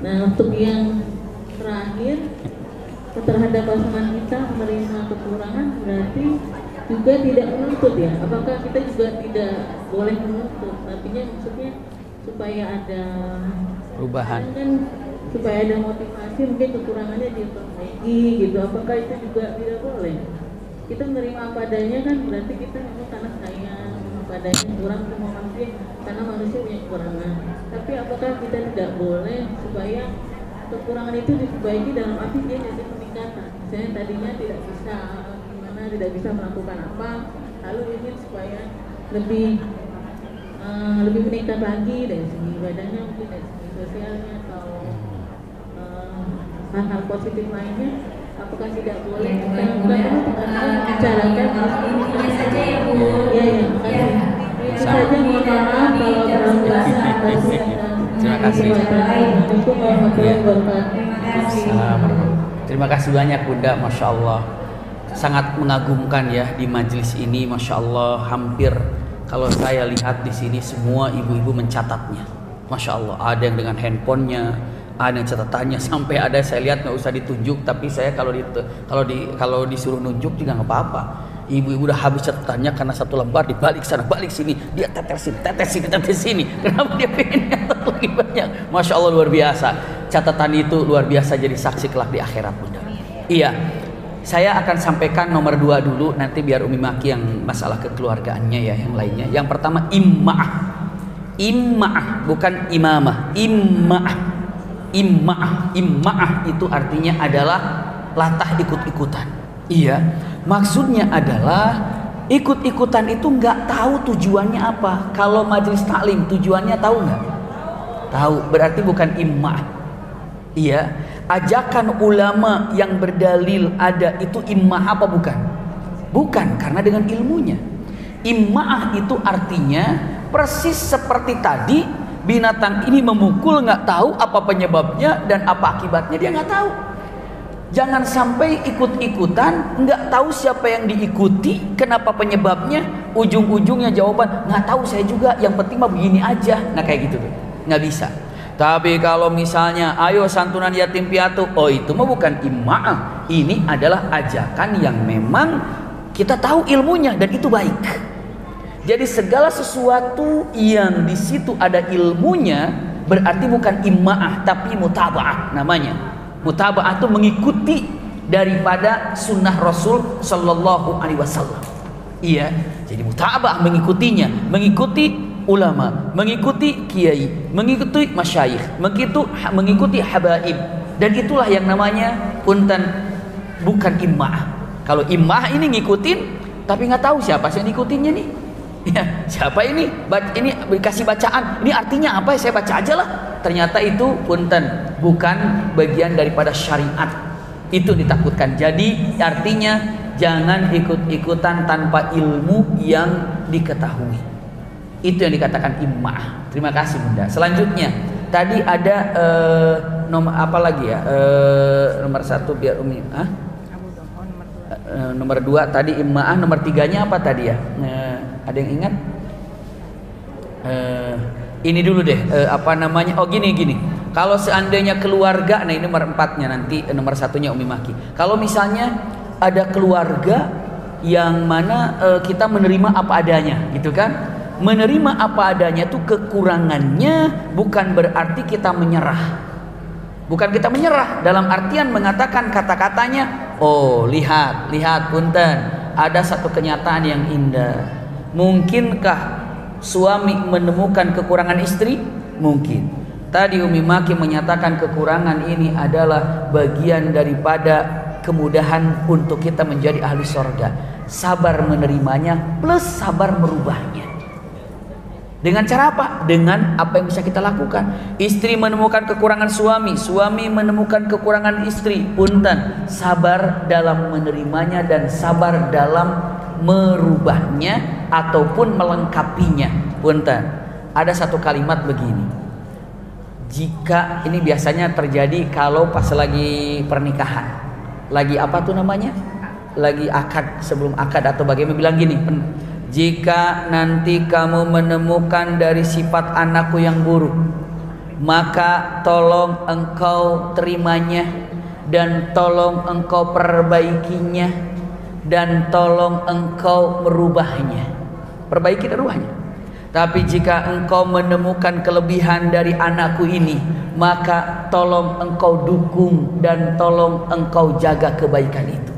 Nah, untuk yang terakhir, terhadap pasangan kita menerima kekurangan berarti juga tidak menuntut ya. Apakah kita juga tidak boleh menuntut? Artinya maksudnya supaya ada perubahan kan, supaya ada motivasi mungkin kekurangannya diperbaiki gitu. Apakah itu juga tidak boleh? Kita menerima apa adanya kan berarti kita memang karena sayang, memang padanya kurang semua manusia, karena manusia punya kekurangan. Tapi apakah kita tidak boleh supaya kekurangan itu diperbaiki dalam arti dia jadi peningkatan? Misalnya tadinya tidak bisa gimana, tidak bisa melakukan apa, lalu ingin supaya lebih meningkat lagi dari segi ibadahnya, mungkin dari segi sosialnya atau hal-hal positif lainnya. Apakah tidak boleh kita bicarakan ini saja ya Bu? Ya, makasih. Itu saja, mohon maaf kalau terlalu Terima kasih. Terima kasih banyak Bunda, Masya Allah. Sangat mengagumkan ya di majelis ini, Masya Allah. Hampir kalau saya lihat di sini semua ibu-ibu mencatatnya, Masya Allah. Ada yang dengan handphonenya, ada yang catatannya, sampai ada saya lihat nggak usah ditunjuk, tapi saya kalau disuruh nunjuk juga nggak apa-apa. Ibu-ibu udah habis catatannya karena satu lembar dibalik sana balik sini, dia tetes sini. Kenapa dia pengen nyatet lagi banyak? Masya Allah, luar biasa. Catatan itu luar biasa jadi saksi kelak di akhirat Bunda. Iya, saya akan sampaikan nomor 2 dulu, nanti biar Umi Maki yang masalah kekeluargaannya ya, yang lainnya. Yang pertama imma'ah, bukan imamah, imma'ah itu artinya adalah latah ikut-ikutan. Iya, maksudnya adalah ikut-ikutan itu nggak tahu tujuannya apa. Kalau majelis taklim tujuannya tahu nggak? Tahu, berarti bukan imma'ah. Iya, ajakan ulama yang berdalil ada itu imma'ah apa bukan? Bukan, karena dengan ilmunya. Imma'ah itu artinya persis seperti tadi, binatang ini memukul nggak tahu apa penyebabnya dan apa akibatnya, dia nggak tahu. Jangan sampai ikut-ikutan nggak tahu siapa yang diikuti, kenapa penyebabnya, ujung-ujungnya jawaban nggak tahu saya juga, yang penting mah begini aja. Nah kayak gitu tuh nggak bisa. Tapi kalau misalnya ayo santunan yatim piatu, oh itu mah bukan imma'ah, ini adalah ajakan yang memang kita tahu ilmunya dan itu baik. Jadi segala sesuatu yang di situ ada ilmunya berarti bukan imma'ah tapi mutaba'ah namanya. Mutaba'ah itu mengikuti daripada sunnah Rasul Sallallahu Alaihi Wasallam. Iya, jadi mutaba'ah mengikutinya, mengikuti ulama, mengikuti kiai, mengikuti masyayikh, mengikuti habaib, dan itulah yang namanya punten, bukan imma'ah. Kalau imma'ah ini ngikutin, tapi nggak tahu siapa yang ngikutinnya nih. Ya, siapa ini? Ini dikasih bacaan. Ini artinya apa? Saya baca aja lah. Ternyata itu punten, bukan bagian daripada syariat. Itu ditakutkan. Jadi artinya jangan ikut-ikutan tanpa ilmu yang diketahui. Itu yang dikatakan imma'ah. Terima kasih Bunda. Selanjutnya, tadi ada nomor apa lagi ya? Nomor 1 biar Umi. Nomor 2 tadi immaah, nomor 3-nya apa tadi ya? Ada yang ingat? Ini dulu deh, apa namanya? Oh gini. Kalau seandainya keluarga, nah ini nomor 4-nya, nanti nomor 1-nya Umi Maki. Kalau misalnya ada keluarga yang mana kita menerima apa adanya, gitu kan? Menerima apa adanya itu kekurangannya bukan berarti kita menyerah. Bukan kita menyerah dalam artian mengatakan kata-katanya, oh lihat punten, ada satu kenyataan yang indah. Mungkinkah suami menemukan kekurangan istri? Mungkin. Tadi Umi Maki menyatakan kekurangan ini adalah bagian daripada kemudahan untuk kita menjadi ahli surga. Sabar menerimanya plus sabar merubahnya. Dengan cara apa? Dengan apa yang bisa kita lakukan. Istri menemukan kekurangan suami, suami menemukan kekurangan istri. Punten, sabar dalam menerimanya dan sabar dalam merubahnya ataupun melengkapinya. Punten, ada satu kalimat begini. Jika ini biasanya terjadi kalau pas lagi pernikahan, lagi apa tuh namanya? Lagi akad, sebelum akad atau bagaimana, bilang gini, jika nanti kamu menemukan dari sifat anakku yang buruk, maka tolong engkau terimanya dan tolong engkau perbaikinya dan tolong engkau merubahnya. Perbaiki dan rubahnya. Tapi jika engkau menemukan kelebihan dari anakku ini, maka tolong engkau dukung dan tolong engkau jaga kebaikan itu.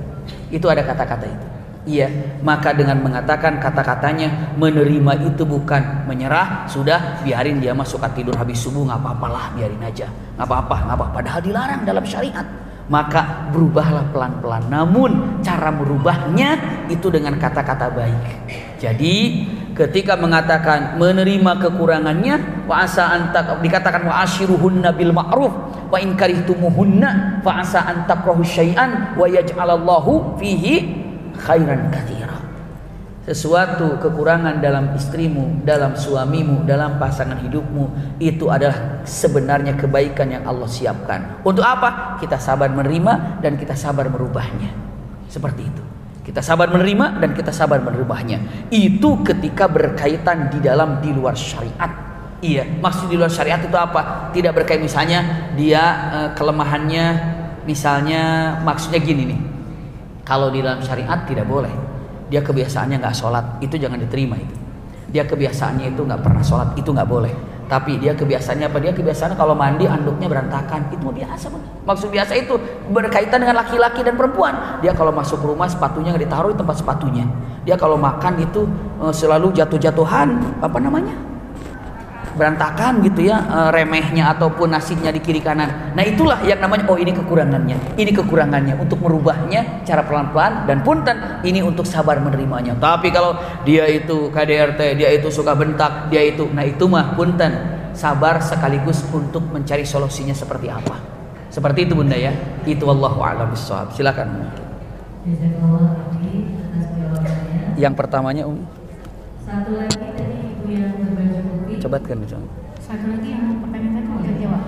Itu ada kata-kata itu. Iya, maka dengan mengatakan kata-katanya menerima itu bukan menyerah, sudah biarin dia masuk tidur habis subuh, nggak apa-apalah, biarin aja, nggak apa-apa, padahal dilarang dalam syariat. Maka berubahlah pelan-pelan, namun cara merubahnya itu dengan kata-kata baik. Jadi ketika mengatakan menerima kekurangannya, wa asa antak, dikatakan wa ashiruhunna bil ma'ruf wa in karihtumuhunna fa asa an takrahu syai'an wa yaj'alallahu fihi khairan katsira. Sesuatu kekurangan dalam istrimu, dalam suamimu, dalam pasangan hidupmu, itu adalah sebenarnya kebaikan yang Allah siapkan. Untuk apa? Kita sabar menerima dan kita sabar merubahnya. Seperti itu. Kita sabar menerima dan kita sabar merubahnya. Itu ketika berkaitan di luar syariat. Iya, maksud di luar syariat itu apa? Tidak berkaitan, misalnya dia kelemahannya, misalnya maksudnya gini nih. Kalau di dalam syariat tidak boleh. Dia kebiasaannya nggak sholat, itu jangan diterima itu. Dia kebiasaannya itu nggak pernah sholat, itu nggak boleh. Tapi dia kebiasaannya apa? Dia kebiasaan kalau mandi anduknya berantakan, itu biasa. Maksud biasa itu berkaitan dengan laki-laki dan perempuan. Dia kalau masuk rumah sepatunya nggak ditaruh di tempat sepatunya. Dia kalau makan itu selalu jatuh-jatuhan, apa namanya? Berantakan gitu ya, remehnya ataupun nasinya di kiri kanan. Nah itulah yang namanya, oh ini kekurangannya, untuk merubahnya cara pelan-pelan dan punten, ini untuk sabar menerimanya. Tapi kalau dia itu KDRT, dia itu suka bentak, dia itu, nah itu mah punten, sabar sekaligus untuk mencari solusinya seperti apa. Seperti itu Bunda ya. Itu wallahu a'lam bishawab. Silakan. Yang pertamanya satu lagi tadi ibu yang berbaju putih. Cobakan misalnya. Satu lagi yang pertanyaan tadi mau jawab.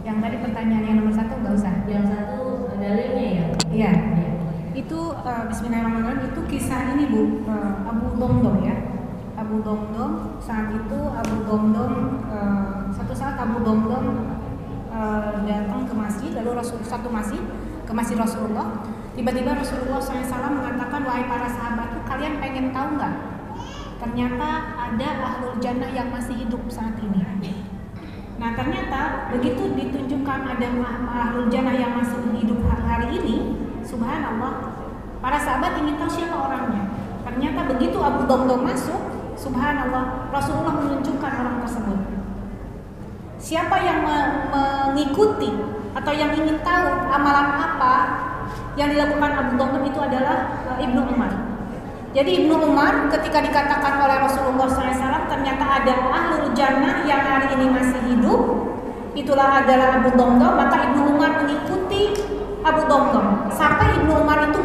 Yang tadi pertanyaan yang nomor 1 nggak usah. Yang satu dalilnya ya. Iya. Itu Bismillahirrahmanirrahim, itu kisah ini Bu, Abu Domdom ya. Abu Domdom saat itu satu saat Abu Domdom datang ke masjid, lalu ke masjid Rasulullah. Tiba-tiba Rasulullah SAW mengatakan, wahai para sahabatku, kalian pengen tahu nggak? Ternyata ada ahlul jannah yang masih hidup saat ini. Nah ternyata begitu ditunjukkan ada ahlul jannah yang masih hidup hari ini, subhanallah, para sahabat ingin tahu siapa orangnya. Ternyata begitu Abu Domdom masuk, subhanallah, Rasulullah menunjukkan orang tersebut. Siapa yang mengikuti atau yang ingin tahu amalan apa yang dilakukan Abu Domdom itu adalah Ibnu Umar. Jadi Ibnu Umar ketika dikatakan oleh Rasulullah SAW ternyata ada ahlul jannah yang hari ini masih hidup, itulah adalah Abu Domdom, maka Ibnu Umar mengikuti Abu Domdom sampai Ibnu Umar itu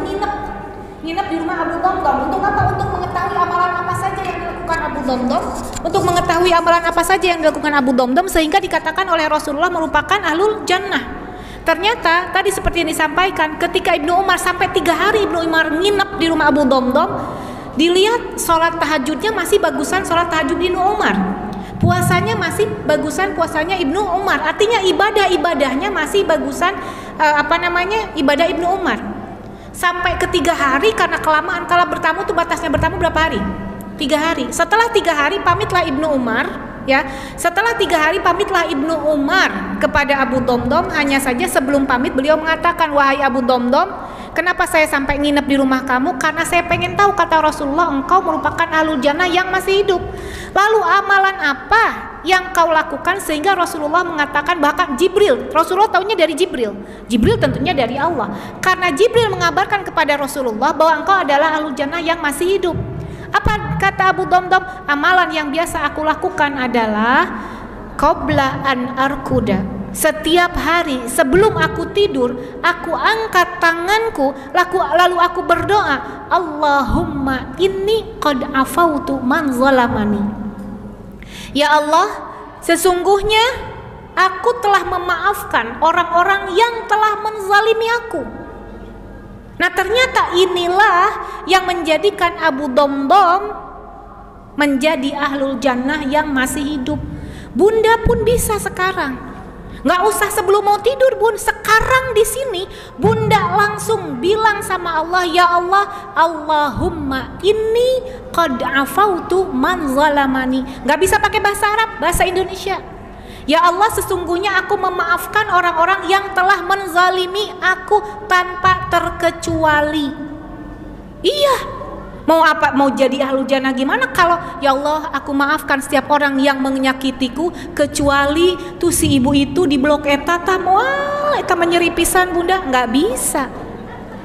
nginep di rumah Abu Domdom. Untuk apa? Untuk mengetahui amalan apa saja yang dilakukan Abu Domdom, untuk mengetahui amalan apa saja yang dilakukan Abu Domdom, sehingga dikatakan oleh Rasulullah merupakan ahlul jannah. Ternyata tadi seperti yang disampaikan, ketika Ibnu Umar sampai 3 hari Ibnu Umar nginep di rumah Abu Domdom, dilihat sholat tahajudnya masih bagusan sholat tahajud Ibnu Umar, puasanya masih bagusan puasanya Ibnu Umar. Artinya ibadah-ibadahnya masih bagusan ibadah Ibnu Umar. Sampai ke 3 hari karena kelamaan. Kalau bertamu tuh batasnya bertamu berapa hari? 3 hari. Setelah 3 hari pamitlah Ibnu Umar. Ya, setelah 3 hari pamitlah Ibnu Umar kepada Abu Domdom. Hanya saja sebelum pamit beliau mengatakan, wahai Abu Domdom, kenapa saya sampai nginep di rumah kamu? Karena saya pengen tahu, kata Rasulullah, engkau merupakan ahlul jannah yang masih hidup. Lalu amalan apa yang kau lakukan sehingga Rasulullah mengatakan, bahkan Jibril, Rasulullah tahunya dari Jibril, Jibril tentunya dari Allah, karena Jibril mengabarkan kepada Rasulullah bahwa engkau adalah ahlul jannah yang masih hidup. Apa kata Abu Domdom? Amalan yang biasa aku lakukan adalah qabla an arkuda. Setiap hari sebelum aku tidur, aku angkat tanganku lalu aku berdoa, Allahumma inni qad afautu man zalamani. Ya Allah, sesungguhnya aku telah memaafkan orang-orang yang telah menzalimi aku. Nah, ternyata inilah yang menjadikan Abu Domdom menjadi ahlul jannah yang masih hidup. Bunda pun bisa sekarang, nggak usah sebelum mau tidur, Bun. Sekarang di sini Bunda langsung bilang sama Allah, ya Allah, Allahumma inni qad afautu man zalamani. Nggak bisa pakai bahasa Arab, bahasa Indonesia. Ya Allah, sesungguhnya aku memaafkan orang-orang yang telah menzalimi aku tanpa terkecuali. Iya, mau apa? Mau jadi ahlul jannah gimana kalau ya Allah, aku maafkan setiap orang yang menyakitiku kecuali tuh si ibu itu di blok eta eta menyeri pisan, Bunda. Nggak bisa.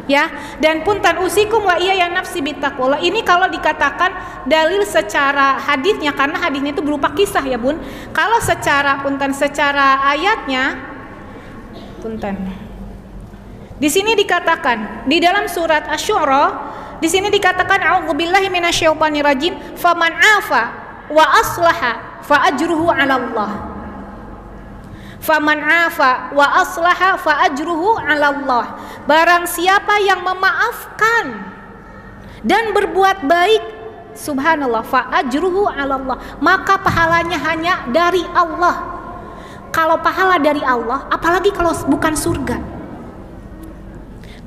Ya, dan puntan usikum wa iya ya nafsi bittaqwa. Ini kalau dikatakan dalil secara hadisnya, karena hadisnya itu berupa kisah ya, Bun. Kalau secara ayatnya, di sini dikatakan di dalam surat Asy-Syu'ara, di sini dikatakan a'udzubillahi minasyaitonir rajim, faman afa wa aslaha fa ajruhu 'ala Allah. Faman afa wa aslaha fa ajruhu 'ala Allah. Barang siapa yang memaafkan dan berbuat baik, subhanallah, fa ajruhu 'ala Allah, maka pahalanya hanya dari Allah. Kalau pahala dari Allah, apalagi kalau bukan surga.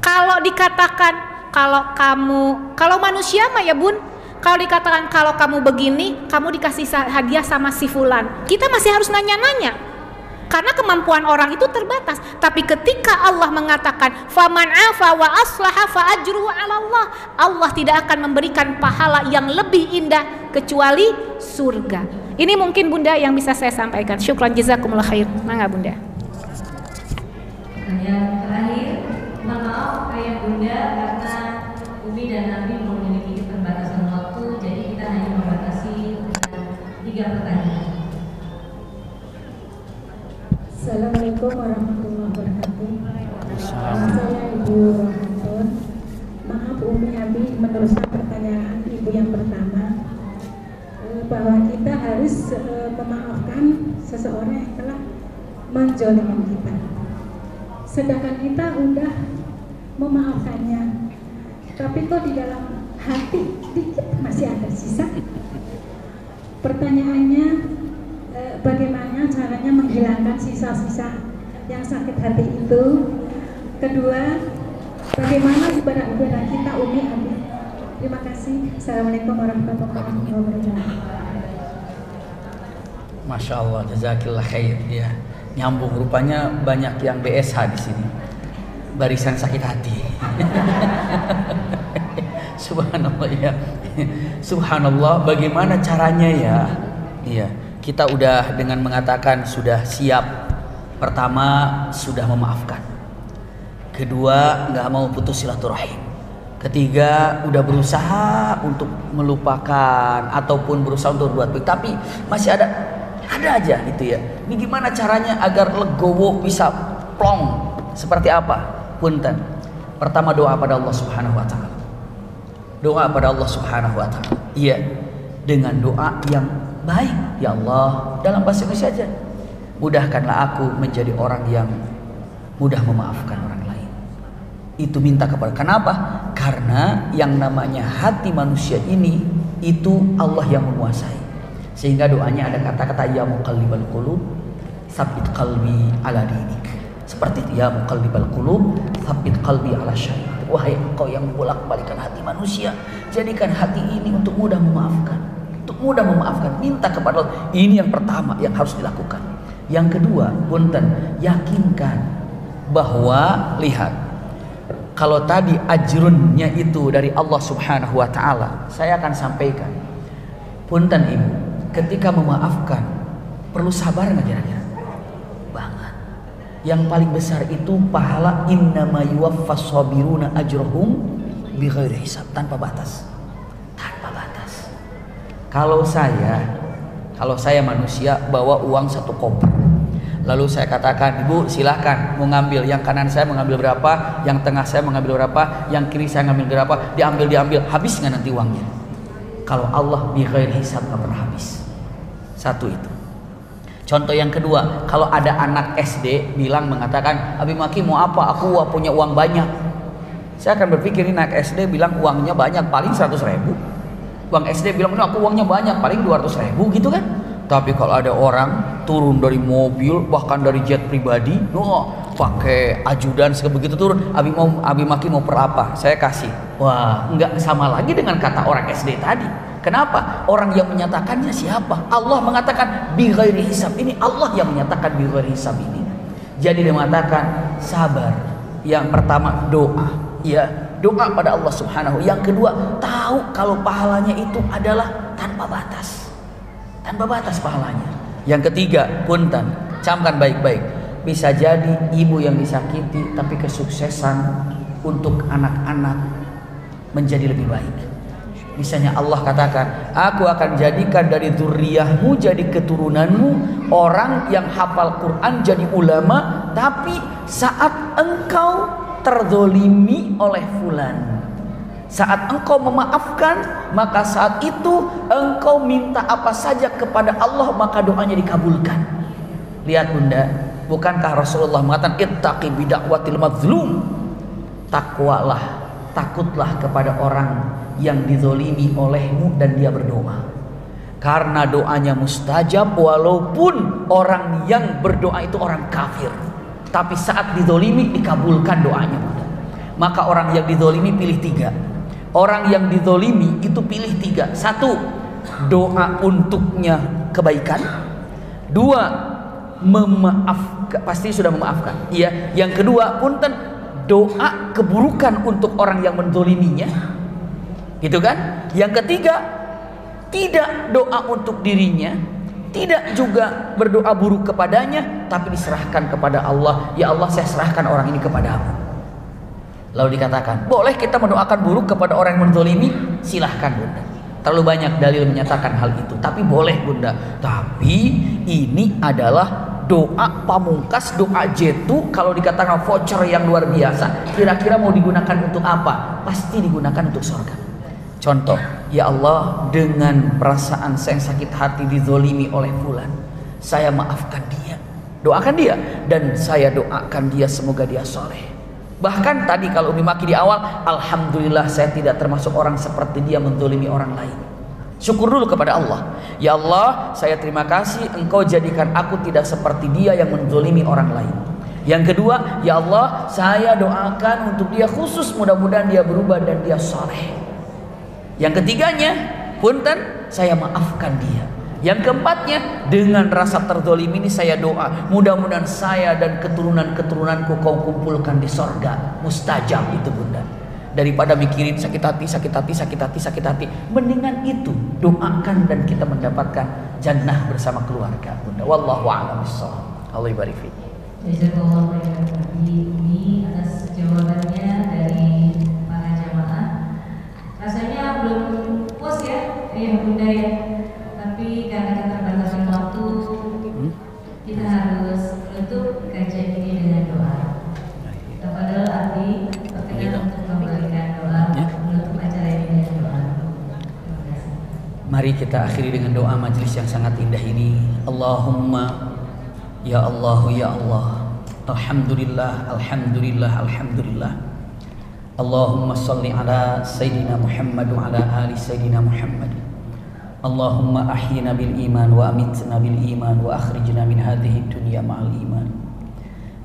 Kalau dikatakan kalau manusia mah ya, Bun, kalau dikatakan kalau kamu begini, kamu dikasih hadiah sama si fulan, kita masih harus nanya-nanya. Karena kemampuan orang itu terbatas. Tapi ketika Allah mengatakan faman afa wa aslaha fa ajruhu 'ala Allah, Allah tidak akan memberikan pahala yang lebih indah kecuali surga. Ini mungkin Bunda yang bisa saya sampaikan. Syukran jazakumullah khair. Mangga Bunda. Yang terakhir, maaf ayah Bunda, karena Umi dan Nabi memiliki keterbatasan waktu, jadi kita hanya membatasi dengan 3 pertanyaan. Assalamualaikum warahmatullahi wabarakatuh. Saya Ibu Rohantun. Maaf Umi Abi meneruskan pertanyaan Ibu yang pertama, bahwa kita harus memaafkan seseorang yang telah menzalimi kita. Sedangkan kita udah memaafkannya, tapi kok di dalam hati sedikit masih ada sisa. Pertanyaannya, bagaimana caranya menghilangkan sisa-sisa yang sakit hati itu? Kedua, bagaimana ibadah kita Umi Abi? Terima kasih. Assalamualaikum warahmatullahi wabarakatuh. Masya Allah, jazakillah khair. Ya, nyambung, rupanya banyak yang BSH di sini. Barisan sakit hati. Subhanallah ya. Subhanallah, bagaimana caranya ya? Iya. Kita udah dengan mengatakan sudah siap. Pertama, sudah memaafkan. Kedua, nggak mau putus silaturahim. Ketiga, udah berusaha untuk melupakan ataupun berusaha untuk berbuat baik, tapi masih ada aja gitu ya. Ini gimana caranya agar legowo bisa plong? Seperti apa? Punten. Pertama, doa pada Allah Subhanahu wa taala. Doa pada Allah Subhanahu wa taala. Iya, dengan doa yang baik. Ya Allah, dalam bahasa Indonesia aja, mudahkanlah aku menjadi orang yang mudah memaafkan orang lain. Itu minta kepada, kenapa? Karena yang namanya hati manusia ini itu Allah yang menguasai. Sehingga doanya ada kata-kata ya muqallibal qulub tsabbit qalbi ala dinik. Seperti itu, ya muqallibal qulub tsabbit qalbi ala syai'in. Wahai engkau yang membolak-balikan hati manusia, jadikan hati ini untuk mudah memaafkan. Untuk mudah memaafkan, minta kepada Allah. Ini yang pertama yang harus dilakukan. Yang kedua, punten, yakinkan bahwa lihat, kalau tadi ajrunnya itu dari Allah Subhanahu wa taala, saya akan sampaikan. Punten Ibu, ketika memaafkan perlu sabar nggak kira-kira? Banget. Yang paling besar itu pahala innama yuwaffas sabiruna ajrahum bighairi hisab, tanpa batas. Tanpa batas. Kalau saya manusia bawa uang 1 koper. Lalu saya katakan, Ibu silahkan mau ngambil, yang kanan saya mengambil berapa, yang tengah saya mengambil berapa, yang kiri saya ngambil berapa, diambil, habis nggak nanti uangnya? Kalau Allah bighairi hisab nggak pernah habis. Satu itu. Contoh yang kedua, kalau ada anak SD bilang mengatakan, Abi Maki mau apa? Aku punya uang banyak. Saya akan berpikir, ini anak SD bilang uangnya banyak, paling 100.000. Uang SD bilang, aku uangnya banyak, paling 200.000 gitu kan. Tapi kalau ada orang turun dari mobil, bahkan dari jet pribadi, pakai ajudan sebegitu turun, Abi Maki mau per apa? Saya kasih. Wah, nggak sama lagi dengan kata orang SD tadi. Kenapa? Orang yang menyatakannya siapa? Allah mengatakan bighairi hisab. Ini Allah yang menyatakan bighairi hisab ini. Jadi dia mengatakan sabar. Yang pertama doa, ya, doa pada Allah Subhanahu. Yang kedua, tahu kalau pahalanya itu adalah tanpa batas. Tanpa batas pahalanya. Yang ketiga, punten, camkan baik-baik. Bisa jadi ibu yang disakiti, tapi kesuksesan untuk anak-anak menjadi lebih baik. Misalnya Allah katakan, aku akan jadikan dari dzurriyyahmu, jadi keturunanmu, orang yang hafal Quran jadi ulama. Tapi saat engkau terzolimi oleh fulan, saat engkau memaafkan, maka saat itu engkau minta apa saja kepada Allah, maka doanya dikabulkan. Lihat Bunda, bukankah Rasulullah mengatakan ittaqi bida'watil mazlum? Takwalah, takutlah kepada orang yang dizolimi olehmu dan dia berdoa. Karena doanya mustajab, walaupun orang yang berdoa itu orang kafir, tapi saat dizolimi dikabulkan doanya. Maka orang yang dizolimi pilih 3. Orang yang dizolimi itu pilih 3. 1, doa untuknya kebaikan. 2, memaafkan, pasti sudah memaafkan. Iya. Yang kedua, punten, doa keburukan untuk orang yang menzoliminya. Gitu kan? Yang ketiga, tidak doa untuk dirinya, tidak juga berdoa buruk kepadanya, tapi diserahkan kepada Allah. Ya Allah, saya serahkan orang ini kepadamu. Lalu dikatakan, boleh kita mendoakan buruk kepada orang yang menzolimi? Silahkan Bunda. Terlalu banyak dalil menyatakan hal itu, tapi boleh Bunda. Tapi ini adalah doa pamungkas, doa jetu. Kalau dikatakan voucher yang luar biasa, kira-kira mau digunakan untuk apa? Pasti digunakan untuk surga. Contoh, ya Allah, dengan perasaan saya sakit hati dizolimi oleh fulan, saya maafkan dia, doakan dia, dan saya doakan dia semoga dia soleh. Bahkan tadi kalau Umi Maki di awal, alhamdulillah saya tidak termasuk orang seperti dia menzolimi orang lain. Syukur dulu kepada Allah. Ya Allah, saya terima kasih Engkau jadikan aku tidak seperti dia yang menzolimi orang lain. Yang kedua, ya Allah, saya doakan untuk dia khusus, mudah-mudahan dia berubah dan dia soleh. Yang ketiganya, punten, saya maafkan dia. Yang keempatnya, dengan rasa terzolimi ini saya doa, mudah-mudahan saya dan keturunan-keturunanku kau kumpulkan di sorga. Mustajab itu Bunda. Daripada mikirin sakit hati, mendingan itu doakan dan kita mendapatkan jannah bersama keluarga Bunda. Wallahu a'lam bishawab. Allah barik fiik. Jazakallahu khairan Umi atas jawabannya dari para jamaah. Rasanya belum puas ya, Bunda ya. Tapi karena keterbatasan waktu, kita harus tutup kajian ini dengan doa. Tafadhol Abi, perkenan untuk memberikan doa menutup acara ini dengan doa. Terima kasih. Mari kita akhiri dengan doa majelis yang sangat indah ini. Allahumma, ya Allah, ya Allah, Alhamdulillah, alhamdulillah, alhamdulillah. Allahumma salli ala Sayyidina Muhammad wa ala ali Sayyidina Muhammad. Allahumma ahyina bil iman wa amitna bil iman wa akhrijna min hadhihi dunya ma'al iman.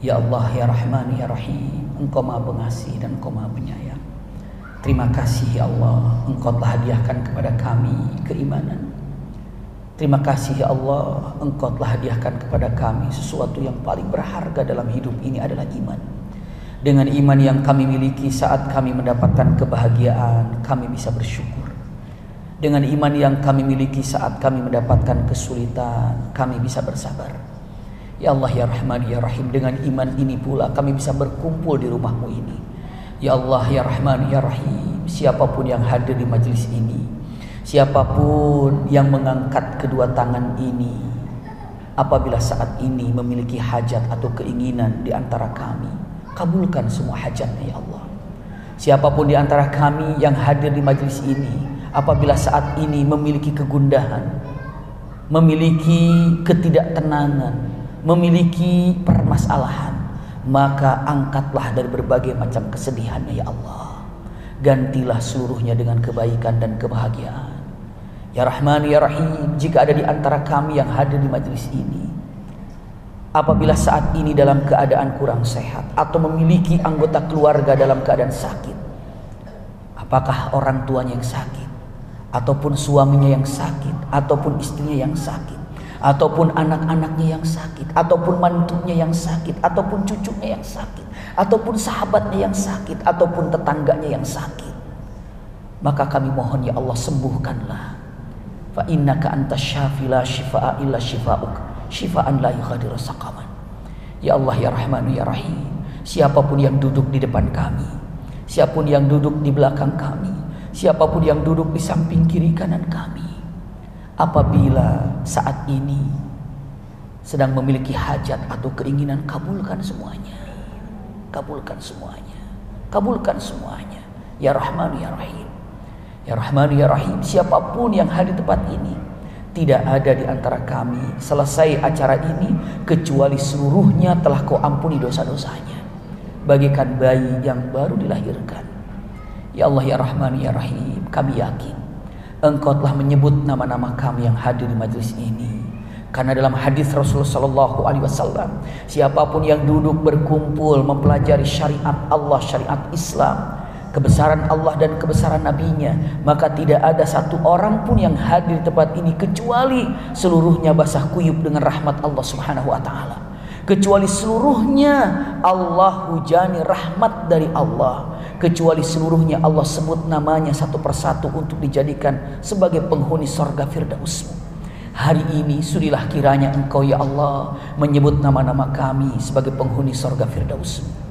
Ya Allah, ya Rahman, ya Rahim, Engkau Maha Pengasih dan Engkau Maha Penyayang. Terima kasih ya Allah, Engkau telah hadiahkan kepada kami keimanan. Terima kasih ya Allah, Engkau telah hadiahkan kepada kami sesuatu yang paling berharga dalam hidup ini adalah iman. Dengan iman yang kami miliki saat kami mendapatkan kebahagiaan, kami bisa bersyukur. Dengan iman yang kami miliki saat kami mendapatkan kesulitan, kami bisa bersabar. Ya Allah, ya Rahman, ya Rahim, dengan iman ini pula kami bisa berkumpul di rumahmu ini. Ya Allah, ya Rahman, ya Rahim, siapapun yang hadir di majelis ini, siapapun yang mengangkat kedua tangan ini, apabila saat ini memiliki hajat atau keinginan di antara kami, kabulkan semua hajatnya ya Allah. Siapapun di antara kami yang hadir di majelis ini, apabila saat ini memiliki kegundahan, memiliki ketidaktenangan, memiliki permasalahan, maka angkatlah dari berbagai macam kesedihannya ya Allah. Gantilah seluruhnya dengan kebaikan dan kebahagiaan. Ya Rahman, ya Rahim, jika ada di antara kami yang hadir di majelis ini, apabila saat ini dalam keadaan kurang sehat atau memiliki anggota keluarga dalam keadaan sakit, apakah orang tuanya yang sakit, ataupun suaminya yang sakit, ataupun istrinya yang sakit, ataupun anak-anaknya yang sakit, ataupun mantunya yang sakit, ataupun cucunya yang sakit, ataupun sahabatnya yang sakit, ataupun tetangganya yang sakit, maka kami mohon ya Allah, sembuhkanlah. Fa innaka antas syafi la shifaa illa shifauk, shifaan la yughadiru saqaman. Ya Allah, ya Rahman, ya Rahim, siapapun yang duduk di depan kami, siapapun yang duduk di belakang kami, siapapun yang duduk di samping kiri kanan kami, apabila saat ini sedang memiliki hajat atau keinginan, kabulkan semuanya. Kabulkan semuanya. Kabulkan semuanya. Ya Rahman, ya Rahim. Ya Rahman, ya Rahim, siapapun yang hadir di tempat ini, tidak ada di antara kami selesai acara ini kecuali seluruhnya telah Kau ampuni dosa-dosanya, bagaikan bayi yang baru dilahirkan. Ya Allah, ya Rahman, ya Rahim, kami yakin Engkau telah menyebut nama-nama kami yang hadir di majelis ini. Karena dalam hadis Rasulullah SAW, siapapun yang duduk berkumpul mempelajari syariat Allah, syariat Islam, kebesaran Allah dan kebesaran Nabi-Nya, maka tidak ada satu orang pun yang hadir di tempat ini kecuali seluruhnya basah kuyup dengan rahmat Allah Subhanahu wa taala. Kecuali seluruhnya Allah hujani rahmat dari Allah. Kecuali seluruhnya Allah sebut namanya satu persatu untuk dijadikan sebagai penghuni sorga Firdaus-Mu. Hari ini sudilah kiranya Engkau ya Allah menyebut nama-nama kami sebagai penghuni sorga Firdaus-Mu.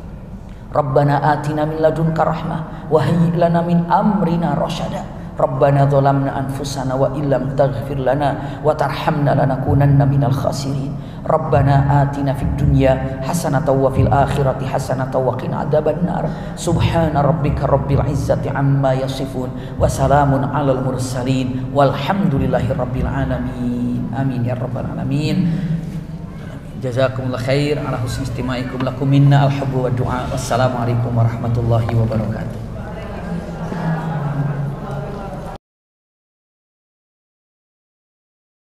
Rabbana atina min ladunka rahmah wa hayyi' lana min amrina rasyada. Rabbana zalamna anfusana wa illam taghfir lana wa tarhamna lanakunanna minal khasirin. Rabbana atina fid dunya hasanatan wa fil akhirati hasanatan wa qina adzabannar. Subhana rabbika rabbil izzati amma yasifun wa salamun alal mursalin walhamdulillahi rabbil alamin. Amin ya rabbal alamin. Jazakumullah khair ala husni istima'ikum lakum minna al-hubbu wa du'a. Wassalamualaikum warahmatullahi wabarakatuh.